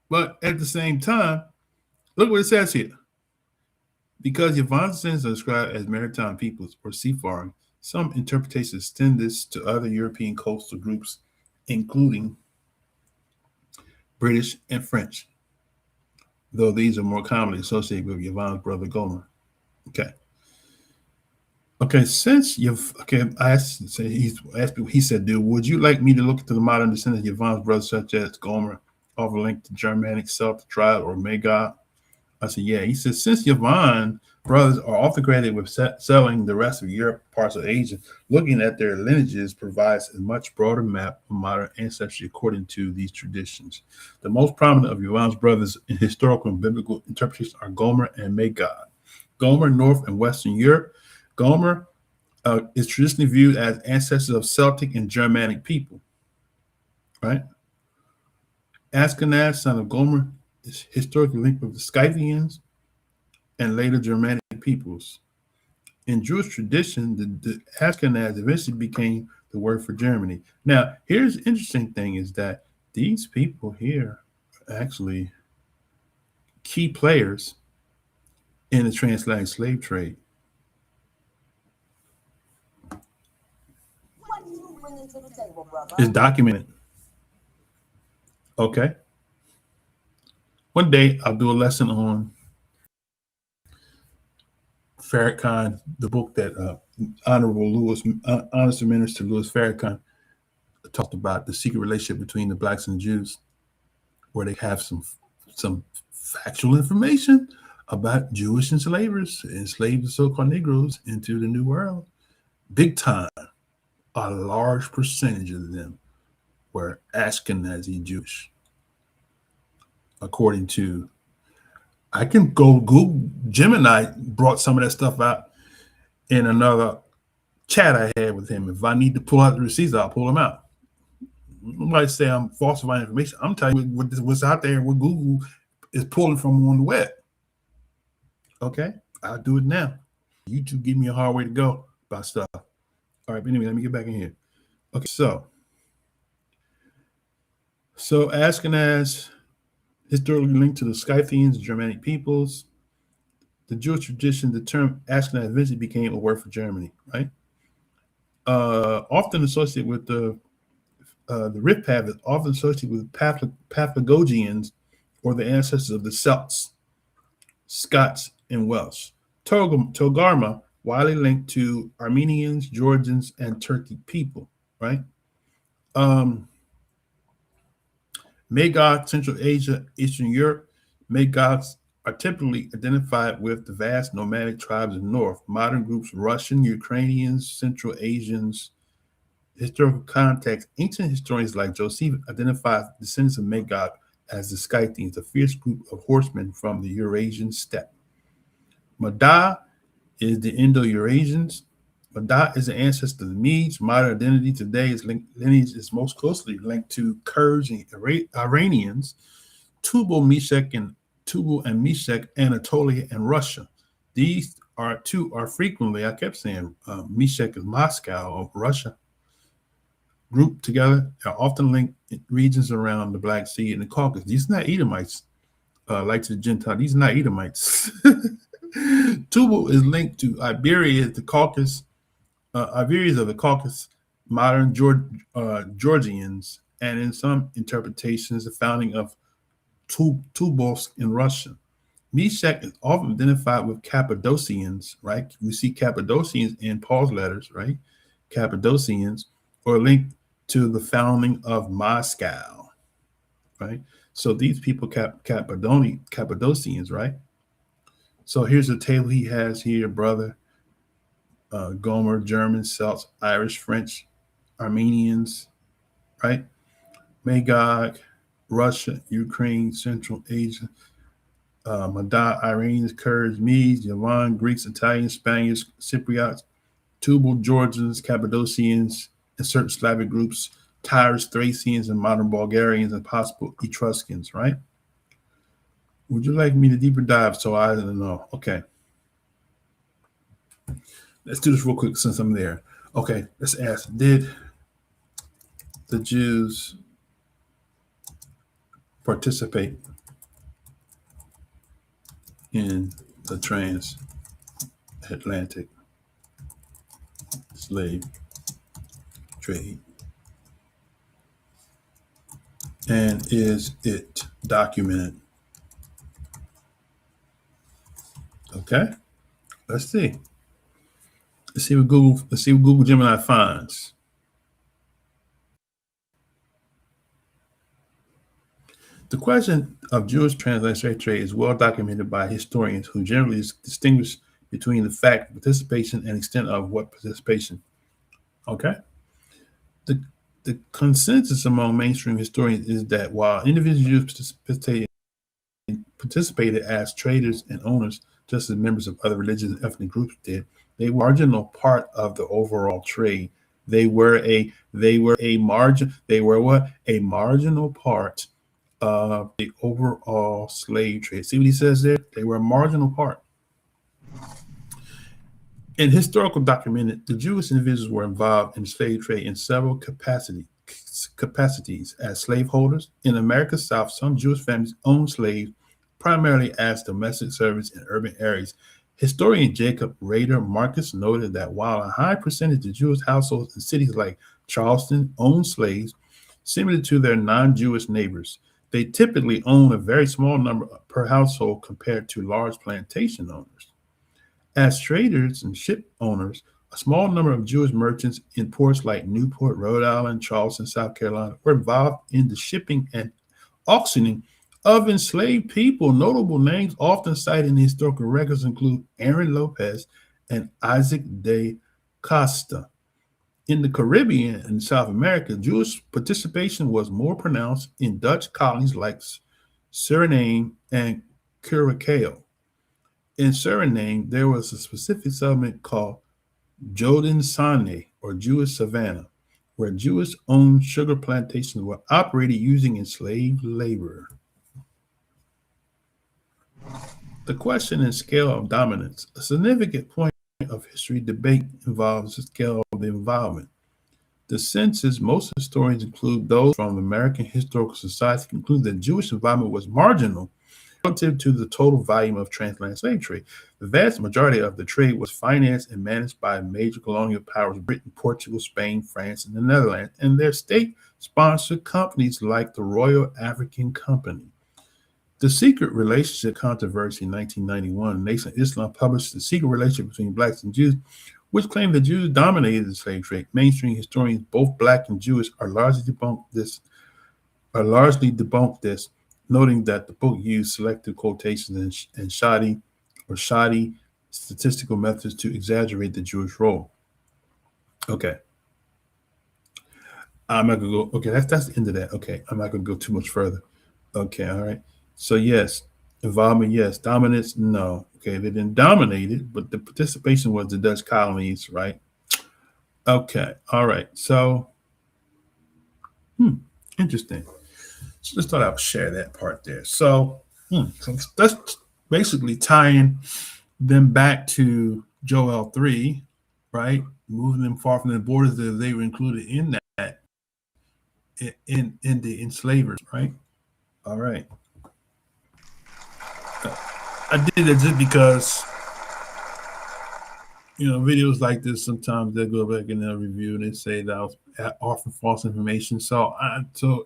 but at the same time, look what it says here. Because Yvonne's descendants are described as maritime peoples or seafaring, some interpretations extend this to other European coastal groups, including British and French, though these are more commonly associated with Yvonne's brother Gomer. Okay, since you've he said, dude, would you like me to look into the modern descendants of Yvonne's brothers, such as Gomer, offer link to Germanic Celtic tribe or Magog? I said, yeah. He said, since Yvonne brothers are often credited with selling the rest of Europe, parts of Asia, looking at their lineages provides a much broader map of modern ancestry according to these traditions. The most prominent of Yvonne's brothers in historical and biblical interpretation are Gomer and Magog. Gomer, North and Western Europe. Gomer is traditionally viewed as ancestors of Celtic and Germanic people, right? Ashkenaz, son of Gomer, is historically linked with the Scythians and later Germanic peoples. In Jewish tradition, the Ashkenaz eventually became the word for Germany. Now, here's the interesting thing is that these people here are actually key players in the transatlantic slave trade. What you bringing to the table, brother? It's documented. Okay. One day I'll do a lesson on Farrakhan, the book that Honorable Minister Louis Farrakhan talked about, the secret relationship between the blacks and the Jews, where they have some factual information about Jewish enslavers, enslaved the so-called Negroes into the New World. Big time. A large percentage of them were Ashkenazi Jewish. According to, I can go Google, Gemini brought some of that stuff out in another chat I had with him. If I need to pull out the receipts, I'll pull them out. Nobody say I'm falsifying information. I'm telling you what's out there, what Google is pulling from on the web. Okay, I'll do it now. YouTube give me a hard way to go about stuff. All right, but anyway, let me get back in here. Okay, so Ashkenaz historically linked to the Scythians, Germanic peoples. The Jewish tradition, the term Ashkenaz eventually became a word for Germany, right? Often associated with the Rift Path is often associated with Paphlagogians, or the ancestors of the Celts, Scots, and Welsh. Togarma, widely linked to Armenians, Georgians, and Turkic people, right? Magog, Central Asia, Eastern Europe. Magogs are typically identified with the vast nomadic tribes of the north. Modern groups, Russian, Ukrainians, Central Asians. Historical context, ancient historians like Josephus identify descendants of Magog as the Scythians, a fierce group of horsemen from the Eurasian steppe. Mada is the Indo-Eurasians. Mada is the ancestor of the Medes. Modern identity today is lineage is most closely linked to Kurds and Iranians, Tubal and Meshech, Anatolia, and Russia. These are frequently, I kept saying, Meshech is Moscow of Russia, grouped together, are often linked in regions around the Black Sea and the Caucasus. These are not Edomites, like to the Gentile. These are not Edomites. Tubal is linked to Iberia, the Caucasus, Iberians of the Caucasus, modern Georgians, and in some interpretations, the founding of Tobolsk in Russia. Meshech is often identified with Cappadocians, right? We see Cappadocians in Paul's letters, right? Cappadocians, or linked to the founding of Moscow, right? So these people, Cappadocians, right? So here's the table he has here, brother. Gomer, German, Celts, Irish, French, Armenians, right? Magog, Russia, Ukraine, Central Asia, Mada, Iranians, Kurds, Medes, Yavan, Greeks, Italians, Spaniards, Cypriots, Tubal, Georgians, Cappadocians, and certain Slavic groups, Tyres, Thracians, and modern Bulgarians, and possible Etruscans, right? Would you like me to deeper dive so I don't know? Okay. Let's do this real quick since I'm there. Okay, let's ask, did the Jews participate in the transatlantic slave trade? And is it documented? Okay, let's see. Let's see what Google Gemini finds. The question of Jewish transatlantic trade is well documented by historians who generally distinguish between the fact of participation and extent of what participation. Okay. The consensus among mainstream historians is that while individual Jews participated as traders and owners, just as members of other religious and ethnic groups did, they were a marginal part of the overall trade. They were a marginal part of the overall slave trade. See what he says there? They were a marginal part. In historical documented, the Jewish individuals were involved in slave trade in several capacities as slaveholders. In America's South, some Jewish families owned slaves primarily as domestic servants in urban areas. Historian Jacob Rader Marcus noted that while a high percentage of Jewish households in cities like Charleston owned slaves, similar to their non-Jewish neighbors, they typically own a very small number per household compared to large plantation owners. As traders and ship owners, a small number of Jewish merchants in ports like Newport, Rhode Island, Charleston, South Carolina were involved in the shipping and auctioning of enslaved people. Notable names often cited in historical records include Aaron Lopez and Isaac de Costa. In the Caribbean and South America, Jewish participation was more pronounced in Dutch colonies like Suriname and Curaçao. In Suriname, there was a specific settlement called Jodensane, or Jewish Savannah, where Jewish-owned sugar plantations were operated using enslaved labor. The question and scale of dominance. A significant point of history debate involves the scale of the involvement. The census, most historians include those from the American Historical Society, conclude that Jewish involvement was marginal relative to the total volume of transatlantic slave trade. The vast majority of the trade was financed and managed by major colonial powers, Britain, Portugal, Spain, France, and the Netherlands, and their state-sponsored companies like the Royal African Company. The Secret Relationship Controversy in 1991, Nation of Islam published The Secret Relationship Between Blacks and Jews, which claimed that Jews dominated the slave trade. Mainstream historians, both Black and Jewish, are largely debunked this, noting that the book used selective quotations and shoddy statistical methods to exaggerate the Jewish role. Okay. I'm not gonna go. Okay, that's the end of that. Okay, I'm not gonna go too much further. Okay, all right. So yes, involvement, yes. Dominance, no. Okay, they didn't dominate it, but the participation was the Dutch colonies, right? Okay, all right. So, interesting. So just thought I would share that part there. So that's basically tying them back to Joel 3, right? Moving them far from the borders that they were included in that, in the enslavers, right? All right. I did it just because, videos like this, sometimes they go back and they'll review and they say that I was offering false information. So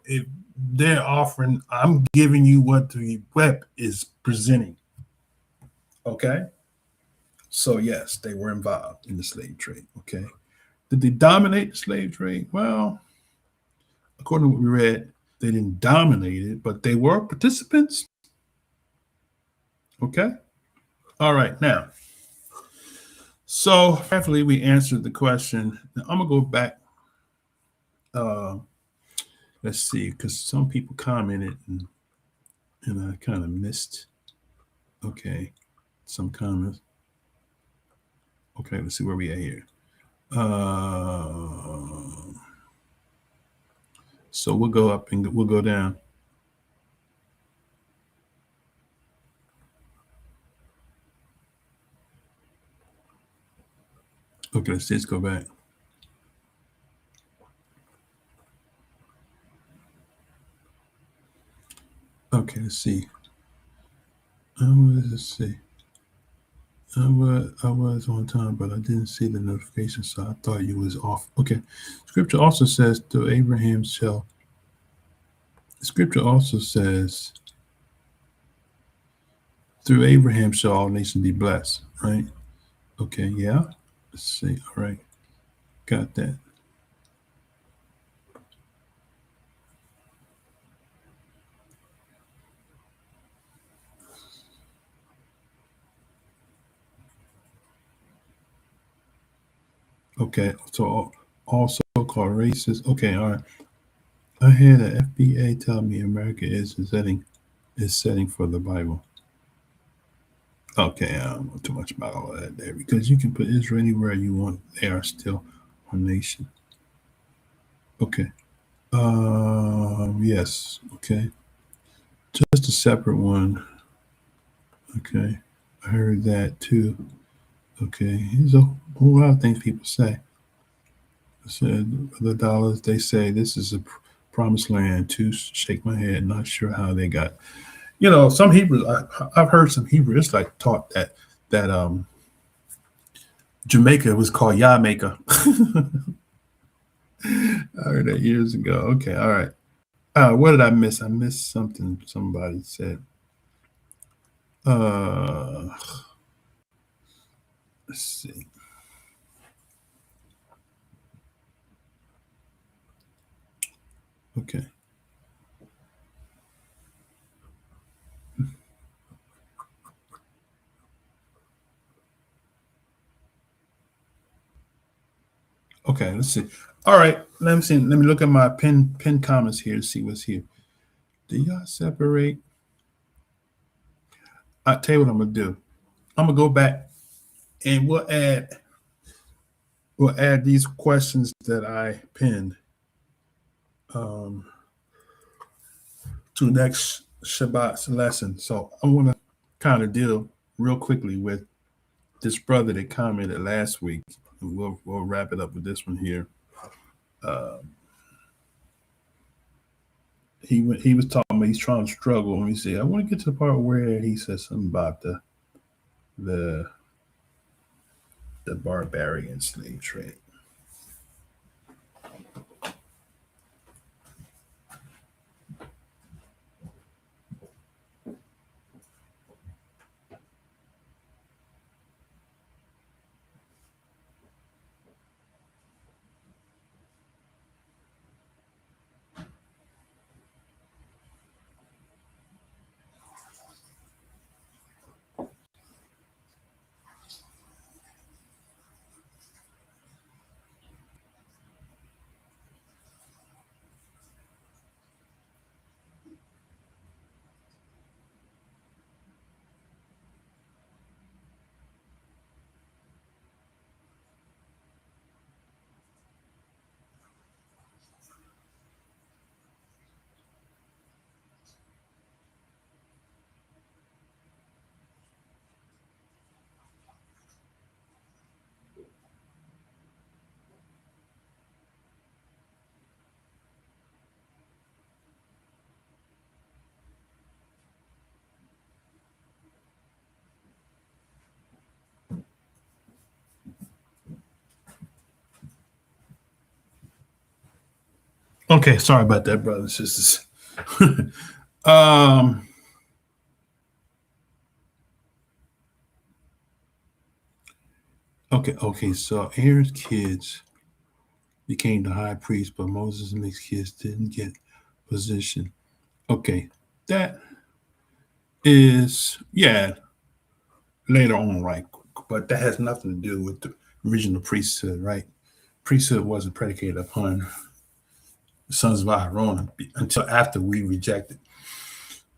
if they're offering, I'm giving you what the web is presenting. Okay. So yes, they were involved in the slave trade. Okay. Did they dominate the slave trade? Well, according to what we read, they didn't dominate it, but they were participants. Okay. All right. Now, so hopefully we answered the question. Now, I'm gonna go back. Let's see, because some people commented and I kind of missed. Okay, some comments. Okay, let's see where we are here. So we'll go up and we'll go down. Okay, let's just go back. Okay, let's see. Let's see. I was on time, but I didn't see the notification, so I thought you was off. Okay. Scripture also says, through Abraham shall. Scripture also says, through Abraham shall all nations be blessed, right? Okay, yeah. Let's see. All right. Got that. Okay, so all so-called racists. Okay, all right. I hear the FBA tell me America is setting for the Bible. Okay, I don't know too much about all of that there, because you can put Israel anywhere you want. They are still one nation. Okay. Yes. Okay. Just a separate one. Okay. I heard that too. Okay. There's a whole lot of things people say. I said the dollars, they say this is a promised land. To shake my head, not sure how they got. Some Hebrews, I've heard some Hebrew Israelites taught that Jamaica was called Jamaica. I heard that years ago. Okay, all right. What did I miss? I missed something somebody said. Let's see. Okay. Okay, let's see. All right, let me see. Let me look at my pin comments here to see what's here. Do y'all separate? I'll tell you what I'm gonna do. I'm gonna go back and we'll add these questions that I pinned to next Shabbat's lesson. So I want to kind of deal real quickly with this brother that commented last week. And we'll wrap it up with this one here. He was talking about he's trying to struggle. Let me see. I want to get to the part where he says something about the barbarian slave trade. Okay, sorry about that, brothers and sisters. um, okay. So Aaron's kids became the high priest, but Moses' mixed kids didn't get position. Okay, that is later on, right? But that has nothing to do with the original priesthood, right? Priesthood wasn't predicated upon the sons of Aaron until after we rejected.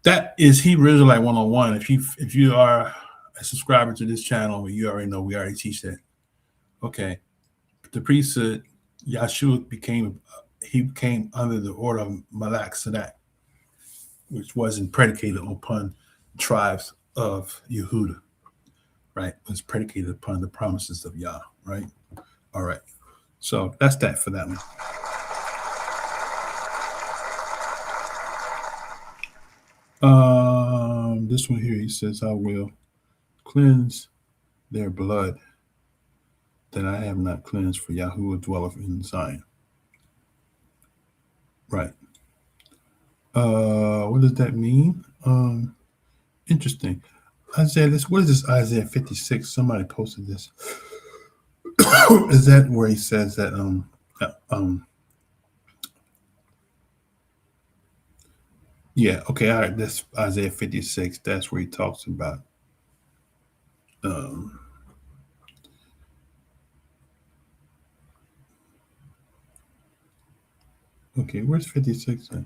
That is Hebrew Israelite 101. If you are a subscriber to this channel, you already know we already teach that. Okay, the priesthood, Yahshua became under the order of Malak Sadak, which wasn't predicated upon tribes of Yehuda, right? It was predicated upon the promises of Yah, right? All right. So that's that for that one. This one here, he says, I will cleanse their blood that I have not cleansed, for Yahuwah dwelleth in Zion. Right. What does that mean? Interesting. Isaiah, what is this Isaiah 56? Somebody posted this. Is that where he says that yeah, okay, all right, that's Isaiah 56. That's where he talks about okay, where's 56 at?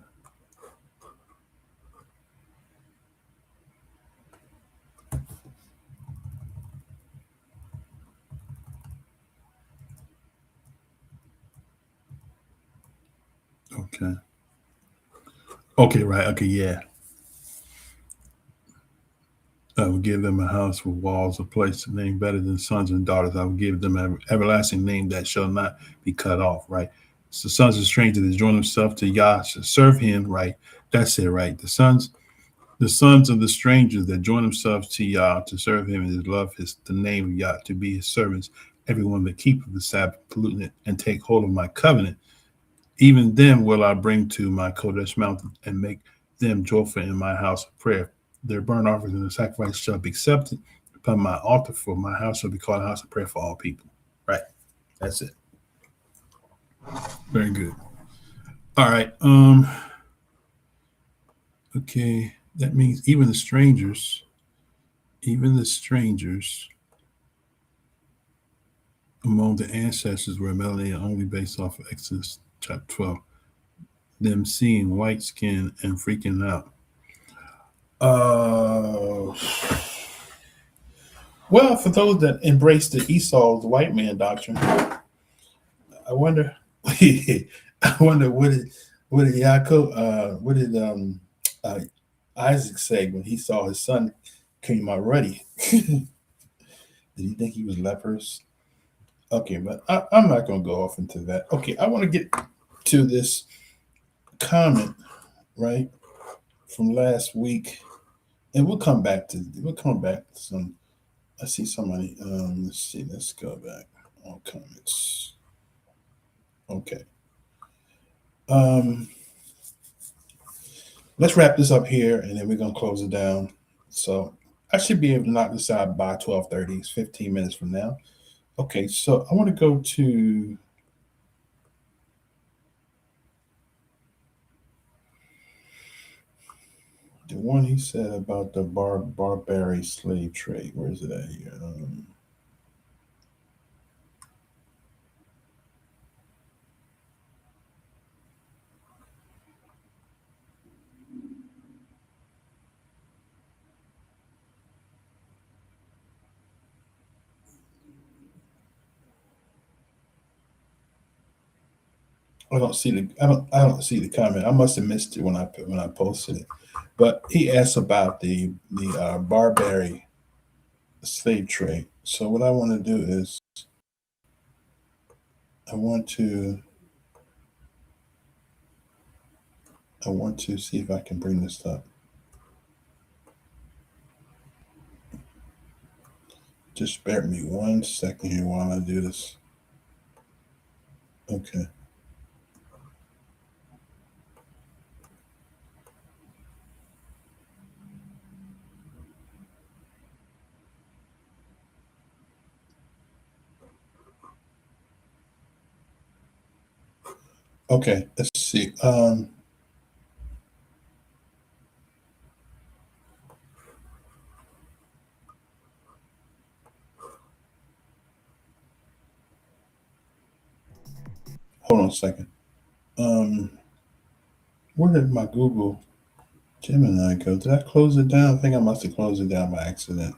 Okay, right. Okay, yeah. I will give them a house with walls, a place, a name better than sons and daughters. I will give them an everlasting name that shall not be cut off, right? So sons of strangers that join themselves to Yah shall serve him, right? That's it, right? The sons of the strangers that join themselves to Yah to serve him and love the name of Yah, to be his servants, everyone that keepeth the Sabbath, polluting it, and take hold of my covenant, even them will I bring to my Kodesh mountain and make them joyful in my house of prayer. Their burnt offerings and the sacrifice shall be accepted upon my altar, for my house shall be called a house of prayer for all people. Right. That's it. Very good. All right. Okay. That means even the strangers among the ancestors were melanated only based off of Exodus chapter 12. Them seeing white skin and freaking out. Well, for those that embrace the Esau's white man doctrine, I wonder what did Yaakov, what did Isaac say when he saw his son came out ruddy? Did he think he was leprous? Okay, but I'm not going to go off into that. Okay, I want to get to this comment, right, from last week, and we'll come back to some. I see somebody. Let's see. Let's go back. All comments. Okay. Let's wrap this up here, and then we're gonna close it down. So I should be able to knock this out by 12:30. It's 15 minutes from now. Okay. So I want to go to. The one he said about the Barbary slave trade. Where is it at here? I don't see the I don't see the comment. I must have missed it when I posted it. But he asked about the Barbary slave trade. So what I want to do is I want to see if I can bring this up. Just bear with me 1 second here while I do this. Okay. Okay, let's see. Hold on a second. Where did my Google Gemini go? Did I close it down? I think I must have closed it down by accident.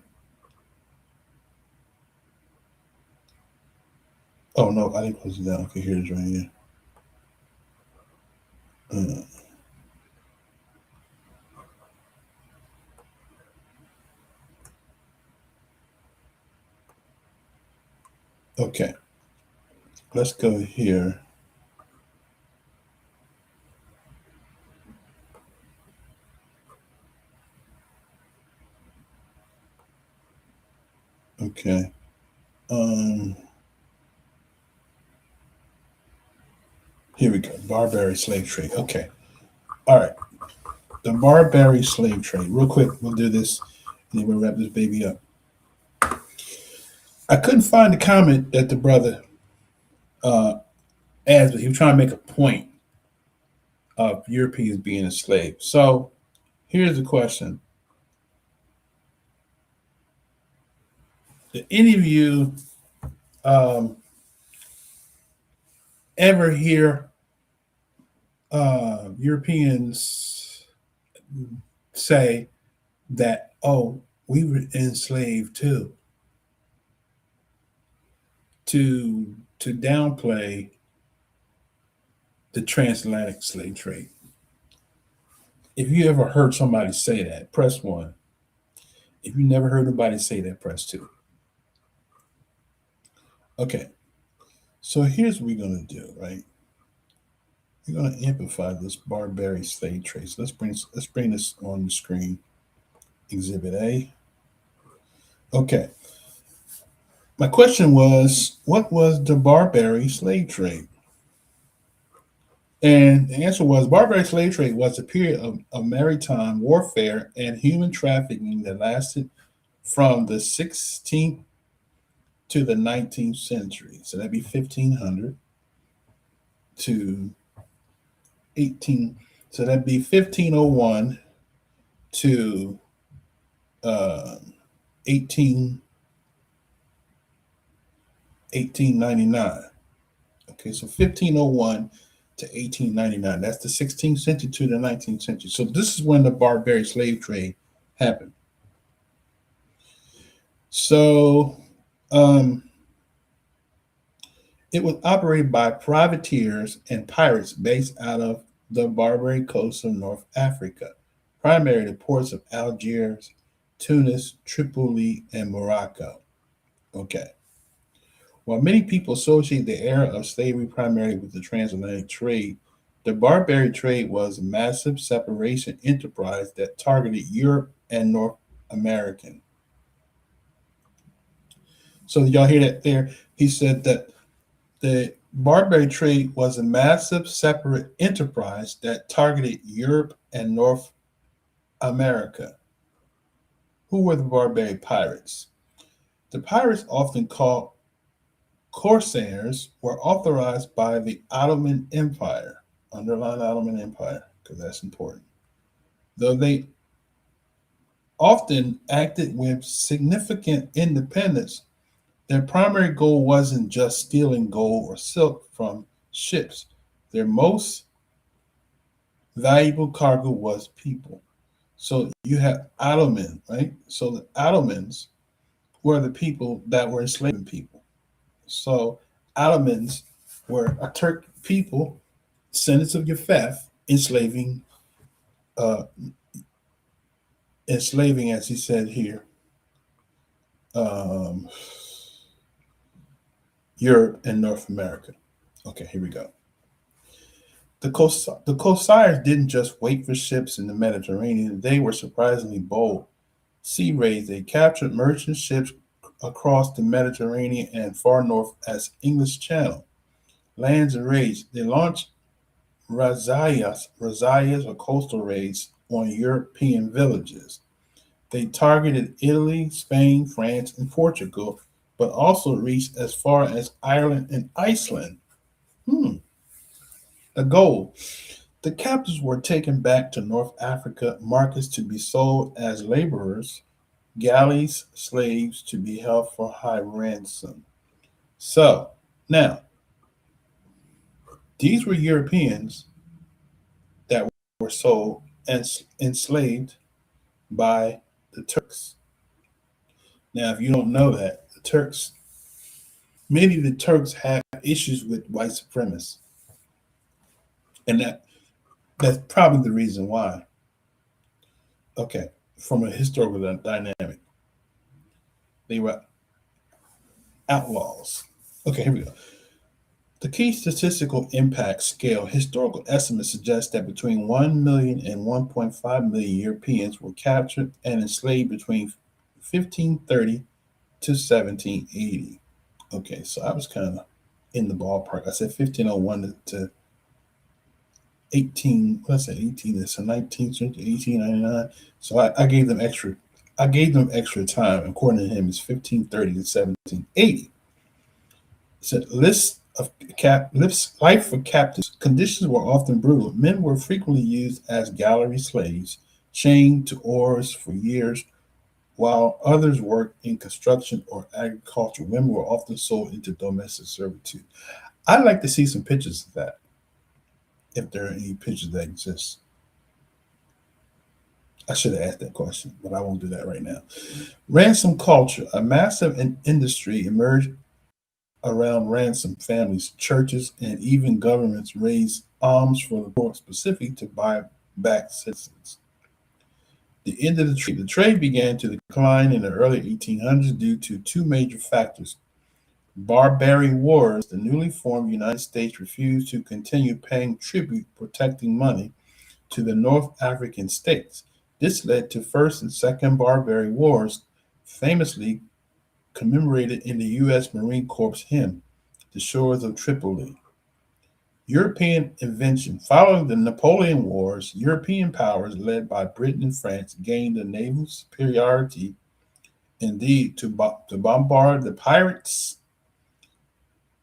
Oh no, I didn't close it down. Okay, here it is right here. Okay, let's go here. Okay. Here we go. Barbary slave trade. Okay. All right. The Barbary slave trade. Real quick, we'll do this and then we'll wrap this baby up. I couldn't find the comment that the brother asked, but he was trying to make a point of Europeans being enslaved. So here's the question. Did any of you ever hear Europeans say that, oh, we were enslaved too, to downplay the transatlantic slave trade? If you ever heard somebody say that, press 1. If you never heard anybody say that, press 2. Okay, so here's what we're going to do, right? We're going to amplify this Barbary slave trade. So let's bring this on the screen. Exhibit A. Okay. My question was, what was the Barbary slave trade? And the answer was, Barbary slave trade was a period of maritime warfare and human trafficking that lasted from the 16th to the 19th century. So that'd be 1500 to 18. So that'd be 1501 to 1899. Okay, so 1501 to 1899. That's the 16th century to the 19th century. So this is when the Barbary slave trade happened. So it was operated by privateers and pirates based out of the Barbary coast of North Africa, primarily the ports of Algiers, Tunis, Tripoli, and Morocco. Okay. While many people associate the era of slavery primarily with the transatlantic trade, the Barbary trade was a massive separation enterprise that targeted Europe and North American. So did y'all hear that there? He said that the Barbary trade was a massive separate enterprise that targeted Europe and North America. Who were the Barbary pirates? The pirates, often called corsairs, were authorized by the Ottoman Empire. Underline Ottoman Empire, because that's important. Though they often acted with significant independence, their primary goal wasn't just stealing gold or silk from ships. Their most valuable cargo was people. So you have Ottoman, right? So the Ottomans were the people that were enslaving people. So Ottomans were a Turk people, descendants of Yafeth, uh, enslaving, as he said here, um, Europe and North America. Okay, here we go. The corsairs didn't just wait for ships in the Mediterranean, they were surprisingly bold sea raids. They captured merchant ships across the Mediterranean and far north as English Channel. Lands and raids. They launched razzias or coastal raids on European villages. They targeted Italy, Spain, France, and Portugal, but also reached as far as Ireland and Iceland. The goal. The captives were taken back to North Africa markets to be sold as laborers, galleys, slaves to be held for high ransom. So, now, these were Europeans that were sold and enslaved by the Turks. Now, if you don't know that, many of the Turks have issues with white supremacists. And that's probably the reason why. Okay, from a historical dynamic, they were outlaws. Okay, here we go. The key statistical impact scale historical estimates suggest that between 1 million and 1.5 million Europeans were captured and enslaved between 1530 to 1780. Okay, so I was kind of in the ballpark. I said 1501 to 18, it's a 19th century, 1899. So I gave them extra. I gave them extra time. According to him, it's 1530 to 1780. It said life for captives. Conditions were often brutal. Men were frequently used as gallery slaves, chained to oars for years, while others worked in construction or agriculture. Women were often sold into domestic servitude. I'd like to see some pictures of that, if there are any pictures that exist. I should have asked that question, but I won't do that right now. Ransom culture. A massive industry emerged around ransom. Families, churches, and even governments raised alms for the poor, specific to buy back citizens. The end of the trade. The trade began to decline in the early 1800s due to two major factors. Barbary wars. The newly formed United States refused to continue paying tribute, protecting money to the North African states. This led to First and Second Barbary Wars, famously commemorated in the U.S. Marine Corps hymn, The Shores of Tripoli. European invention. Following the Napoleon Wars, European powers led by Britain and France gained a naval superiority, indeed, to bombard the pirates'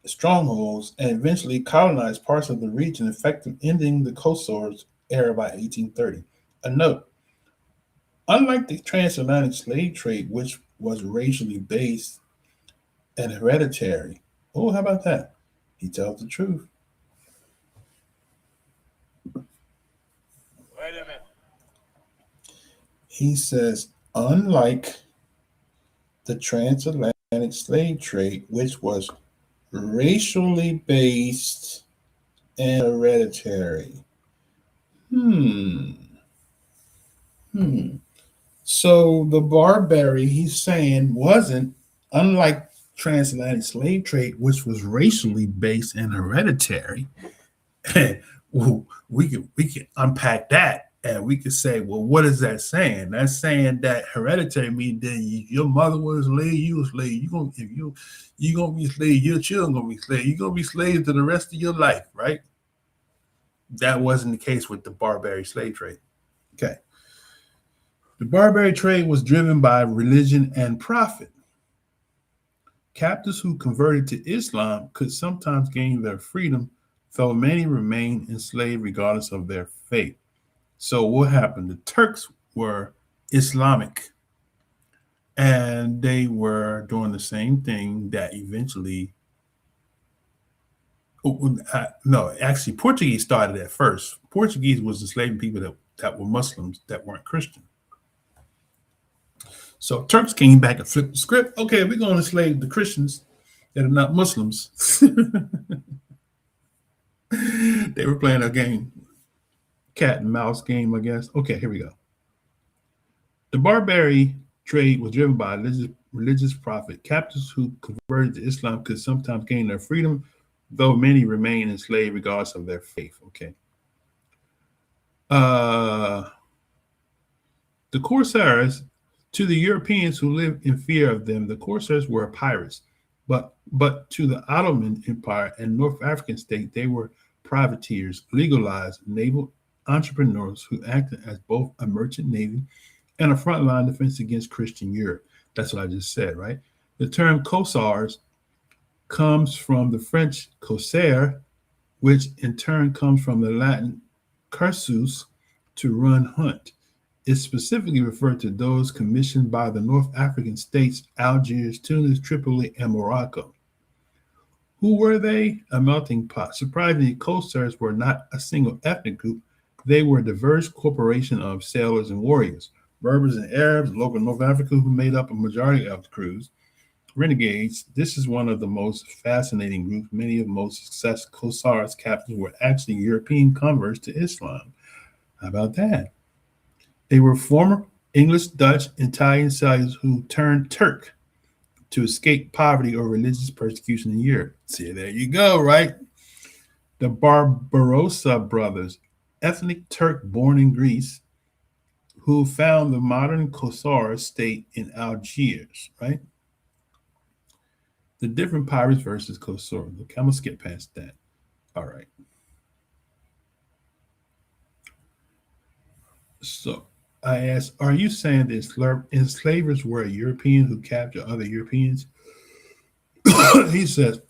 strongholds and eventually colonize parts of the region, effectively ending the Corsairs era by 1830. A note: unlike the transatlantic slave trade, which was racially based and hereditary, oh, how about that? He tells the truth. Wait a minute. He says, unlike the transatlantic slave trade, which was racially based and hereditary. So the Barbary, he's saying, wasn't, unlike transatlantic slave trade, which was racially based and hereditary, we can unpack that, and we could say, well, what is that saying? That's saying that hereditary means that your mother was a slave, you was a slave. You gonna be slave, your children gonna be slave. You're gonna be slaves to the rest of your life, right? That wasn't the case with the Barbary slave trade. Okay. The Barbary trade was driven by religion and profit. Captives who converted to Islam could sometimes gain their freedom, though many remained enslaved regardless of their faith. So what happened? The Turks were Islamic, and they were doing the same thing that eventually, no, actually Portuguese started at first. Portuguese was enslaving people that were Muslims that weren't Christian. So Turks came back and flipped the script. Okay, we're going to enslave the Christians that are not Muslims. They were playing a game, cat and mouse game, I guess. Okay, here we go. The Barbary trade was driven by religious profit. Captives who converted to Islam could sometimes gain their freedom, though many remain enslaved regardless of their faith. Okay. The Corsairs, to the Europeans who lived in fear of them, the Corsairs were pirates. But to the Ottoman Empire and North African state, they were privateers, legalized naval entrepreneurs who acted as both a merchant navy and a frontline defense against Christian Europe. That's what I just said, right? The term Corsairs comes from the French corsaire, which in turn comes from the Latin cursus, to run, hunt. It specifically referred to those commissioned by the North African states, Algiers, Tunis, Tripoli, and Morocco. Who were they? A melting pot. Surprisingly, corsairs were not a single ethnic group. They were a diverse corporation of sailors and warriors. Berbers and Arabs, local North Africa, who made up a majority of the crews. Renegades. This is one of the most fascinating groups. Many of the most successful corsairs captains were actually European converts to Islam. How about that? They were former English, Dutch, Italian sailors who turned Turk to escape poverty or religious persecution in Europe. See, there you go, right? The Barbarossa brothers, ethnic Turk born in Greece, who found the modern Kossar state in Algiers, right? The different pirates versus Kossar. Look, I'm going to skip past that. All right. So I asked, are you saying that enslavers were a European who captured other Europeans? He says,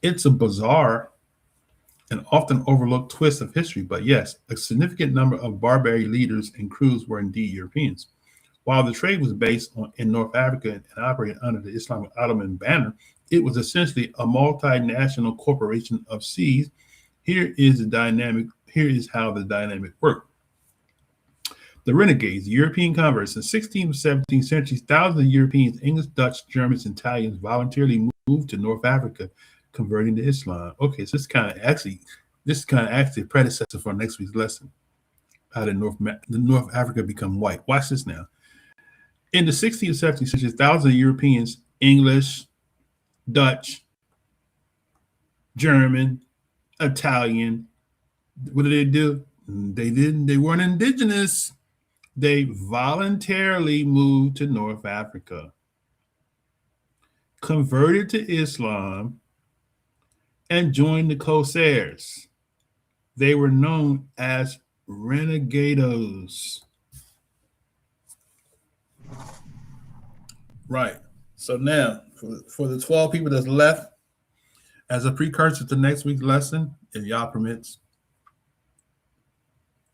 it's a bizarre and often overlooked twist of history, but yes, a significant number of Barbary leaders and crews were indeed Europeans. While the trade was based in North Africa and operated under the Islamic Ottoman banner, it was essentially a multinational corporation of seas. Here is how the dynamic worked. The renegades, European converts. In 16th and 17th centuries, thousands of Europeans, English, Dutch, Germans, and Italians voluntarily moved to North Africa, converting to Islam. Okay, so this is kind of actually a predecessor for next week's lesson. How did North Africa become white? Watch this now. In the 16th and 17th centuries, thousands of Europeans, English, Dutch, German, Italian, what did they do? They weren't indigenous. They voluntarily moved to North Africa, converted to Islam, and joined the Corsairs. They were known as renegados. Right. So now, for the 12 people that's left, as a precursor to next week's lesson, if y'all permits,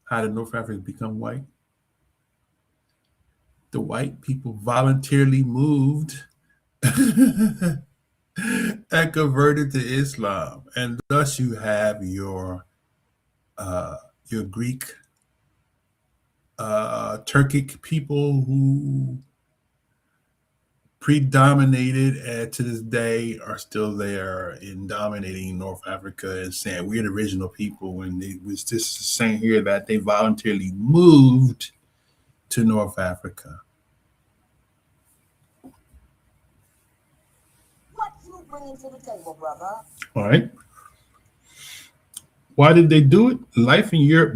how did North Africa become white? The white people voluntarily moved and converted to Islam, and thus you have your Greek, Turkic people who predominated and to this day are still there in dominating North Africa and saying we're the original people. And it was just saying here that they voluntarily moved to North Africa. bringing to the table, brother? All right. Why did they do it? Life in Europe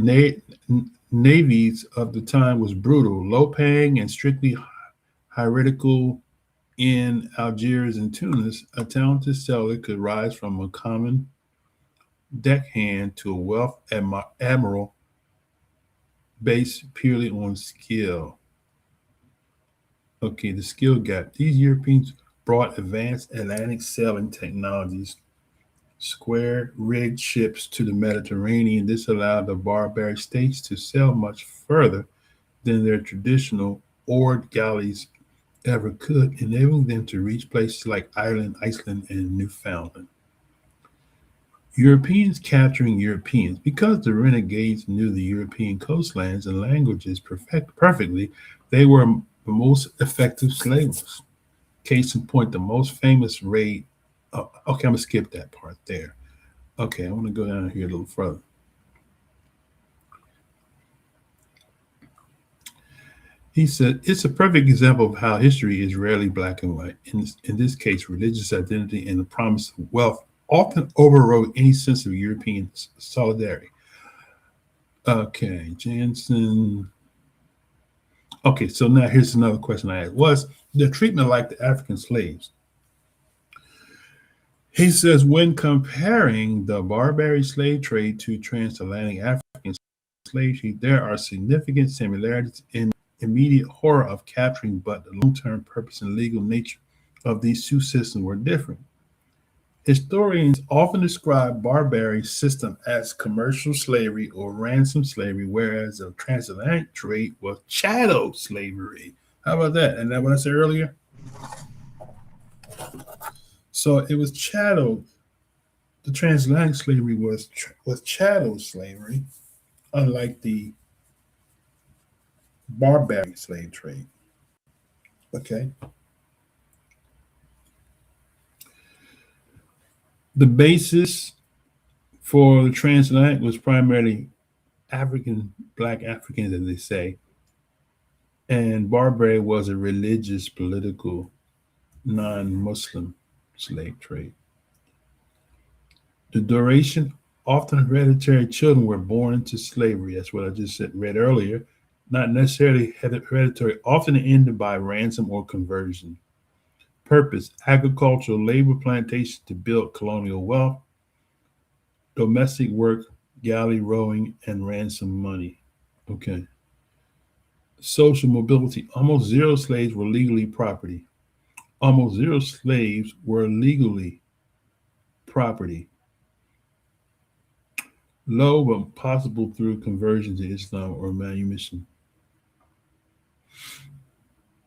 navies of the time was brutal, low paying, and strictly hierarchical. In Algiers and Tunis, a talented sailor could rise from a common deckhand to a wealth admiral based purely on skill. Okay, the skill gap. These Europeans brought advanced Atlantic sailing technologies, square rigged ships to the Mediterranean. This allowed the barbaric states to sail much further than their traditional oared galleys ever could, enabling them to reach places like Ireland, Iceland, and Newfoundland. Europeans capturing Europeans. Because the renegades knew the European coastlands and languages perfectly, they were the most effective slavers. Case in point, the most famous raid. Oh, okay, I'm going to skip that part there. Okay, I want to go down here a little further. He said, it's a perfect example of how history is rarely black and white. In this case, religious identity and the promise of wealth often overrode any sense of European solidarity. Okay, Jansen. Okay, so now here's another question I asked. Was the treatment like the African slaves? He says, when comparing the barbaric slave trade to transatlantic African slave trade, there are significant similarities in immediate horror of capturing, but the long-term purpose and legal nature of these two systems were different. Historians often describe barbaric system as commercial slavery or ransom slavery, whereas the transatlantic trade was chattel slavery. How about that? And that what I said earlier? So it was chattel. The transatlantic slavery was chattel slavery, unlike the barbaric slave trade. Okay. The basis for the transatlantic was primarily Black Africans, as they say, and Barbary was a religious, political, non-Muslim slave trade. The duration, often hereditary children were born into slavery. That's what I just read earlier. Not necessarily hereditary, often ended by ransom or conversion. Purpose, agricultural labor plantation to build colonial wealth, domestic work, galley rowing, and ransom money. Okay. Social mobility, almost zero slaves were legally property. Almost zero slaves were legally property. Low but possible through conversion to Islam or manumission.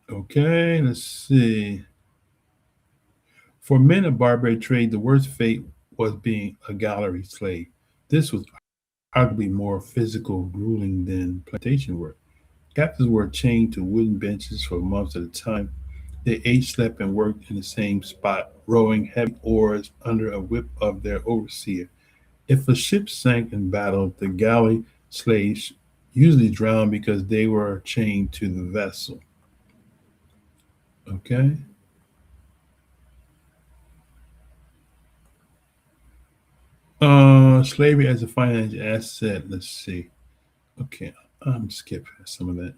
Okay, let's see. For men of barbaric trade, the worst fate was being a gallery slave. This was arguably more physical, grueling than plantation work. Captives were chained to wooden benches for months at a time. They ate, slept, and worked in the same spot, rowing heavy oars under a whip of their overseer. If a ship sank in battle, the galley slaves usually drowned because they were chained to the vessel. Okay. Slavery as a financial asset. Let's see. Okay, I'm skipping some of that.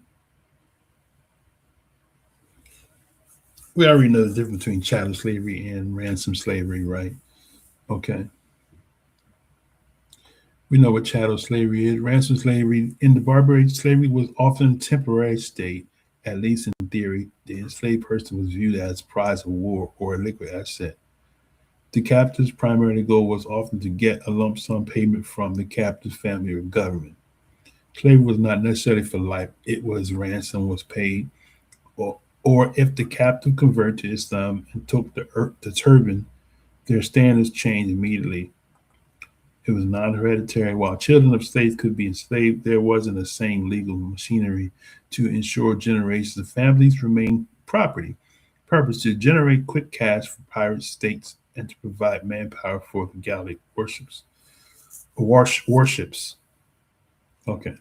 We already know the difference between chattel slavery and ransom slavery, right? Okay. We know what chattel slavery is. Ransom slavery in the barbaric slavery was often a temporary state, at least in theory. The enslaved person was viewed as prize of war or a liquid asset. The captive's primary goal was often to get a lump sum payment from the captive's family or government. Slavery was not necessarily for life. It was ransom was paid, or if the captive converted to Islam and took the turban, their standards changed immediately. It was non-hereditary. While children of slaves could be enslaved, there wasn't the same legal machinery to ensure generations of families remained property. Purpose to generate quick cash for pirate states and to provide manpower for the galley warships. Okay.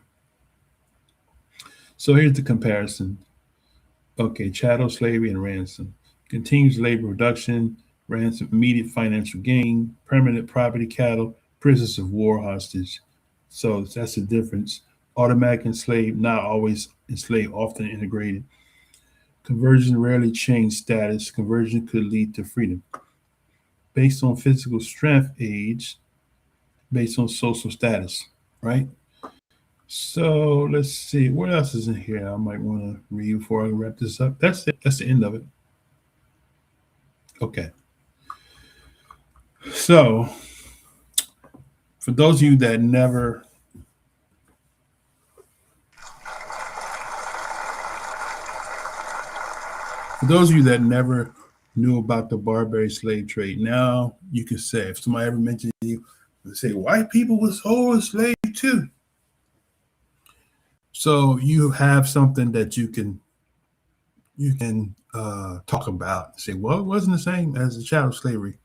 So here's the comparison. Okay, chattel slavery and ransom. Continuous labor reduction. ransom, immediate financial gain, permanent property, cattle, prisoners of war, hostage. So that's the difference. Automatic enslaved, not always enslaved, often integrated. Conversion rarely change status. Conversion could lead to freedom. Based on physical strength, age, based on social status, right? So let's see, what else is in here I might want to read before I wrap this up. That's it. That's the end of it. Okay. So for those of you that never knew about the Barbary slave trade, now you can say, if somebody ever mentioned you, they say white people was always enslaved too. So you have something that you can talk about. Say, well, it wasn't the same as the chattel slavery,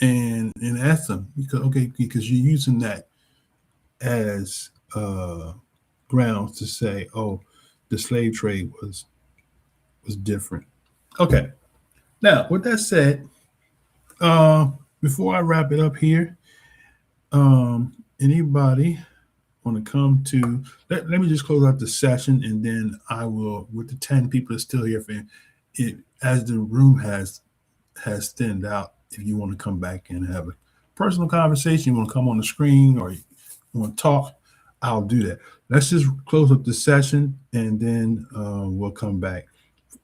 and ask them because you're using that as grounds to say, oh, the slave trade was different. Okay. Now, with that said, before I wrap it up here, anybody want to come to let me just close out the session, and then I will, with the 10 people that's still here, for it as the room has thinned out, if you want to come back and have a personal conversation, you want to come on the screen or you want to talk, I'll do that. Let's just close up the session, and then we'll come back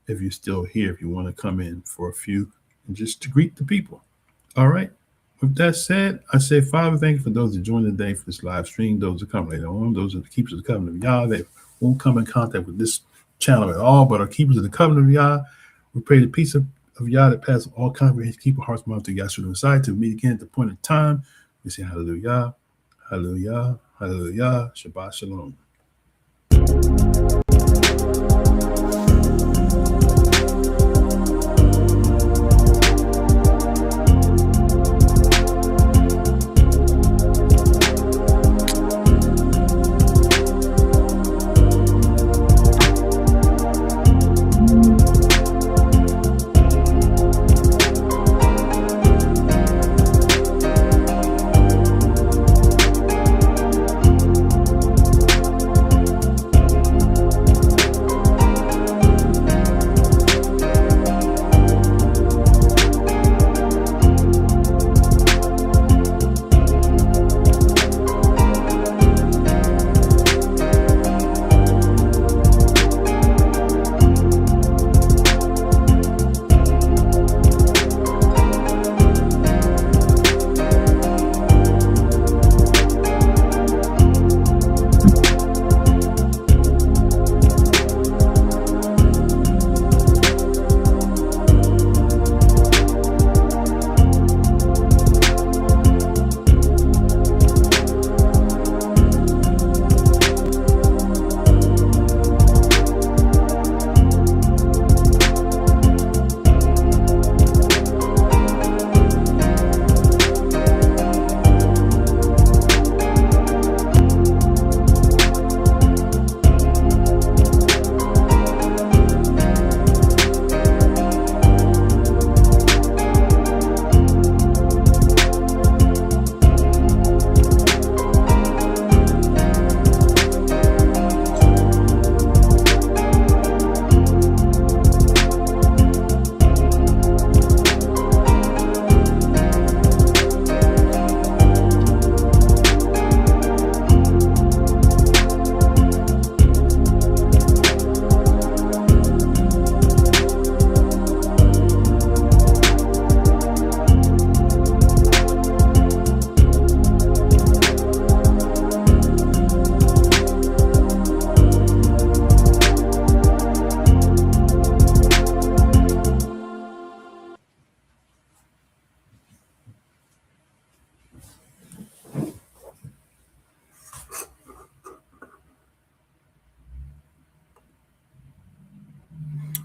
if you're still here, if you want to come in for a few and just to greet the people. All right. With that said, I say, Father, thank you for those that joined today for this live stream, those that come later on, those that are keepers of the covenant of YAH, that won't come in contact with this channel at all, but are keepers of the covenant of YAH. We pray the peace of YAH that passes all comprehension, keep our hearts, minds, to Yahshua Messiah, to meet again at the point in time. We say hallelujah, hallelujah, hallelujah, Shabbat Shalom.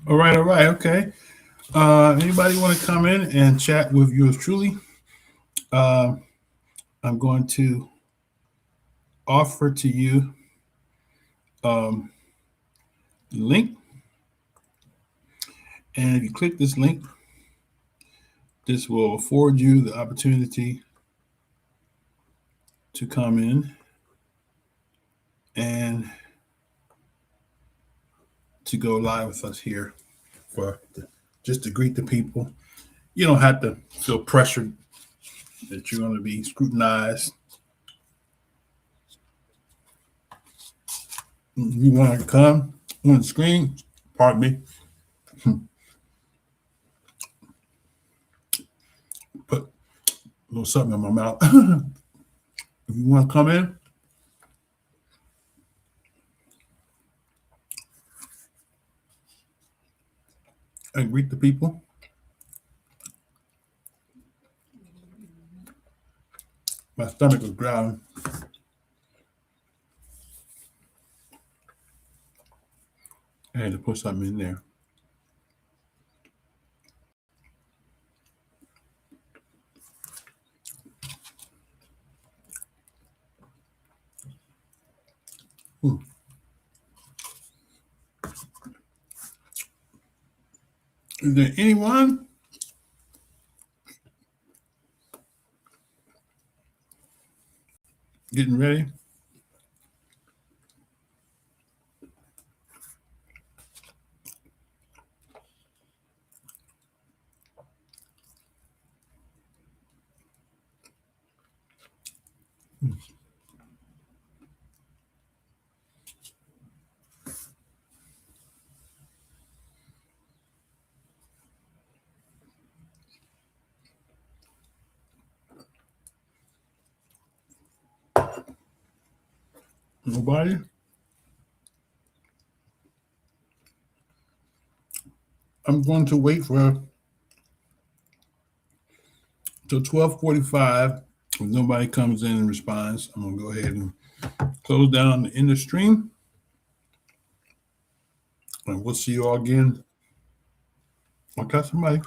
All right, okay. Anybody want to come in and chat with yours truly? I'm going to offer to you link, and if you click this link This will afford you the opportunity to come in and to go live with us here just to greet the people. You don't have to feel pressured that you're going to be scrutinized. If you want to come on the screen, pardon me, put a little something in my mouth. If you want to come in, and greet the people. My stomach was growling. I had to put something in there. Is there anyone getting ready? Nobody? I'm going to wait for till 12:45. If nobody comes in and responds, I'm going to go ahead and close down the end of stream. And we'll see you all again. I got somebody.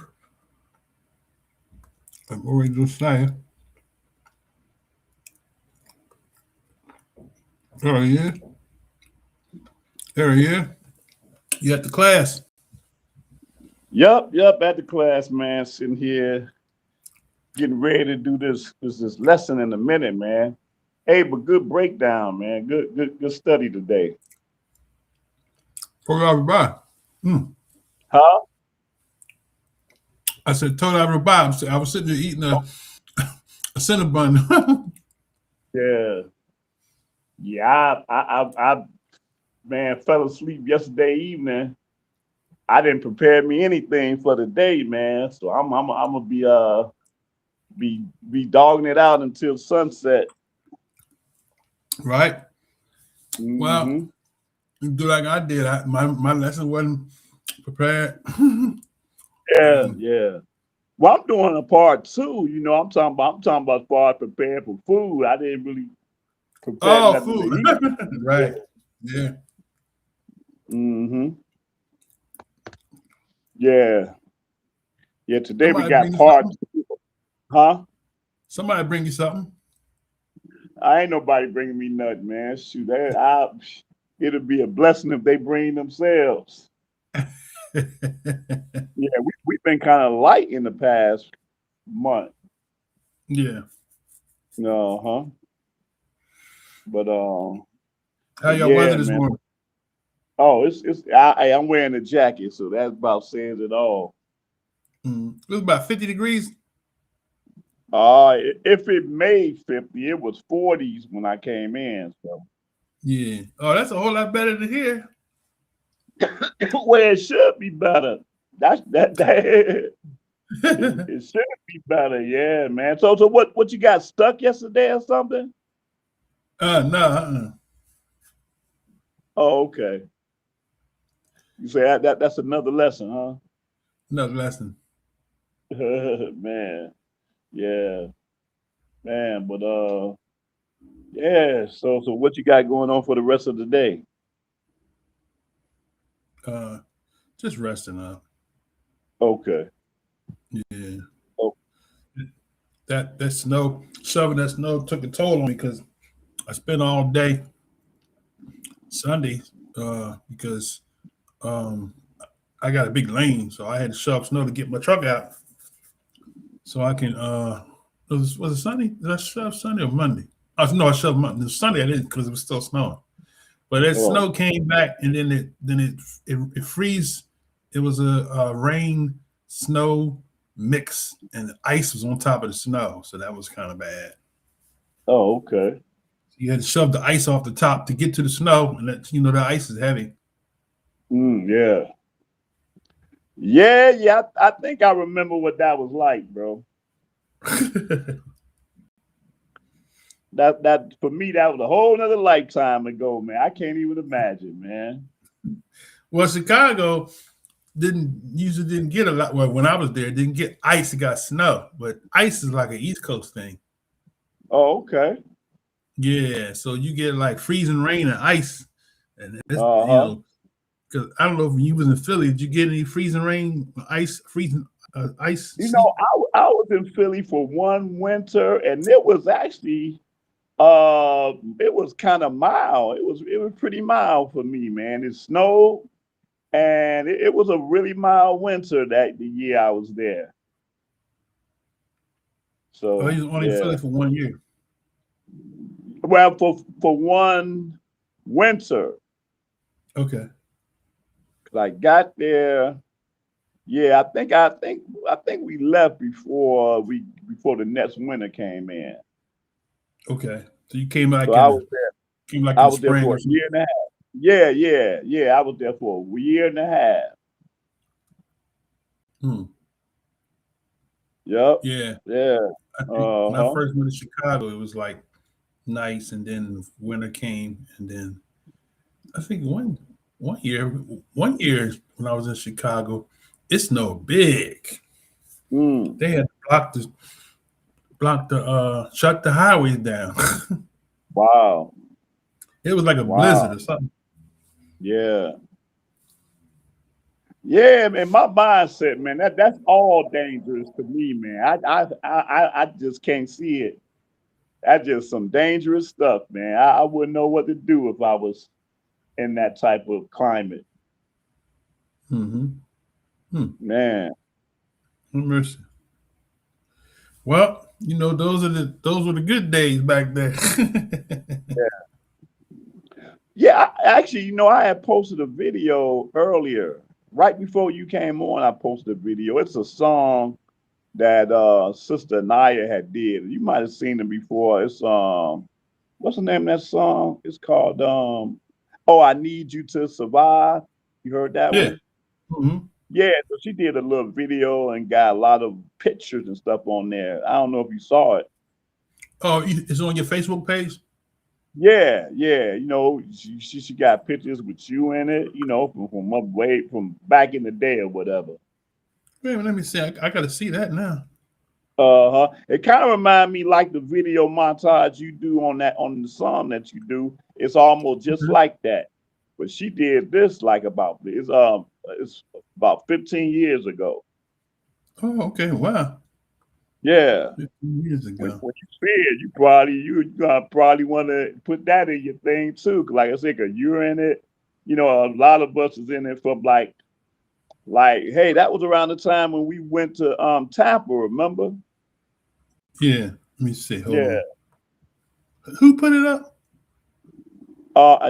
I'm already just saying. There he is. There he is. You at the class? Yep, at the class, man. Sitting here, getting ready to do this lesson in a minute, man. Hey, but good breakdown, man. Good study today. For everybody. Huh? I said, told everybody. I was sitting there eating a Cinnabon. Yeah. I man, fell asleep yesterday evening. I didn't prepare me anything for the day, man. So I'm gonna be dogging it out until sunset. Right. Mm-hmm. Well, you do like I did. My lesson wasn't prepared. Yeah. Well, I'm doing a part two. You know, I'm talking about as far as preparing for food. I didn't really prepare nothing food. to eat. Right. Yeah. Mm-hmm. Yeah. Today Somebody we got part two. Huh? Somebody bring you something. I ain't nobody bringing me nothing, man. Shoot, it'll be a blessing if they bring themselves. Yeah, we've been kind of light in the past month. Yeah. Uh-huh. But how y'all weather this morning? Oh, I'm wearing a jacket, so that's about saying it all. It was about 50 degrees. If it made 50, it was 40s when I came in. So yeah. Oh, that's a whole lot better than here. Well, it should be better. It should be better, yeah, man. So what you got stuck yesterday or something? No. Oh, okay. You say that's another lesson, huh? Another lesson. Man, yeah, man. But yeah. So what you got going on for the rest of the day? Just resting up. Okay. Yeah. Oh. That snow, shoveling that snow took a toll on me because I spent all day Sunday because I got a big lane, so I had to shove snow to get my truck out. so I can was it Sunday? Did I shove Sunday or Monday? Oh no, I shoved Monday. Sunday I didn't because it was still snowing. But that snow came back and then it freeze. It was a rain snow mix and the ice was on top of the snow, so that was kind of bad. Oh, okay. You had to shove the ice off the top to get to the snow, and that the ice is heavy. Yeah. Yeah. I think I remember what that was like, bro. That for me, that was a whole nother lifetime ago, man. I can't even imagine, man. Well, Chicago didn't get a lot. Well, when I was there, it didn't get ice; it got snow. But ice is like an East Coast thing. Oh, okay. Yeah, so you get like freezing rain and ice, and it's, because I don't know if you was in Philly, did you get any freezing rain, freezing ice? I was in Philly for one winter, and it was actually it was kind of mild. It was pretty mild for me, man. It snowed, and it was a really mild winter the year I was there. So you was only in Philly for 1 year. Well, for one winter. Okay. I got there. Yeah, I think we left before the next winter came in. Okay, so you came back. So I was there. I was there for a year and a half. Yeah. I was there for a year and a half. Yep. Yeah. I think when I first went to Chicago, it was like nice, and then winter came, and then I think one year when I was in Chicago, it snowed big. They had to shut the highways down. Wow. It was like a blizzard or something. Yeah. Yeah, man. My mindset, man, that's all dangerous to me, man. I just can't see it. That's just some dangerous stuff, man. I wouldn't know what to do if I was in that type of climate. Man. Mercy. Well, those were the good days back there. Yeah, actually, I had posted a video earlier, right before you came on. I posted a video. It's a song that Sister Naya had did. You might have seen it before. It's what's the name of that song? It's called I Need You to Survive. You heard that one? Yeah, so she did a little video and got a lot of pictures and stuff on there. I don't know if you saw it. Oh, it's on your Facebook page? Yeah. She got pictures with you in it, from back in the day or whatever. Wait, let me see. I got to see that now. It kind of reminds me like the video montage you do on the song that you do. It's almost just like that. But she did this it's about 15 years ago. Oh, okay. Wow. Yeah. 15 years ago. When you see it, you probably want to put that in your thing too. Cause like I said, cause you're in it. A lot of us is in it from like, hey, that was around the time when we went to Tampa, remember? Yeah. Let me see. Hold on. Who put it up?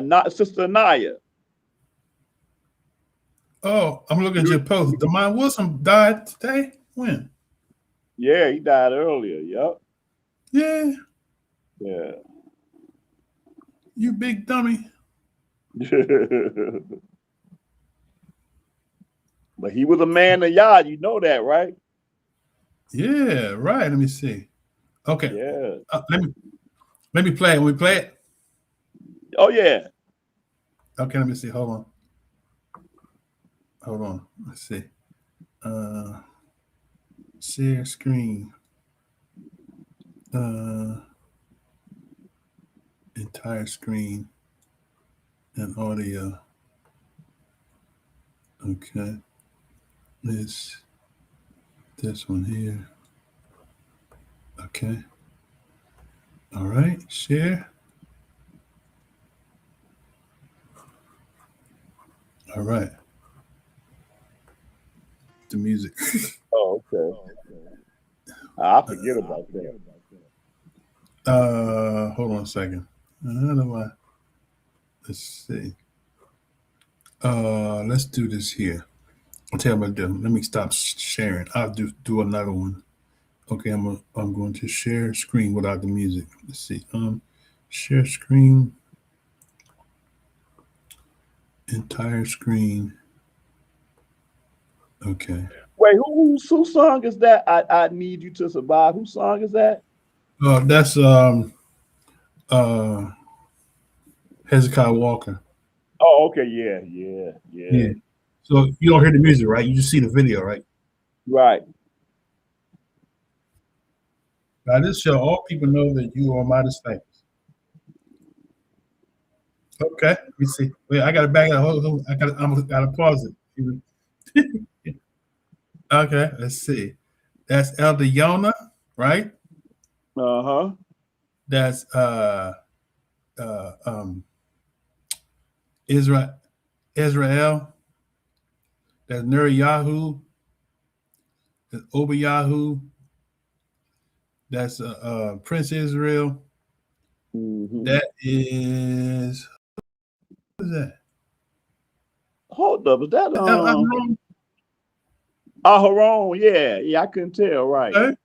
Not Sister Naya. Oh, I'm looking at your post. Demond Wilson died today? When? Yeah, he died earlier. Yep. Yeah. Yeah. You big dummy. But he was a man of YAH. You know that, right? Yeah, right. Let me see. Okay. Yeah. Let me play it. Can we play it? Oh, yeah. Okay, let me see. Hold on. Let's see. Share screen. Entire screen and audio. Okay. This one here. Okay. All right. Share. All right. The music. Oh, okay. I forget about that. Hold on a second. How do I? Let's see. Let's do this here. I'll tell you what I'll do. Let me stop sharing. I'll do another one. Okay, I'm going to share screen without the music. Let's see. Share screen. Entire screen. Okay. Wait, whose song is that? I Need You to Survive. Whose song is that? That's Hezekiah Walker. Oh, okay, yeah. So you don't hear the music, right? You just see the video, right? Right. Now this show, all people know that you are my disciples. Okay, let me see. Wait, I gotta back it up. I gotta pause it. Okay, let's see. That's Elder Yona, right? Uh-huh. That's Israel. That's Neriyahu. That's Obayahu. That's Prince Israel. Mm-hmm. That is, what is that? Hold up, is that Aharon? Yeah, I couldn't tell, right? Okay.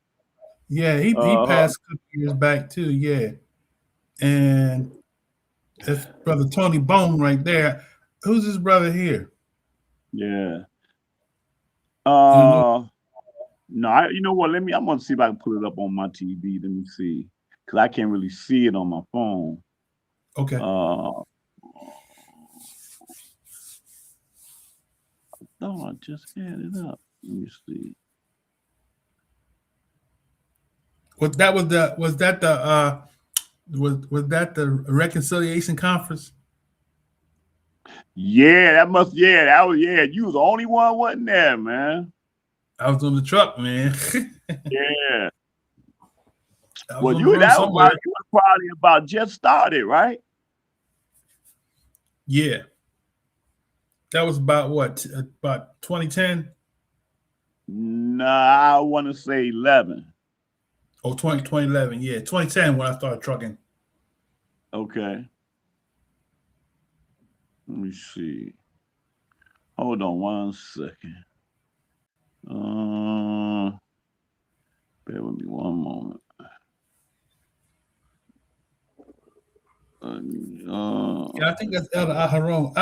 Yeah, he passed a couple years back too. Yeah, and that's brother Tony Bone right there. Who's his brother here? Yeah. No, you know what? I'm gonna see if I can put it up on my TV. Let me see, because I can't really see it on my phone. Okay. I just had it up. Let me see. Was that the reconciliation conference? Yeah, that was. You was the only one wasn't there, man. I was on the truck, man. Yeah. Well, you was probably about just started, right? Yeah. That was about what? About 2010? Nah, I want to say 11. Oh, 2011. Yeah, 2010 when I started trucking. Okay. Let me see. Hold on 1 second. Bear with me 1 moment. Yeah, I think that's Elder Aharon.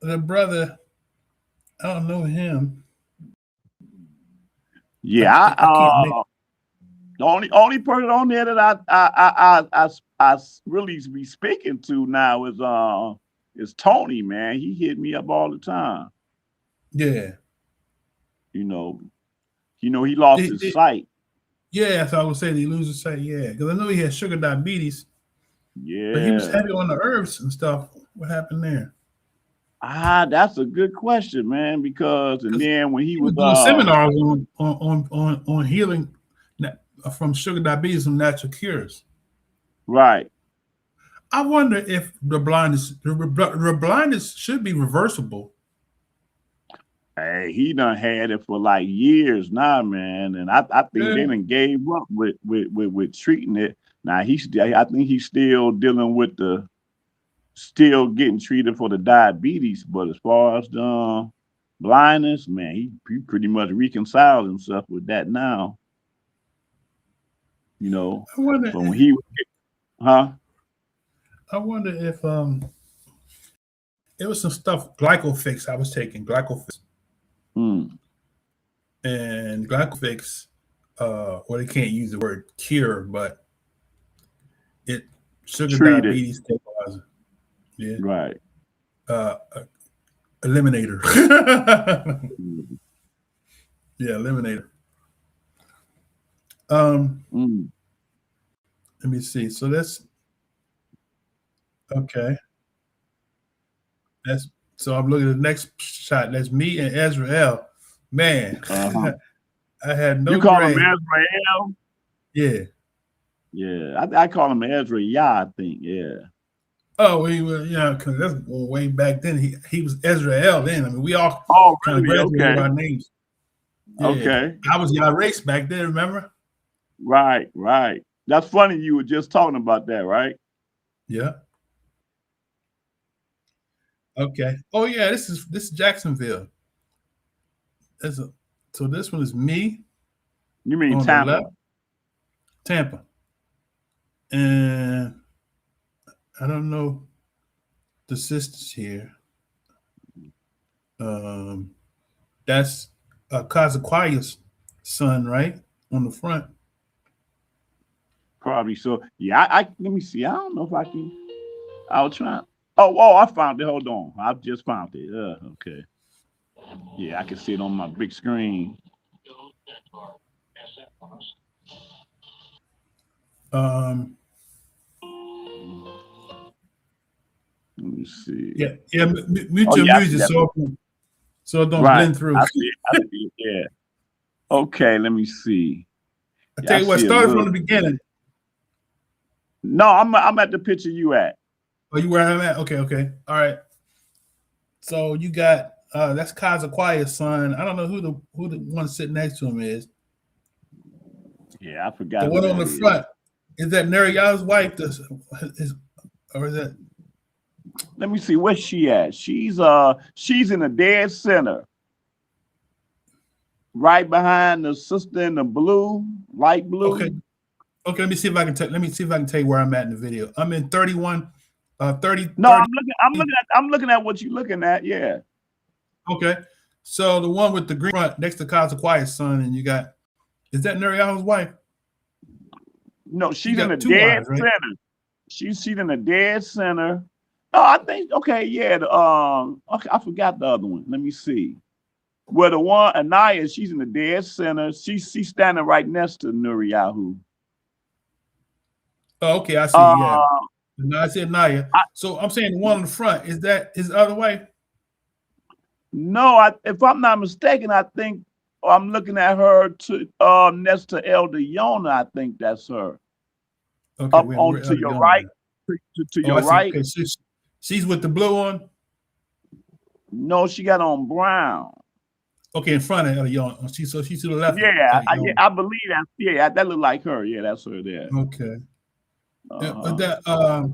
The brother, I don't know him. Yeah, the only person on there that I really be speaking to now is Tony, man. He hit me up all the time. Yeah. You know, he lost his sight. Yeah, so I would say he lose his sight. Yeah, because I know he had sugar diabetes. Yeah, but he was heavy on the herbs and stuff. What happened there? That's a good question, man. Because then when he was doing seminars on healing from sugar diabetes and natural cures. Right. I wonder if the blindness should be reversible. Hey, he done had it for like years now, man, and I think they done gave up with treating it. Now I think he's still dealing with still getting treated for the diabetes, but as far as the blindness, man, he pretty much reconciled himself with that now. You know, I wonder but when he I wonder if it was some stuff Glycofix I was taking Glycofix. And Glycofix, well, they can't use the word cure, but it sugar diabetes stabilizer. Yeah. Right. Eliminator. Yeah, eliminator. Let me see. So that's okay. So I'm looking at the next shot. That's me and Israel. Man, I had no. You call him Israel? Yeah. Yeah, I call him Ezra YAH, I think. Yeah. Oh, he was, because that's way back then. He was Israel then. I mean, we all kind of graduated our names. Yeah. Okay. I was YAH race back then, remember? Right, right. That's funny. You were just talking about that, right? Yeah. Okay. Oh yeah, this is Jacksonville. So this one is me You mean on the Tampa? left, Tampa, and I don't know the sisters here. That's Kazaquia's son, right, on the front. Probably so. Yeah, I let me see. I don't know if I can. I'll try. Oh, I found it. Hold on. I just found it. Okay. Yeah, I can see it on my big screen. Um, Let me see. yeah, yeah. Mute Oh your yeah, I see music that. so it don't Right. blend through. I see it. I see it. Yeah. Okay, let me see. I Yeah, tell I you what, see a start from little. the beginning. No, I'm at the picture you at. Oh, you where I'm at? Okay, okay. All right. So you got that's Kazaquia's son. I don't know who the one sitting next to him is. Yeah, I The forgot who one on that the is. front, is that Neriyahu's wife? Or is that Let me see where's she at. She's in the dead center, right behind the sister in the blue, light okay? blue. Okay, let me see if I can let me see if I can tell you where I'm at in the video. I'm in 31, 30, No, 30. I'm looking at what you're looking at. Yeah. Okay. So the one with the green front next to Kazaquia's son, and you got is that Neriyahu's wife? No, He she's in the got two dead wives, right? center. She's in the dead center. Oh, I think okay, yeah. Okay, I forgot the other one. Let me see. Well, the one Anaya, she's in the dead center. She's standing right next to Nuriyahu. Oh, okay, I see. Yeah. Uh, No, I said Naya. I, So I'm saying the one in the front, is that his other wife? no, if I'm not mistaken, I think I'm looking at her to next to Elder Yona. I think that's her. Okay, Up we're on to other your Yona right, then. to Oh, your I see. right. Okay, she's with the blue on. No, she got on brown. Okay, in front of Yona. She's to the left of Yeah, Yona. I believe that's yeah, that look like her. Yeah, that's her there. Okay. Uh-huh.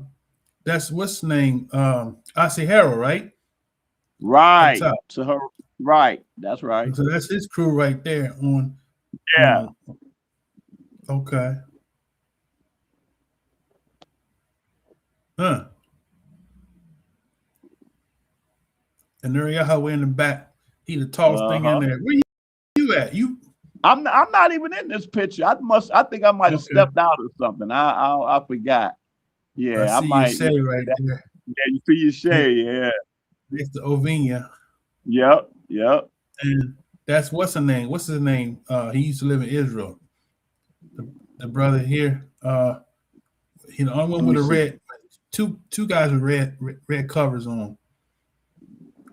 That's what's the name? Asahara, right? Up Right top. to her right. That's right. So that's his crew right there Yeah. on okay. Huh. And there Yahweh in the back. He the tallest thing in Uh-huh. there. Where you at? You I'm not even in this picture. I think I might have okay. stepped out or something. I forgot. I Yeah, I see you might. Yeah, say right there. you see your shade. Yeah. Next to Ovinia. Yep. And that's what's her name? What's his name? He used to live in Israel. The brother here. He the only one Let me with a see. red two guys with red covers on.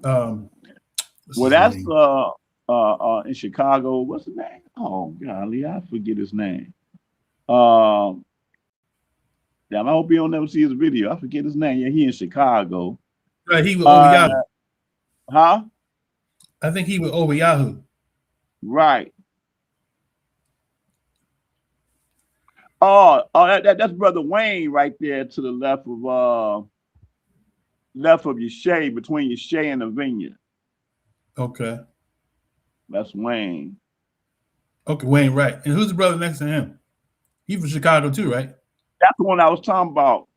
What's Well, his that's name? in Chicago. What's his name? Oh golly, I forget his name. Um Damn, I hope you don't never see his video. I forget his name. Yeah, he in Chicago. Right, he with Uh Oviyahu. huh? I think he with Oviyahu. Right. That's brother Wayne right there to the left of your shade, between your shade and the vineyard. Okay. That's Wayne. Okay, Wayne, right. And who's the brother next to him? He from Chicago too, right? That's the one I was talking about.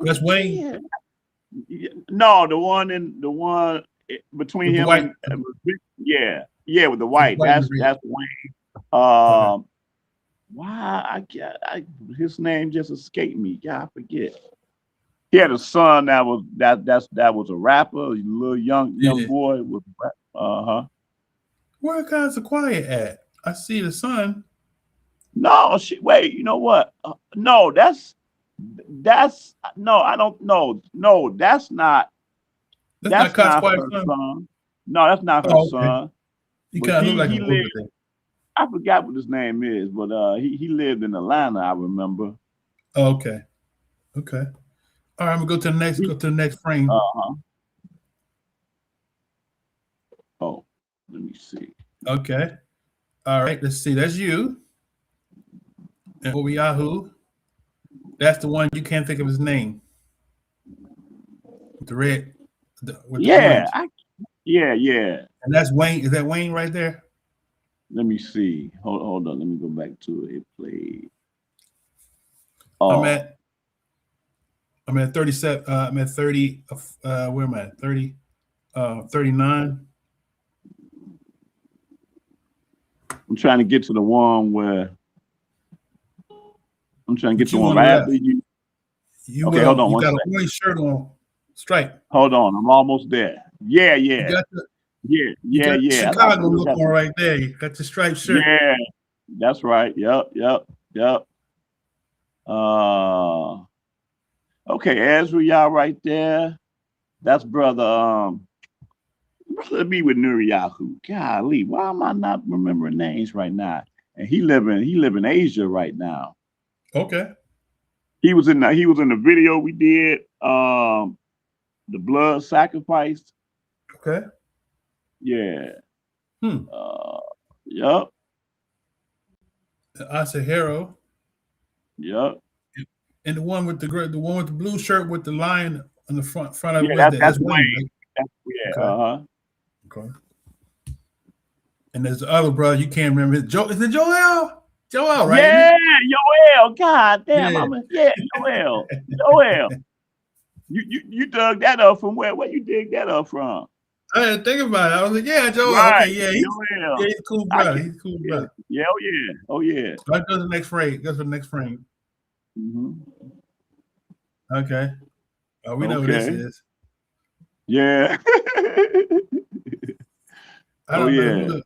That's Wayne No, the one between with the him white, and with the with the white. white and the That's red. Wayne. Okay. Why his name just escaped me. Yeah, I forget. He had a son that was a rapper, a little young Yeah. boy with Where Kazaquia at? I see the son. No, wait, you know what? No, no, I don't know. No, That's not that's not Kazaquia's her son. son. No, that's not her Oh, okay. son. He But kind of look like he him a little lived, bit there. I forgot what his name is, but he lived in Atlanta, I remember. Oh, okay. Okay. All right, I'm gonna go to the next frame. Uh-huh. Oh, let me see. Okay. All right, let's see. That's you. And YAH, that's the one you can't think of his name. With the red, with the Yeah, orange. yeah. And that's Wayne. Is that Wayne right there? Let me see. Hold on. Let me go back to it. It played. I'm at 37. I'm at 30. Where am I at? 30. 39. I'm trying to get to the one where I'm trying to get to the one on the right left. after you. You Okay, hold on you one got second. a orange shirt on, stripe. Hold on, I'm almost there. Yeah. You got the, Yeah. Chicago look on right there. You got the striped shirt. Yeah, that's right. Yep. Okay, Ezra, y'all right there. That's brother be with Nuriyahu. Golly, why am I not remembering names right now? And he live in Asia right now. Okay. He was in the video we did, the blood sacrifice. Okay. Yeah. Yep. Asahero. Yep. And the one with the blue shirt with the lion on the front of it. Yeah, that's Wayne. Right? Okay. Okay. And there's the other brother you can't remember. Is it Joel? Joel, right? Yeah, Joel. God damn, Joel. Joel. You dug that up from where? Where you dig that up from? I didn't think about it. I was like, yeah, Joel. Right. Okay, yeah, he's a cool brother. He's a cool brother. Yeah, oh yeah. Right, go to the next frame. Go to the next frame. Mm-hmm. Okay. We know who this is. Yeah. I don't know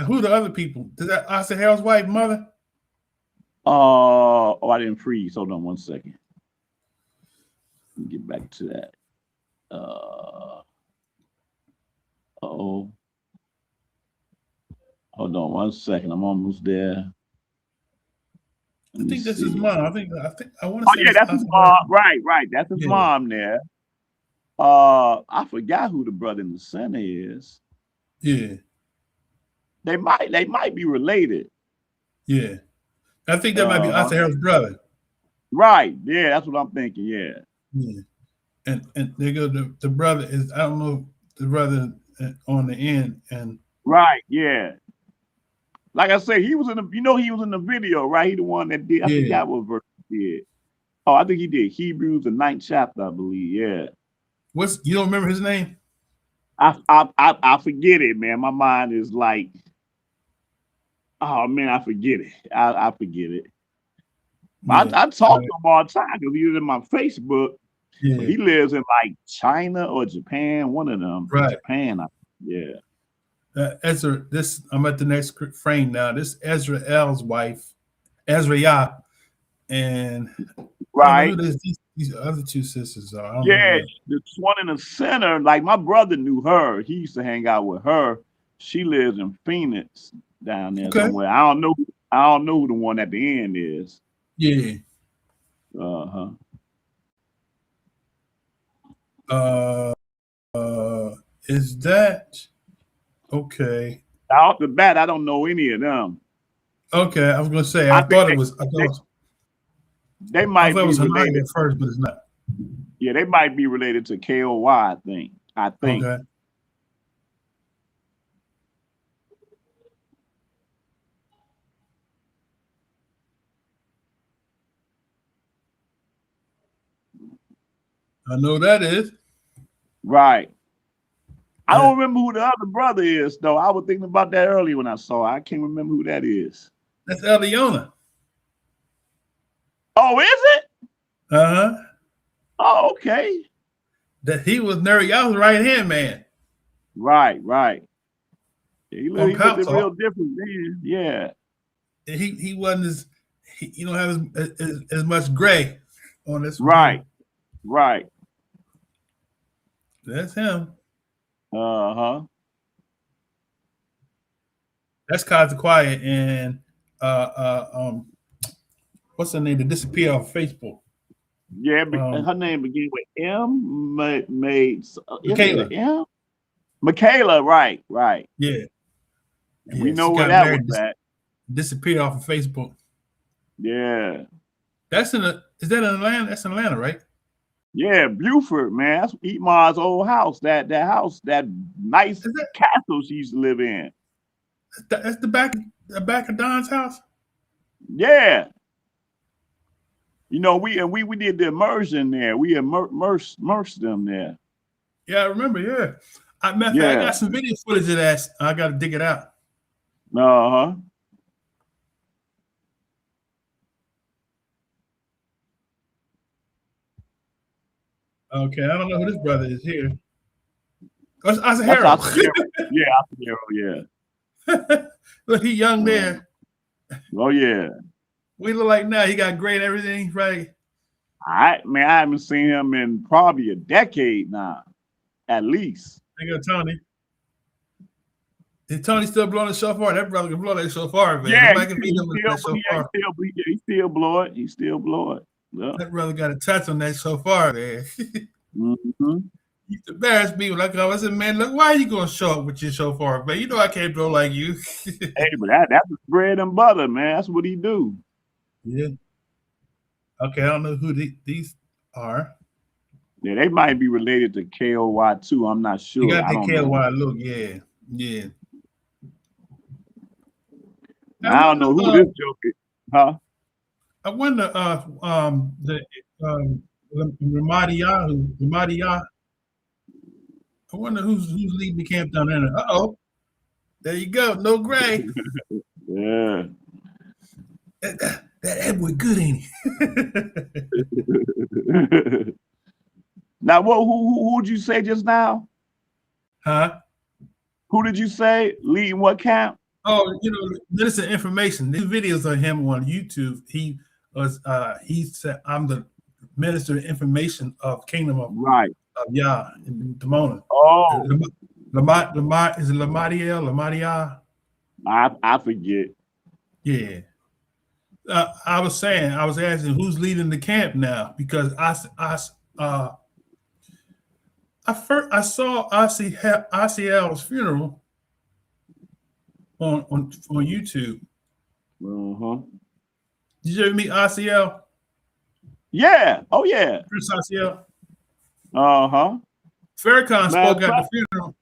who the other people. Is that Asahel's wife, mother? I didn't freeze. Hold on one second. Let me get back to that. Hold on one second. I'm almost there. I think this is mom. I want to say. Yeah, that's his mom. Right. That's his mom there. I forgot who the brother in the center is. Yeah. They might be related. Yeah. I think that might be Asahel's brother. Right. Yeah, that's what I'm thinking. Yeah. Yeah. And they go the brother is, I don't know, the brother on the end and right, yeah. Like I said, he was in the video, right? He the one that did. I forgot what verse he did. Oh, I think he did Hebrews, the 9th chapter, I believe. Yeah. You don't remember his name? I forget it, man. My mind is like, oh man, I forget it. I forget it. Yeah. I talk to him all the time because he was in my Facebook. Yeah. He lives in like China or Japan, one of them. Right. Japan. Yeah. Ezra, I'm at the next frame now. This Ezra L's wife, Ezra YAH, and right. These other two sisters are. Yeah, the one in the center, like my brother knew her. He used to hang out with her. She lives in Phoenix down there somewhere. I don't know who the one at the end is. Yeah. Is that okay? Off the bat, I don't know any of them. Okay, I was gonna say I thought it was. They might be related at first, but it's not. Yeah, they might be related to KOY. I think. Okay. I know that is. Right. I don't remember who the other brother is, though. I was thinking about that earlier when I saw it. I can't remember who that is. That's Eliona. Oh, is it? Uh-huh. Oh, okay. That he was Nuriyahu's right-hand man. Right. Yeah, he looked real different then. Yeah. He wasn't you don't have as much gray on this. Right. That's him. That's Kaza Quiet and what's her name? To disappear off Facebook. Yeah, but her name began with M. Michaela. Michaela, right. Yeah. We know where that was at. Disappeared off of Facebook. Yeah. Is that in Atlanta? That's in Atlanta, right? Yeah, Buford, man. That's Eatma's old house. That house, that nice Is that castle she used to live in. that's the back of Don's house? Yeah. You know, we did the immersion there. We immersed them there. Yeah, I remember. Yeah, matter of fact, I Yeah. got some video footage of that. I got to dig it out. Uh-huh. Okay, I don't know who this brother is here. Oh, it's Asa That's Harold. Oscar. Yeah, Oscar, yeah. Look, he young there. Oh yeah. We look like now. He got great everything, right? I haven't seen him in probably a decade now, at least. There you go, Tony. Is Tony still blowing the shofar? That brother can blow that shofar, man. Yeah, Nobody can beat him with that shofar. he still blow it. He still blow it. Yeah. That brother got a touch on that shofar, man. Mm-hmm. He used to embarrass me when I said, man, look, why are you gonna show up with your shofar, man? You know I can't blow like you. Hey, but that's bread and butter, man. That's what he do. Yeah. Okay, I don't know who these are. Yeah, they might be related to KOY too. I'm not sure. You got the KOY know. look, yeah. I don't know who this joke is, huh? I wonder the YAH. I wonder who's leading the camp down there. Uh-oh. There you go. No gray. Yeah. That Edward good, ain't he? Now, who would you say just now? Huh? Who did you say leading what camp? Oh, Minister Information. These videos of him on YouTube. He said, I'm the Minister of Information of Kingdom of YAH in Dimona. Oh. Is it Lamadiel? I forget. Yeah. I was asking who's leading the camp now, because I saw ICL's funeral on YouTube. Uh-huh. Did you ever meet ICL? Yeah. Oh yeah. Chris ICL. Uh-huh. Farrakhan spoke at the funeral.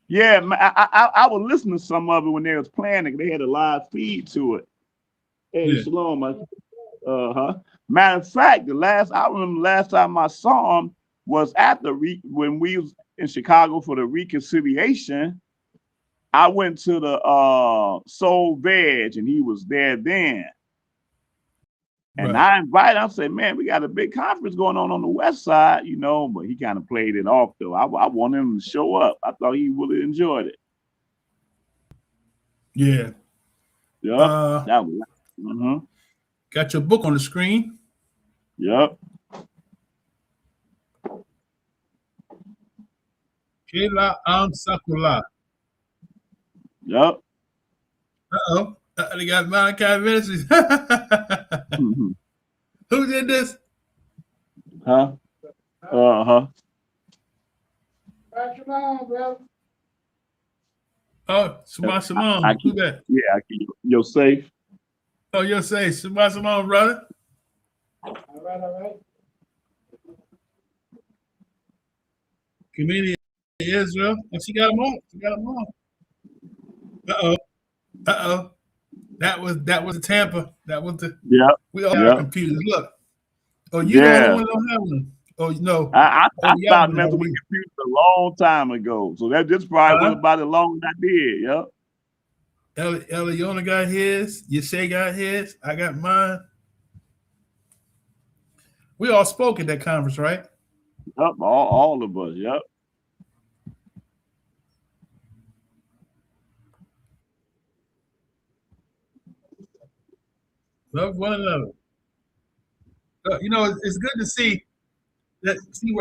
Yeah, I was listening to some of it when they was playing it. They had a live feed to it. Hey, Shalom. Matter of fact, I remember the last time I saw him was when we was in Chicago for the reconciliation. I went to the Soul Veg and he was there then. And I invited him. I said, man, we got a big conference going on the west side, but he kind of played it off though. I wanted him to show up. I thought he would have enjoyed it. Yeah. Yeah. That was Got your book on the screen. Yep. Kela Sakula. Yep. Uh-oh. They got Malachi Ministries. Who did this? Huh? Uh-huh. Oh, Simone. Who that? Yeah, you're safe. Oh, you're safe. Simone, brother. All right. Comedian Israel. And she got them on. Uh-oh. That was the Tampa. That was the we all have computers. Look. Oh, you the only one don't have one. Oh, no. I stopped messing with computers a long time ago. So that just probably was about as long as I did. Yep. Eliona got his. Yeshe got his. I got mine. We all spoke at that conference, right? Yep. All of us. Yep. Love one another. It's good to see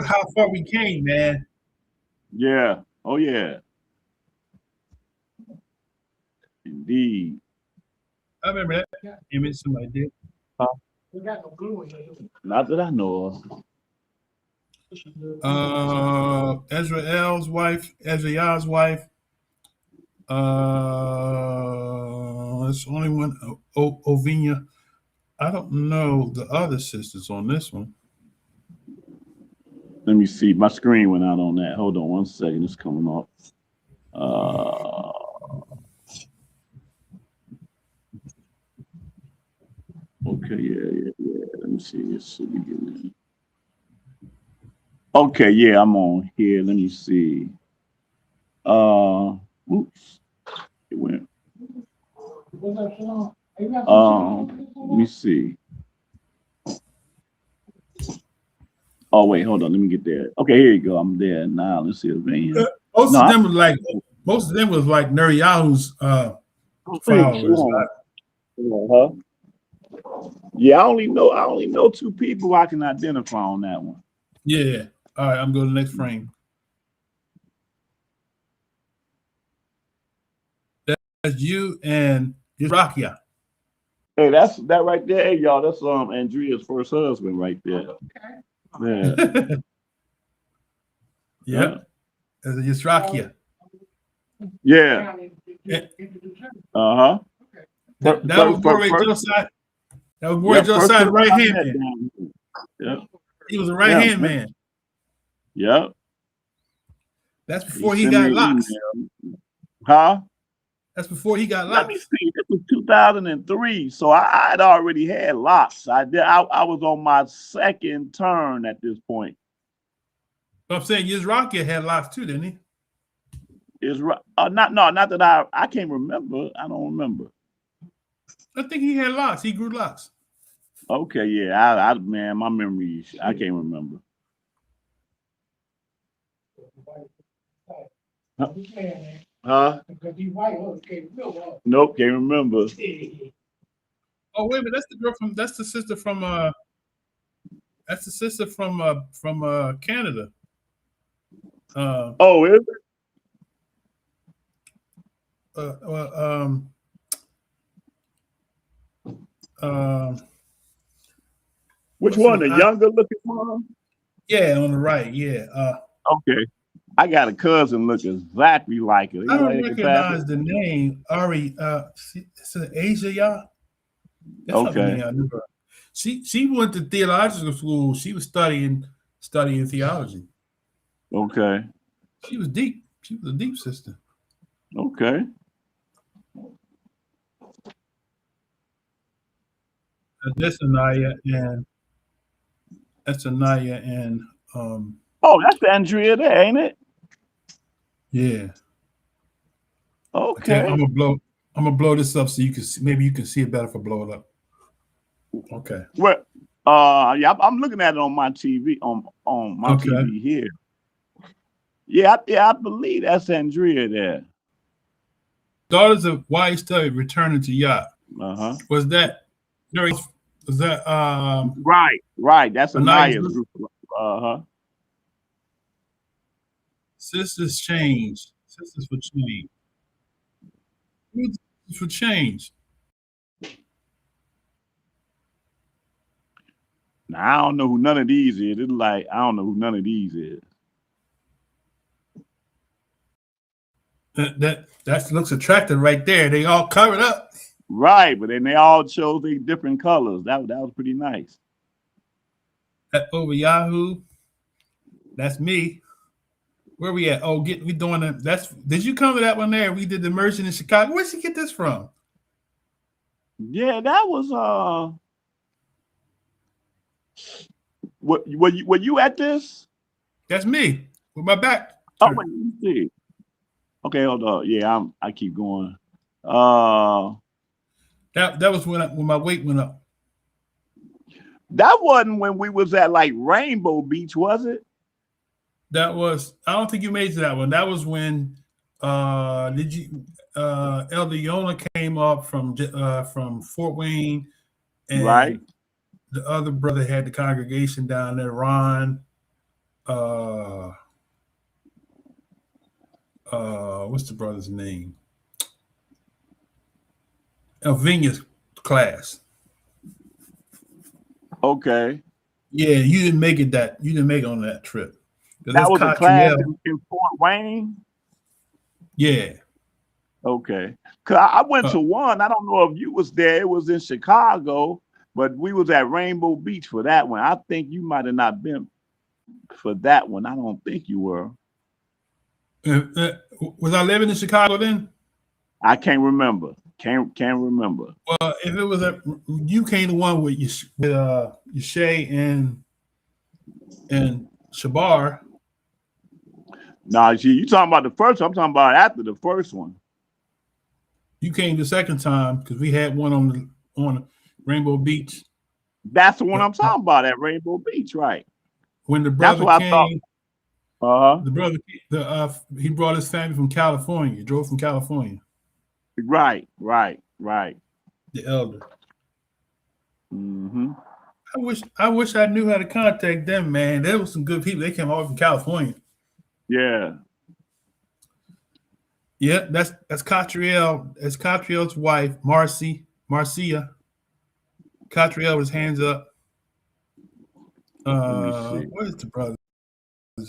how far we came, man. Yeah. Oh yeah. Indeed. I remember that image somebody did. We got no glue in here. Not that I know of. Ezra YAH's wife. It's only one. Ovinia. I don't know the other sisters on this one. Let me see. My screen went out on that. Hold on one second. It's coming up. Okay, yeah. Let me see. This should be good. Okay, yeah, I'm on here. Let me see. Oops. It went. Let me see. Oh wait, hold on. Let me get there. Okay, here you go. I'm there now. Let's see. Most of them was like Neriyahu's followers. Yeah, I only know two people I can identify on that one. Yeah. All right, I'm going to the next frame. That's you and Rakia. Hey, that's that right there. Hey, y'all, that's Andrea's first husband right there. Okay. Yeah. That's Yisrakia. Yeah. Uh-huh. That was Boris Josiah. That was Boris Josiah's right hand man. Yeah. He was a right hand man. Yep. That's before he got locks. Huh? That's before he got locks. Let me see. This was 2003, so I had already had locks. I was on my second turn at this point. But I'm saying Yisrakia had locks too, didn't he? Not that I can't remember. I don't remember. I think he had locks. He grew locks. Okay, yeah. Man, my memory, I can't remember. Huh? Nope, can't remember. Oh wait a minute, that's the sister from Canada. Oh, is it? Which one? The younger looking one? Yeah, on the right. Yeah. Okay. I got a cousin look exactly like her. I don't recognize the name. Ari, it's an Asia, y'all. That's not the name I knew her. She went to theological school. She was studying theology. Okay. She was deep. She was a deep sister. Okay. That's Anaya and oh, that's Andrea there, ain't it? Yeah. Okay. I'm gonna blow this up so you can see, maybe you can see it better if I blow it up. Okay. Well, yeah, I'm looking at it on my TV on my TV here. Yeah, I believe that's Andrea there. Daughters of YAH study returning to YAH. Was that right? That's Anaya's group. Sisters change. Sisters for change. Sisters for change. Now I don't know who none of these is. It's like I don't know who none of these is. That looks attractive right there. They all covered up. Right, but then they all chose their different colors. That was pretty nice. That over Yahoo. That's me. Where we at? Oh, we doing that. Did you come to that one there? We did the immersion in Chicago. Where'd you get this from? Yeah, that was were you at this? That's me with my back. Oh, wait, let me see. Okay, hold on. Yeah, I keep going. That was when my weight went up. That wasn't when we was at like Rainbow Beach, was it? That was. I don't think you made it to that one. That was when Elder Yona came up from Fort Wayne, and the other brother had the congregation down there. Ron. What's the brother's name? Elvinia's class. Okay. Yeah, you didn't make it on that trip. That was a class in Fort Wayne? Yeah. Okay. Cause I went to one. I don't know if you was there. It was in Chicago. But we was at Rainbow Beach for that one. I think you might have not been for that one. I don't think you were. Was I living in Chicago then? I can't remember. Can't remember. Well, if it was you came the one with Yashay and Shabar. Nah, you talking about the first one. I'm talking about after the first one. You came the second time because we had one on Rainbow Beach. That's the one I'm talking about at Rainbow Beach, right? When the brother came, the brother, he brought his family from California. He drove from California. Right. The elder. Mm-hmm. I wish I knew how to contact them, man. There was some good people. They came all from California. Yeah. Yeah, that's Catriel. That's Catriel's wife, Marcia. Catriel with his hands up. What is the brother's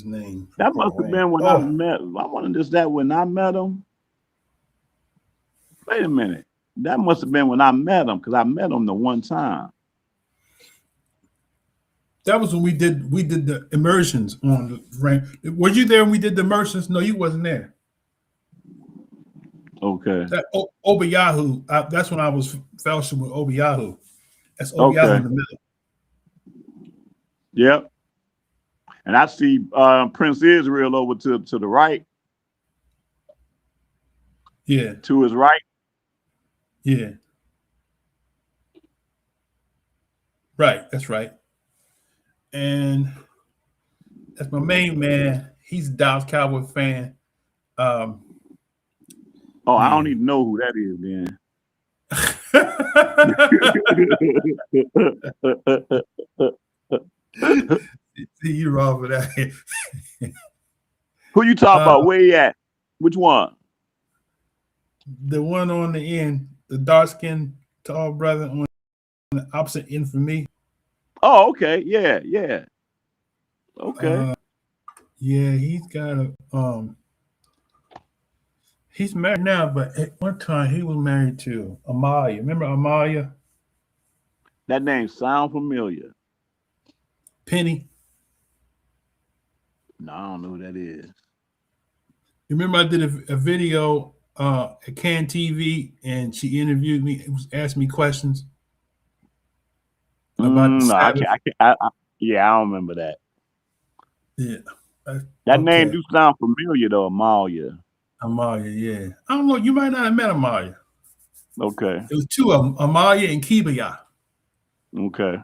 name? That must have been when I met. I wonder is that when I met him? Wait a minute. That must have been when I met him because I met him the one time. That was when we did the immersions on the rain. Were you there when we did the immersions? No, you wasn't there. Okay. That Obayahu. That's when I was fellowship with Obayahu. That's Obayahu in the middle. Yep. And I see Prince Israel over to the right. Yeah. To his right. Yeah. Right. That's right. And that's my main man. He's a Dallas Cowboy fan. I don't even know who that is, man. See, you wrong for that. Who you talking about? Where you at? Which one? The one on the end, the dark-skinned tall brother on the opposite end from me. Oh, okay. Yeah. Okay. Yeah, he's got a he's married now, but at one time he was married to Amalia. Remember Amalia? That name sound familiar. Penny. No, I don't know who that is. You remember I did a video at Can TV and she interviewed me. It was asking me questions about the Sabbath. I don't remember that. Yeah. That name do sound familiar though, Amalia. Amalia, yeah. I don't know. You might not have met Amalia. Okay. It was two of them, Amalia and Kibaya. Okay.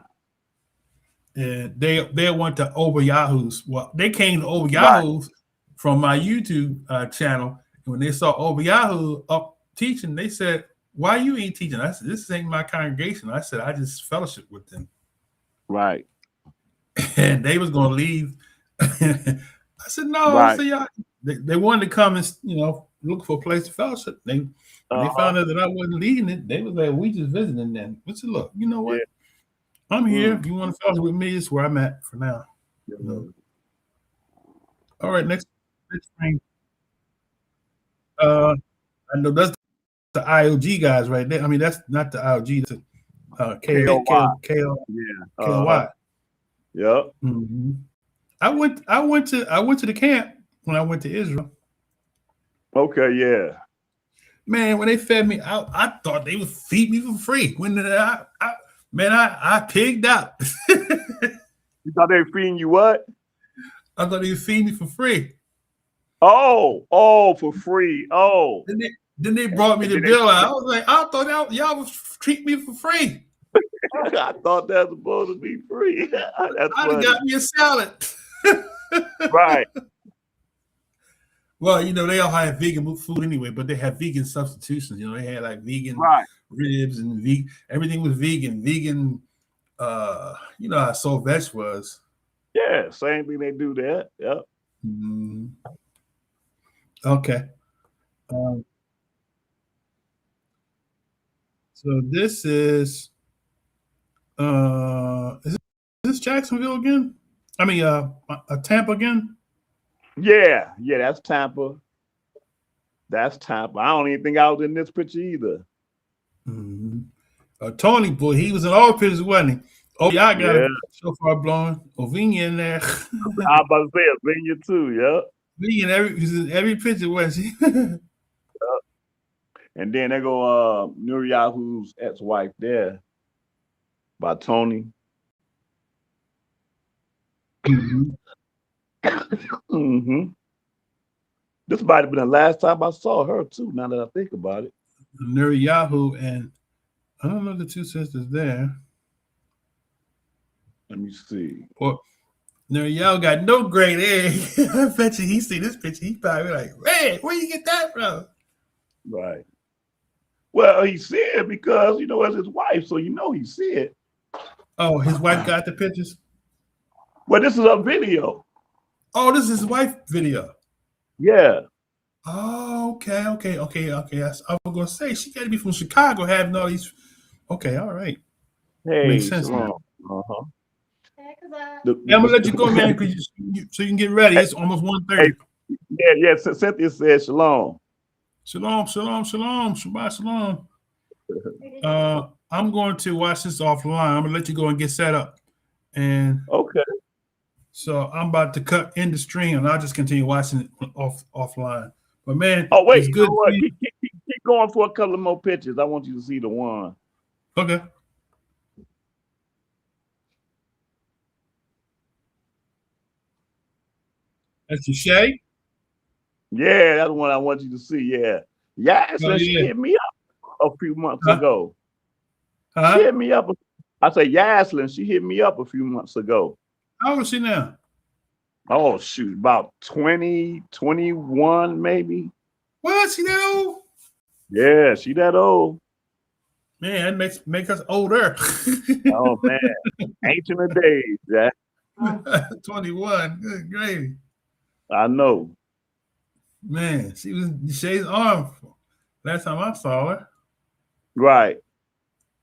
And they went to Obayahu's. Well, they came to Obayahu's from my YouTube channel. And when they saw Obayahu up teaching, they said, "Why you ain't teaching?" I said, "This ain't my congregation." I said, "I just fellowship with them." Right. And they was gonna leave. I said, "No." Right. I said, "Y'all." They wanted to come and look for a place to fellowship. They found out that I wasn't leading it. They was like, "We just visiting." Then I said, "Look, you know what? Yeah. I'm here. If you want to fellowship with me, it's where I'm at for now." All right, next thing. I know that's the IOG guys right there. I mean, that's not the IOG. That's KLY. Yep. Mm-hmm. I went to the camp when I went to Israel. Okay, yeah. Man, when they fed me out, I thought they would feed me for free. When I pigged out. You thought they were feeding you what? I thought they would feed me for free. Oh, for free. Oh. Then they brought me the bill out. I was like, I thought y'all would treat me for free. I thought that was supposed to be free. I'd got me a salad. Right. Well, they all had vegan food anyway, but they had vegan substitutions. They had like vegan ribs and everything was vegan. Vegan, how Soul Veg was. Yeah, same thing. They do that. Yep. Mm-hmm. Okay. So this is this Jacksonville again? I mean, Tampa again? Yeah, that's Tampa. That's Tampa. I don't even think I was in this picture either. Mm-hmm. Tony, boy, he was in all pictures, wasn't he? Oh, y'all got Yeah, a shofar blowing. Ovinia in there. I was about to say Virginia too. Yeah, He's in every picture, wasn't he? and then they go Nuriyahu's ex-wife there by Tony. Mm-hmm. This might have been the last time I saw her too. Now that I think about it, Nuriyahu and I don't know the two sisters there. let me see. Well, Nuriyahu got no great egg. I bet you he see this picture. He probably like, Red, where you get that from? Right. Well, he said because it's his wife, so he said. Oh, his wife got the pictures. Well, this is a video. Oh, this is his wife video. Yeah. Oh, okay. I was gonna say she got to be from Chicago, having all these. Okay, all right. Hey, Makes sense. uh-huh. I'm gonna let you go, man, so you can get ready. It's almost 1:30. Yeah. Cynthia said shalom. Shalom. Shabbat shalom. I'm going to watch this offline. I'm gonna let you go and get set up. And okay. So I'm about to cut in the stream, and I'll just continue watching it offline. But man, oh wait, it's good. Keep going for a couple of more pictures. I want you to see the one. Okay. That's your Shay? Yeah, that's the one I want you to see. Yeah. Yeah, so she hit me up a few months ago. She hit me up. I say Yaslin, she hit me up a few months ago. How old is she now? Oh, shoot, about 20, 21 maybe. What? She that old? Yeah, she that old. Man, that makes us older. Oh, man. Ancient of days, Jack. 21. Good gravy. I know. Man, she was Shay's arm last time I saw her. Right.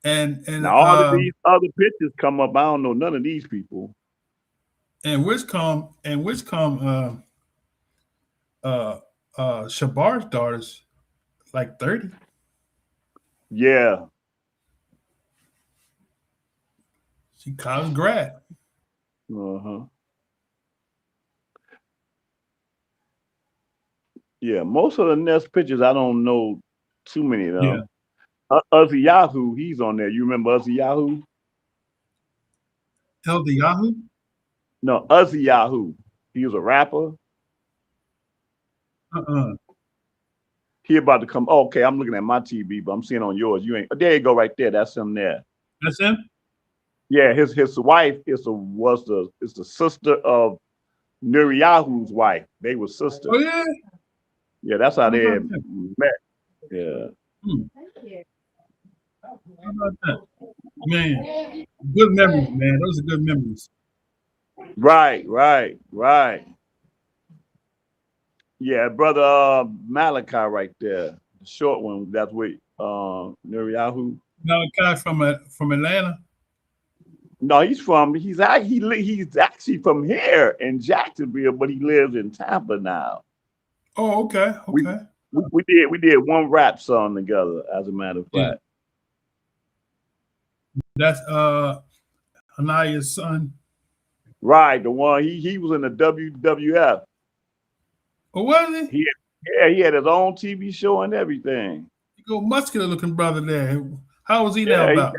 And now all of these other pictures come up. I don't know none of these people. And which come Shabar's daughter's like 30. Yeah. She college grad. Uh-huh. Yeah, most of the next pictures I don't know too many of them. Yeah. Uzi Yahoo, he's on there. You remember Uzi Yahoo? Elder Yahoo? No, Uzi Yahoo. He was a rapper. He about to come. Oh, okay, I'm looking at my TV, but I'm seeing on yours. You ain't. There you go, right there. That's him there. That's him. Yeah, his wife is the sister of Nuriyahu's wife. They were sisters. Oh yeah. Yeah, that's how they met. Yeah. How about that? Man, good memories, man. Those are good memories. Right. Yeah, brother Malachi right there. The short one, that's with Nuriyahu. Malachi from Atlanta? No, he's actually from here in Jacksonville, but he lives in Tampa now. Oh, okay. We did one rap song together, as a matter of fact. That's Anaya's son. Right, the one he was in the WWF. Oh, was he? He had his own TV show and everything. You go muscular looking brother there. How was he now about?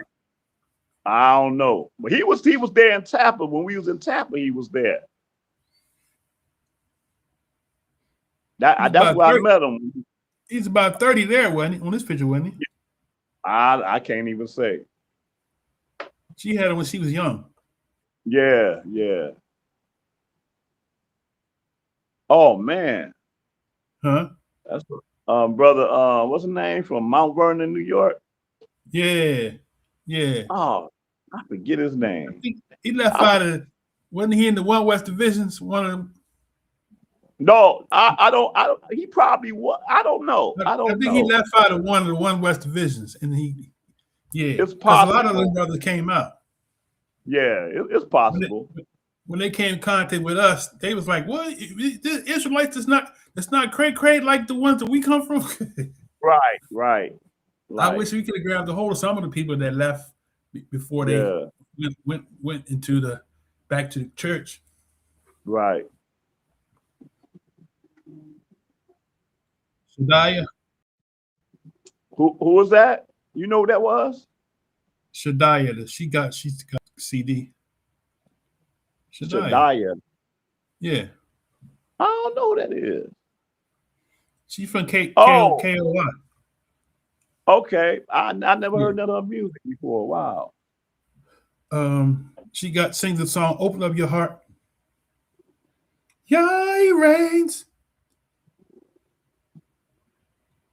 I don't know. But he was there in Tampa. When we was in Tampa, he was there. That's where I met him. He's about 30 there, wasn't he? On this picture, wasn't he? I can't even say. She had him when she was young. Yeah. Oh man. Huh? That's brother. What's his name from Mount Vernon, New York? Yeah. Oh, I forget his name. I think he left out of. Wasn't he in the One West Divisions? One of them. No, I don't. He probably was. I don't know. I think he left out of one of the One West Divisions, and it's possible. A lot of them brothers came out. Yeah, it's possible. When they came in contact with us, they was like, "What? This Israelites that's not cray like the ones that we come from." Right. I wish we could have grabbed a hold of some of the people that left before they went into the back to the church. Right. Shadiah. Who was that? You know who that was? Shadiah. She's got CD. Shadiah. Yeah. I don't know who that is. She's from KOI. Okay. I never heard none of her music before. Wow. She sings the song "Open Up Your Heart." Yeah, he reigns.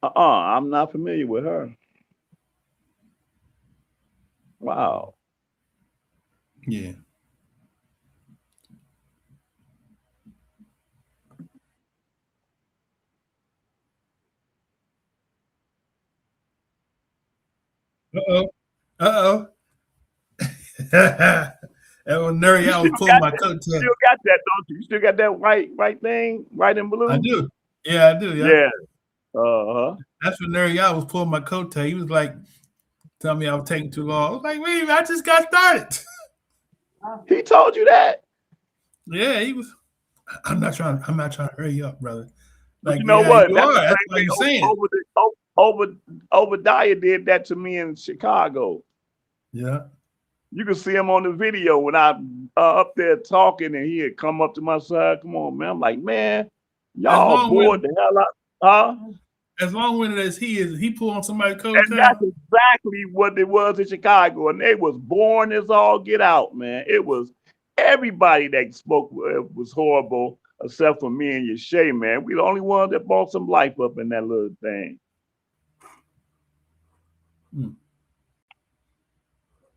I'm not familiar with her. Wow. Yeah. Uh-oh. That was nerdy. I was pulling my coat tail. You still got that, don't you? You still got that white thing, white and blue? I do. Yeah, I do. Yeah. Uh-huh. That's when Nerdy I was pulling my coat tail. He was like, telling me I was taking too long. I was like, wait, I just got started. He told you that? Yeah, he was. I'm not trying to hurry you up, brother. Like, you know what? That's what you're saying. Obadiah did that to me in Chicago. Yeah. You can see him on the video when I up there talking, and he had come up to my side. Come on, man. I'm like, man, y'all bored the hell out. Huh? As long-winded as he is, he pulled on somebody's coat. And that's exactly what it was in Chicago. And they was boring as all get out, man. It was everybody that spoke was horrible, except for me and Yashay, man. We the only ones that brought some life up in that little thing.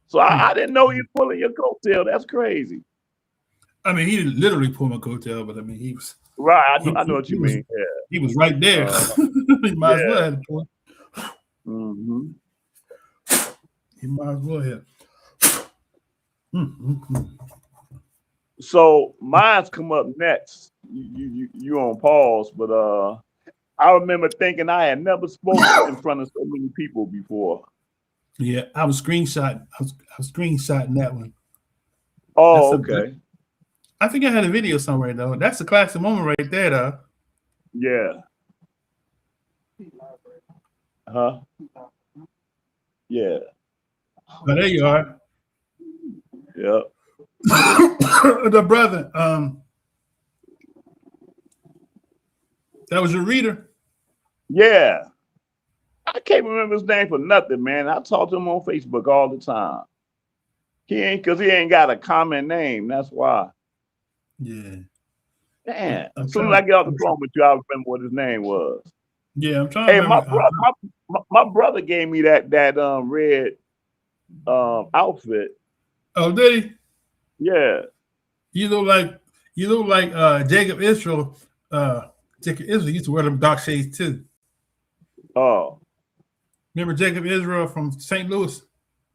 So I didn't know you pulling your coattail. That's crazy. I mean, he didn't literally pull my coattail, but I mean, he was right. I know what you mean. Yeah. He was right there. He might as well have pulled. He might as well have. So mine's come up next. You on pause, but I remember thinking I had never spoken in front of so many people before. Yeah, I was screenshotting. I was screenshotting that one. Oh, okay. I think I had a video somewhere though. That's a classic moment right there, though. Yeah. Huh? Yeah. Oh, there you are. Yep. The brother. That was your reader. Yeah. I can't remember his name for nothing, man. I talk to him on Facebook all the time. He ain't got a common name. That's why. Yeah. Damn. As soon as I get off the phone with you, I'll remember what his name was. Yeah, I'm trying to remember. My brother gave me that red outfit. Oh, did he? Yeah. You look like Jacob Israel. Jacob Israel used to wear them dark shades too. Oh. Remember Jacob Israel from St. Louis?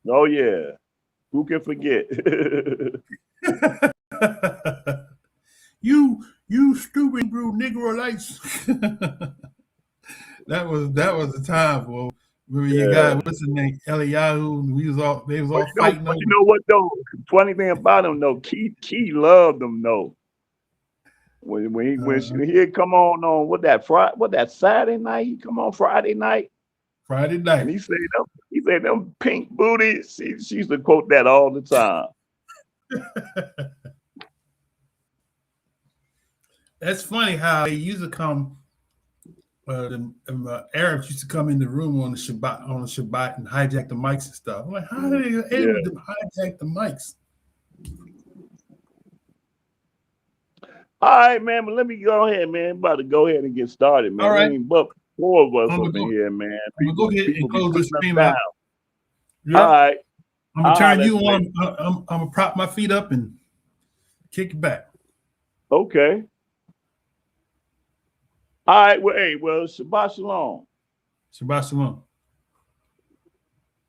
Oh yeah. Who can forget? You stupid Negroites. that was the time, boy. Remember you got what's his name? Eliyahu. They was all fighting. But you know what though? Funny thing about him though, Key loved them though. When he'd come on what that Saturday night, he come on Friday night. And he said them pink booties. She used to quote that all the time. That's funny how they used to come. The Arabs used to come in the room on the Shabbat and hijack the mics and stuff. I'm like, how did they able to hijack the mics? All right, man, but let me go ahead, man. I'm about to go ahead and get started, man. All right. But 4 of us up in here, man. I'm gonna go ahead and close this stream out. Yep. All right. I'm gonna turn you on. I'm gonna prop my feet up and kick it back. Okay. All right. Well, Shabbat Shalom. Shabbat Shalom.